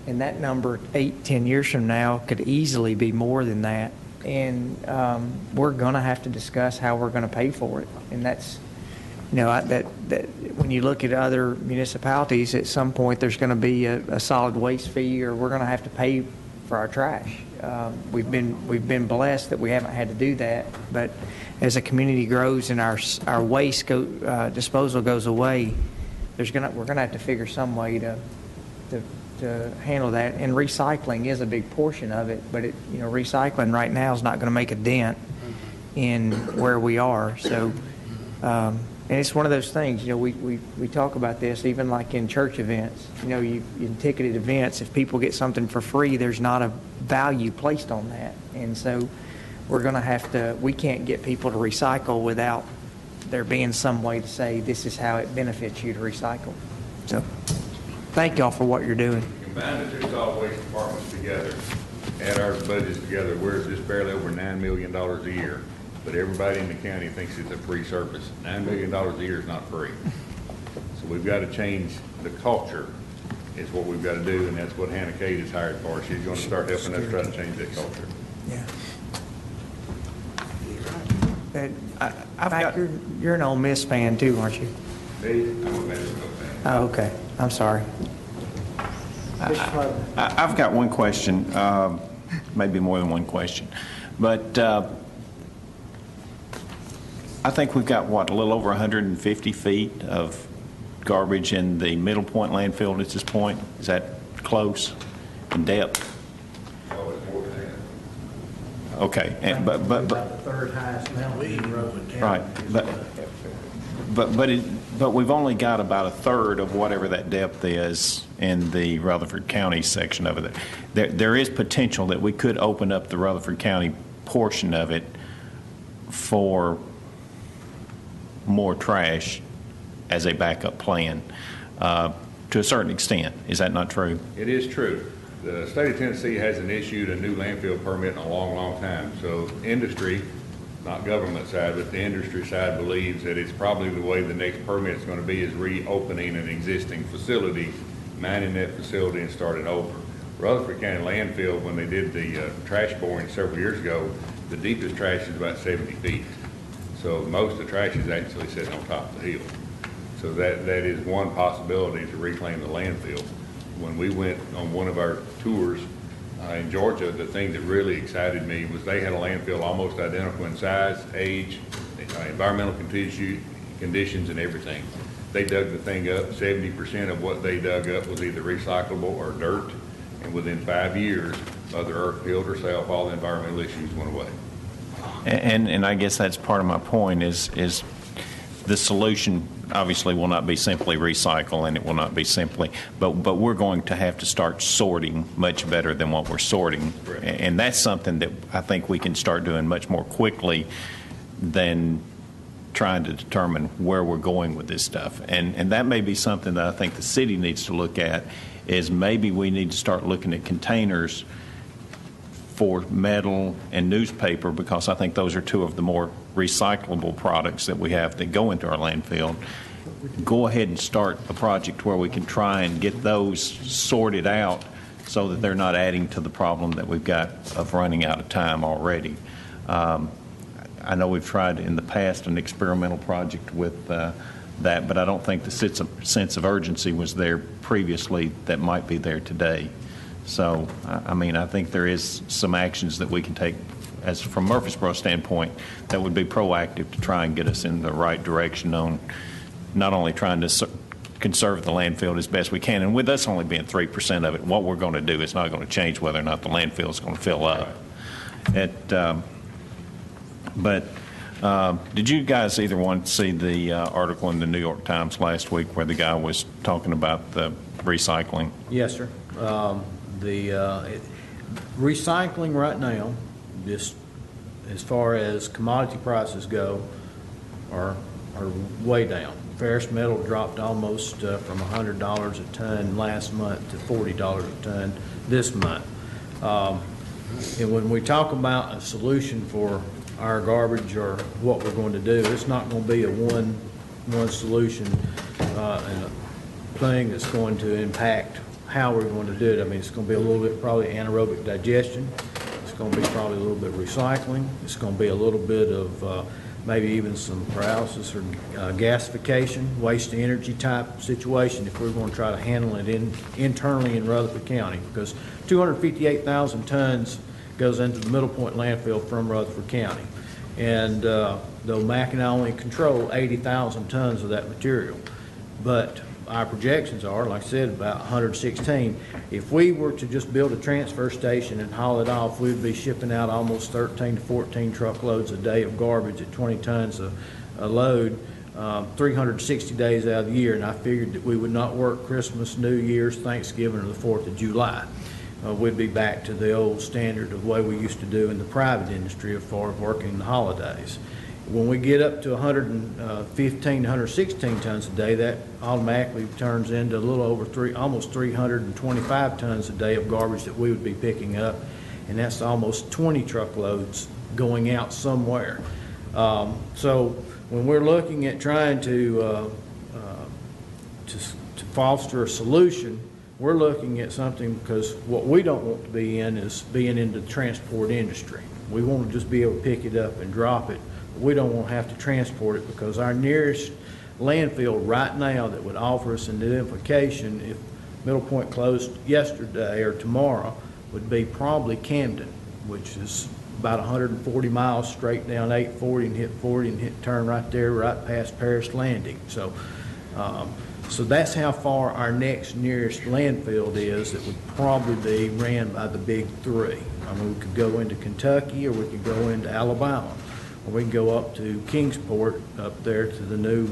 And that number 8-10 years from now could easily be more than that. And we're going to have to discuss how we're going to pay for it. And that's, that when you look at other municipalities, at some point there's going to be a solid waste fee, or we're going to have to pay for our trash. We've been blessed that we haven't had to do that, but as a community grows and our waste disposal goes away, we're gonna have to figure some way to handle that. And recycling is a big portion of it, but recycling right now is not going to make a dent in where we are. So, and it's one of those things. We talk about this even like in church events. In ticketed events, if people get something for free, there's not a value placed on that, and so we're going to have to. We can't get people to recycle without there being some way to say this is how it benefits you to recycle. So, thank y'all for what you're doing. Combine the two solid waste departments together, add our budgets together, we're just barely over $9 million a year. But everybody in the county thinks it's a free service. $9 million a year is not free. So we've got to change the culture, is what we've got to do, and that's what Hannah Kate is hired for. She's going to start helping us try to change that culture. Yeah. You're an Ole Miss fan too, aren't you? Me? I'm a Mexico fan. Oh, okay. I'm sorry. I've got one question, maybe more than one question, but I think we've got, a little over 150 feet of garbage in the Middle Point landfill at this point. Is that close in depth? Oh, it's more than that. Okay, and, but the third highest mountain in the road. Right, but we've only got about a third of whatever that depth is in the Rutherford County section of it. There is potential that we could open up the Rutherford County portion of it for more trash as a backup plan to a certain extent. Is that not true? It is true. The state of Tennessee hasn't issued a new landfill permit in a long, long time. So industry, not government side, but the industry side believes that it's probably the way the next permit is going to be, is reopening an existing facility, mining that facility and starting over. Rutherford County landfill, when they did the trash boring several years ago, the deepest trash is about 70 feet. So most of the trash is actually sitting on top of the hill. So that is one possibility to reclaim the landfill. When we went on one of our tours in Georgia, the thing that really excited me was they had a landfill almost identical in size, age, environmental conditions, and everything. They dug the thing up. 70% of what they dug up was either recyclable or dirt, and within 5 years, Mother Earth healed herself. All the environmental issues went away. And I guess that's part of my point is the solution obviously will not be simply recycle, and it will not be simply, but we're going to have to start sorting much better than what we're sorting. Correct. And that's something that I think we can start doing much more quickly than trying to determine where we're going with this stuff. And that may be something that I think the city needs to look at, is maybe we need to start looking at containers for metal and newspaper, because I think those are two of the more recyclable products that we have that go into our landfill. Go ahead and start a project where we can try and get those sorted out so that they're not adding to the problem that we've got of running out of time already. I know we've tried in the past an experimental project with that, but I don't think the sense of urgency was there previously that might be there today. So, I mean, I think there is some actions that we can take as from Murfreesboro's standpoint that would be proactive to try and get us in the right direction on not only trying to conserve the landfill as best we can, and with us only being 3% of it, what we're going to do is not going to change whether or not the landfill is going to fill up. Did you guys either one see the article in the New York Times last week where the guy was talking about the recycling? Yes, sir. Recycling right now, just as far as commodity prices go, are way down. Ferrous metal dropped almost from $100 a ton last month to $40 a ton this month. And when we talk about a solution for our garbage or what we're going to do, it's not going to be a one solution and a thing that's going to impact how we're going to do it. I mean, it's going to be a little bit probably anaerobic digestion. It's going to be probably a little bit recycling. It's going to be a little bit of maybe even some paralysis or gasification, waste energy type situation if we're going to try to handle it internally in Rutherford County, because 258,000 tons goes into the Middle Point landfill from Rutherford County. And though Mack and I only control 80,000 tons of that material, but our projections are, like I said, about 116. If we were to just build a transfer station and haul it off, we'd be shipping out almost 13 to 14 truckloads a day of garbage at 20 tons a load, 360 days out of the year. And I figured that we would not work Christmas, New Year's, Thanksgiving, or the 4th of July. We'd be back to the old standard of the way we used to do in the private industry as far as working the holidays. When we get up to 115, 116 tons a day, that automatically turns into a little over almost 325 tons a day of garbage that we would be picking up, and that's almost 20 truckloads going out somewhere. So when we're looking at trying to foster a solution, we're looking at something, because what we don't want to be in is being in the transport industry. We want to just be able to pick it up and drop it. We don't want to have to transport it, because our nearest landfill right now that would offer us an identification if Middle Point closed yesterday or tomorrow would be probably Camden, which is about 140 miles straight down 840 and hit 40 and hit turn right there right past Paris Landing. So so that's how far our next nearest landfill is that would probably be ran by the big three. I mean, we could go into Kentucky, or we could go into Alabama, or we can go up to Kingsport up there to the new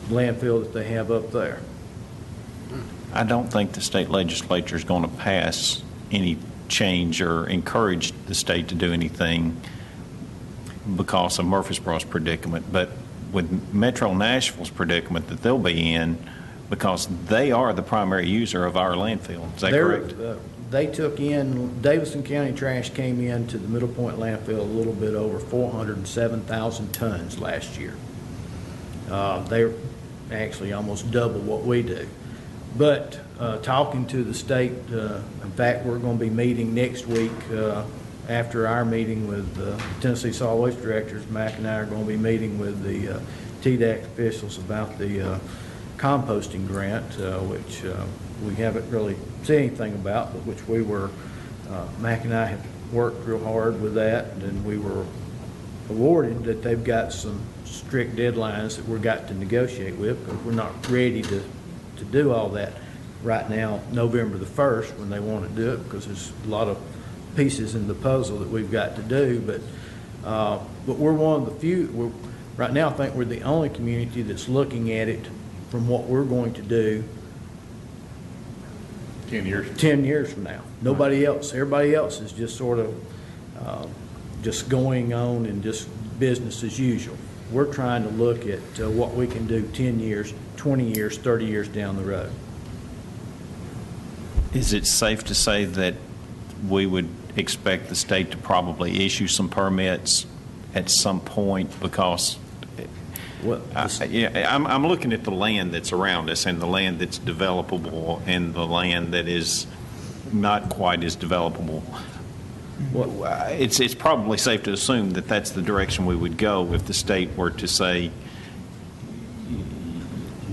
landfill that they have up there. I don't think the state legislature is going to pass any change or encourage the state to do anything because of Murfreesboro's predicament, but with Metro Nashville's predicament that they'll be in, because they are the primary user of our landfill. Is that correct? They took in, Davidson County trash came into the Middle Point landfill a little bit over 407,000 tons last year. They're actually almost double what we do. But talking to the state, in fact, we're going to be meeting next week after our meeting with the Tennessee Solid Waste Directors, Mac and I are going to be meeting with the TDAC officials about the composting grant, which we haven't really said anything about, but which we were, Mac and I have worked real hard with that, and we were awarded that they've got some strict deadlines that we've got to negotiate with, because we're not ready to do all that right now, November the 1st, when they want to do it, because there's a lot of pieces in the puzzle that we've got to do. But we're one of the few, right now I think we're the only community that's looking at it from what we're going to do 10 years. 10 years from now. Nobody else, everybody else is just sort of just going on and just business as usual. We're trying to look at what we can do 10 years, 20 years, 30 years down the road. Is it safe to say that we would expect the state to probably issue some permits at some point? Because I'm looking at the land that's around us, and the land that's developable and the land that is not quite as developable. It's probably safe to assume that that's the direction we would go if the state were to say.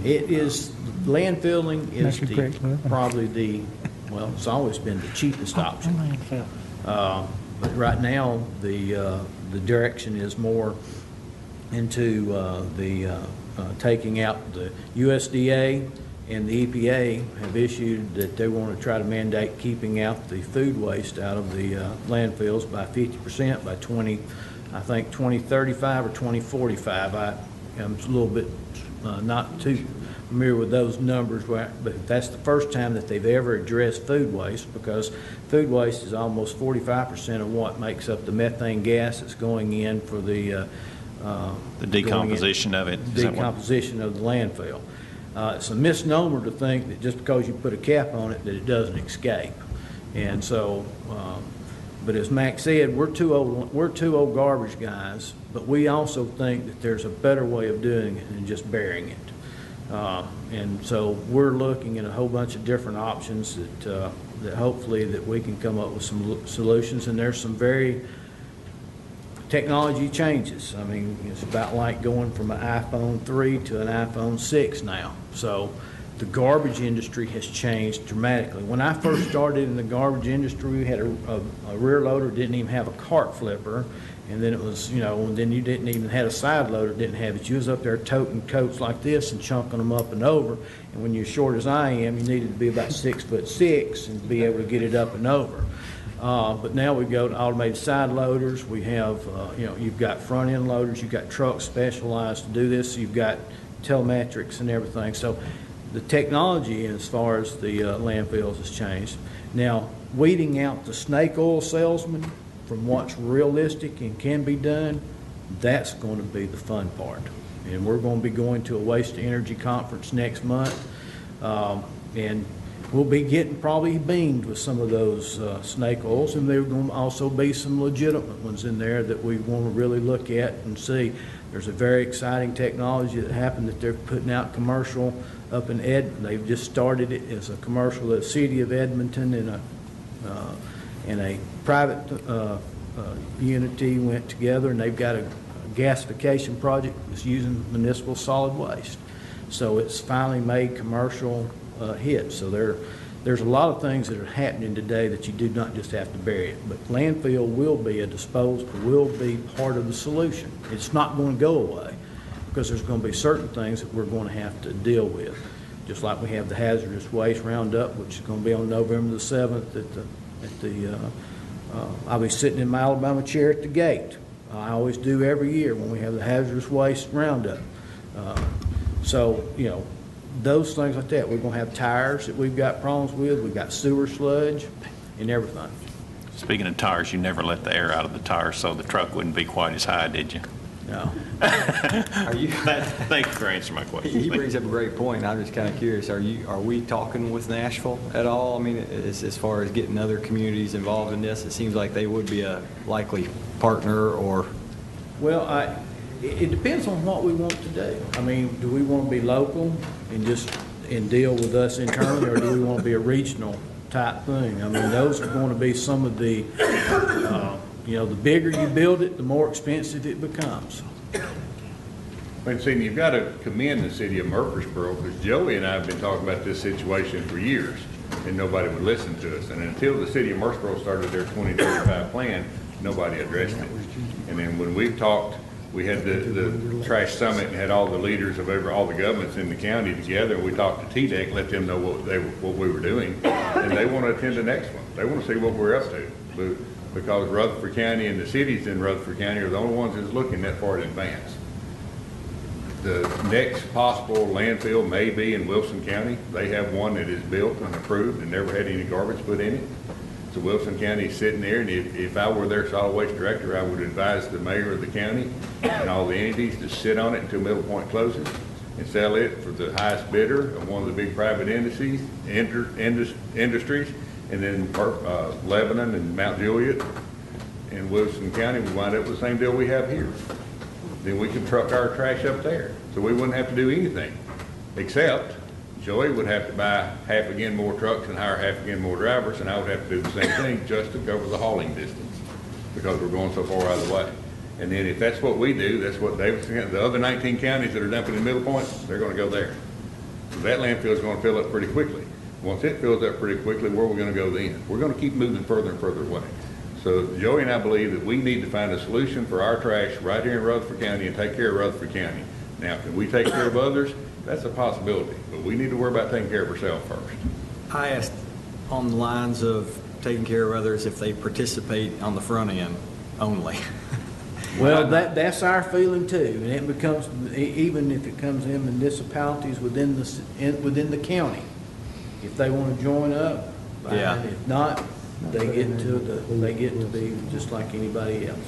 It is, landfilling is probably the, well, it's always been the cheapest option. But right now, the direction is more into taking out the USDA and the EPA have issued that they want to try to mandate keeping out the food waste out of the landfills by 50% by 2035 or 2045. I'm a little bit not too familiar with those numbers, but that's the first time that they've ever addressed food waste, because food waste is almost 45% of what makes up the methane gas that's going in for the decomposition of it. Decomposition of the landfill. It's a misnomer to think that just because you put a cap on it that it doesn't escape. And so, but as Max said, we're two old garbage guys, but we also think that there's a better way of doing it than just burying it. And so we're looking at a whole bunch of different options that hopefully that we can come up with some solutions. And there's some very technology changes. I mean, it's about like going from an iPhone 3 to an iPhone 6 now. So the garbage industry has changed dramatically. When I first started in the garbage industry, we had a rear loader, didn't even have a cart flipper. And then it was, and then you didn't even have a side loader, didn't have it. You was up there toting coats like this and chunking them up and over. And when you're short as I am, you needed to be about 6'6" and be able to get it up and over. But now we go to automated side loaders. We have, you've got front end loaders. You've got trucks specialized to do this. You've got telemetrics and everything. So the technology as far as the landfills has changed. Now, weeding out the snake oil salesman from what's realistic and can be done, that's going to be the fun part. And we're going to be going to a waste to energy conference next month. And we'll be getting probably beamed with some of those snake oils, and there are going to also be some legitimate ones in there that we want to really look at and see. There's a very exciting technology that happened that they're putting out commercial up in they've just started it as a commercial. The city of Edmonton and a private unity went together, and they've got a gasification project that's using municipal solid waste. So it's finally made commercial hit. So there's a lot of things that are happening today that you do not just have to bury it. But landfill will be will be part of the solution. It's not going to go away, because there's going to be certain things that we're going to have to deal with. Just like we have the hazardous waste roundup, which is going to be on November the 7th I'll be sitting in my Alabama chair at the gate. I always do every year when we have the hazardous waste roundup. So, those things like that. We're going to have tires that we've got problems with. We've got sewer sludge and everything. Speaking of tires, you never let the air out of the tires so the truck wouldn't be quite as high, did you? No. Thank you for answering my question. He brings up a great point. I'm just kind of curious. Are we talking with Nashville at all? I mean, as far as getting other communities involved in this, it seems like they would be a likely partner. Or well, it depends on what we want to do. I mean, do we want to be local and deal with us internally, or do we want to be a regional type thing. I mean, those are going to be some of the, the bigger you build it, the more expensive it becomes. But see, you've got to commend the city of Murfreesboro, because Joey and I have been talking about this situation for years, and nobody would listen to us. And until the city of Murfreesboro started their 2035 plan, nobody addressed it. And then when we talked, we had the trash summit and had all the leaders of all the governments in the county together, and we talked to TDEC, let them know what we were doing, and they want to attend the next one. They want to see what we're up to, because Rutherford County and the cities in Rutherford County are the only ones that's looking that far in advance. The next possible landfill may be in Wilson County. They have one that is built and approved and never had any garbage put in it. So Wilson County is sitting there, and if I were their solid waste director, I would advise the mayor of the county and all the entities to sit on it until Middle Point closes and sell it for the highest bidder of one of the big private industries, and then Lebanon and Mount Juliet and Wilson County would wind up with the same deal we have here. Then we could truck our trash up there. So we wouldn't have to do anything, except Joey would have to buy half again more trucks and hire half again more drivers, and I would have to do the same thing just to cover the hauling distance, because we're going so far out of the way. And then if that's what we do, that's what Davidson, the other 19 counties that are dumping in Middle Point, they're going to go there. So that landfill is going to fill up pretty quickly. Once it fills up pretty quickly, where are we going to go then? We're going to keep moving further and further away. So Joey and I believe that we need to find a solution for our trash right here in Rutherford County and take care of Rutherford County. Now, can we take care of others? That's a possibility, but we need to worry about taking care of ourselves first. I asked on the lines of taking care of others if they participate on the front end only. Well, that's our feeling too, and it becomes, even if it comes in municipalities within the county, if they want to join up, fine. Yeah. If not, they get to be just like anybody else.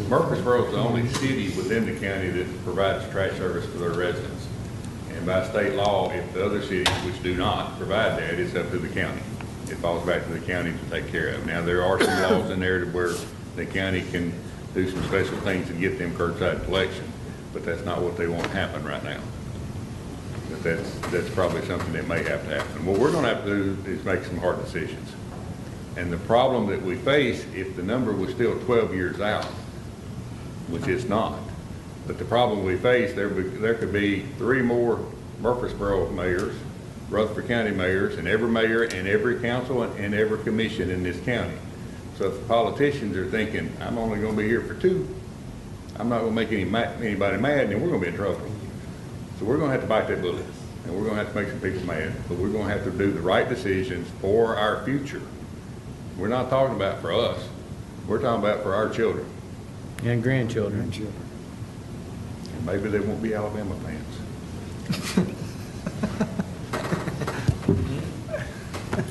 Murfreesboro is the only city within the county that provides trash service for their residents. And by state law, if the other cities which do not provide that, it's up to the county. It falls back to the county to take care of. Now, there are some laws in there where the county can do some special things and get them curbside collection, but that's not what they want to happen right now. But that's probably something that may have to happen. What we're going to have to do is make some hard decisions. And the problem that we face, if the number was still 12 years out, which it's not, but the problem we face, there could be 3 more Murfreesboro mayors, Rutherford County mayors, and every mayor and every council and every commission in this county. So if the politicians are thinking, I'm only going to be here for 2, I'm not going to make anybody mad, then we're going to be in trouble. So we're going to have to bite that bullet, and we're going to have to make some people mad, but we're going to have to do the right decisions for our future. We're not talking about for us. We're talking about for our children. And grandchildren. And maybe they won't be Alabama fans.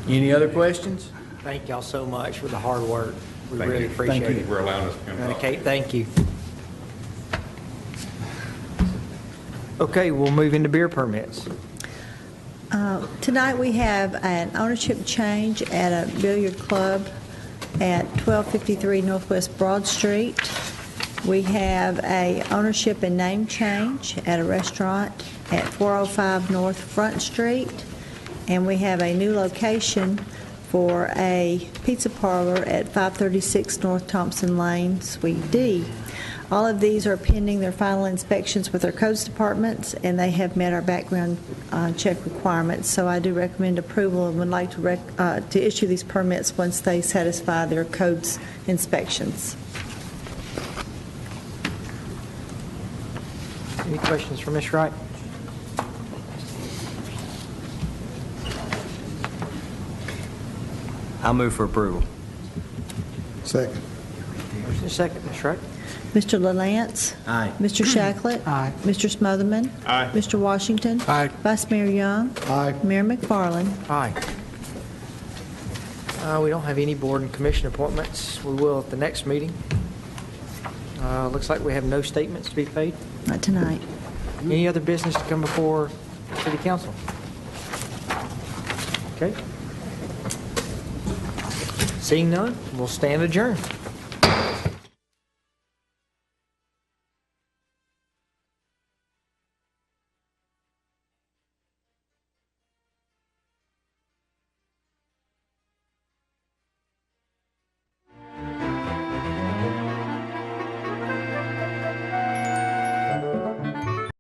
Any other questions? Thank y'all so much for the hard work. We Thank really you. appreciate it. Thank you for allowing us to come talk. Okay, thank you. Okay, we'll move into beer permits. Tonight we have an ownership change at a billiard club at 1253 Northwest Broad Street. We have a ownership and name change at a restaurant at 405 North Front Street. And we have a new location for a pizza parlor at 536 North Thompson Lane, Suite D. All of these are pending their final inspections with our codes departments, and they have met our background check requirements. So I do recommend approval and would like to issue these permits once they satisfy their codes inspections. Any questions for Ms. Wright? I'll move for approval. Second. First and second, Ms. Wright. Mr. LaLance? Aye. Mr. Shacklet? Aye. Mr. Smotherman? Aye. Mr. Washington? Aye. Vice Mayor Young? Aye. Mayor McFarland? Aye. We don't have any board and commission appointments. We will at the next meeting. Looks like we have no statements to be paid. Not tonight. Any other business to come before City Council? Okay. Seeing none, we'll stand adjourned.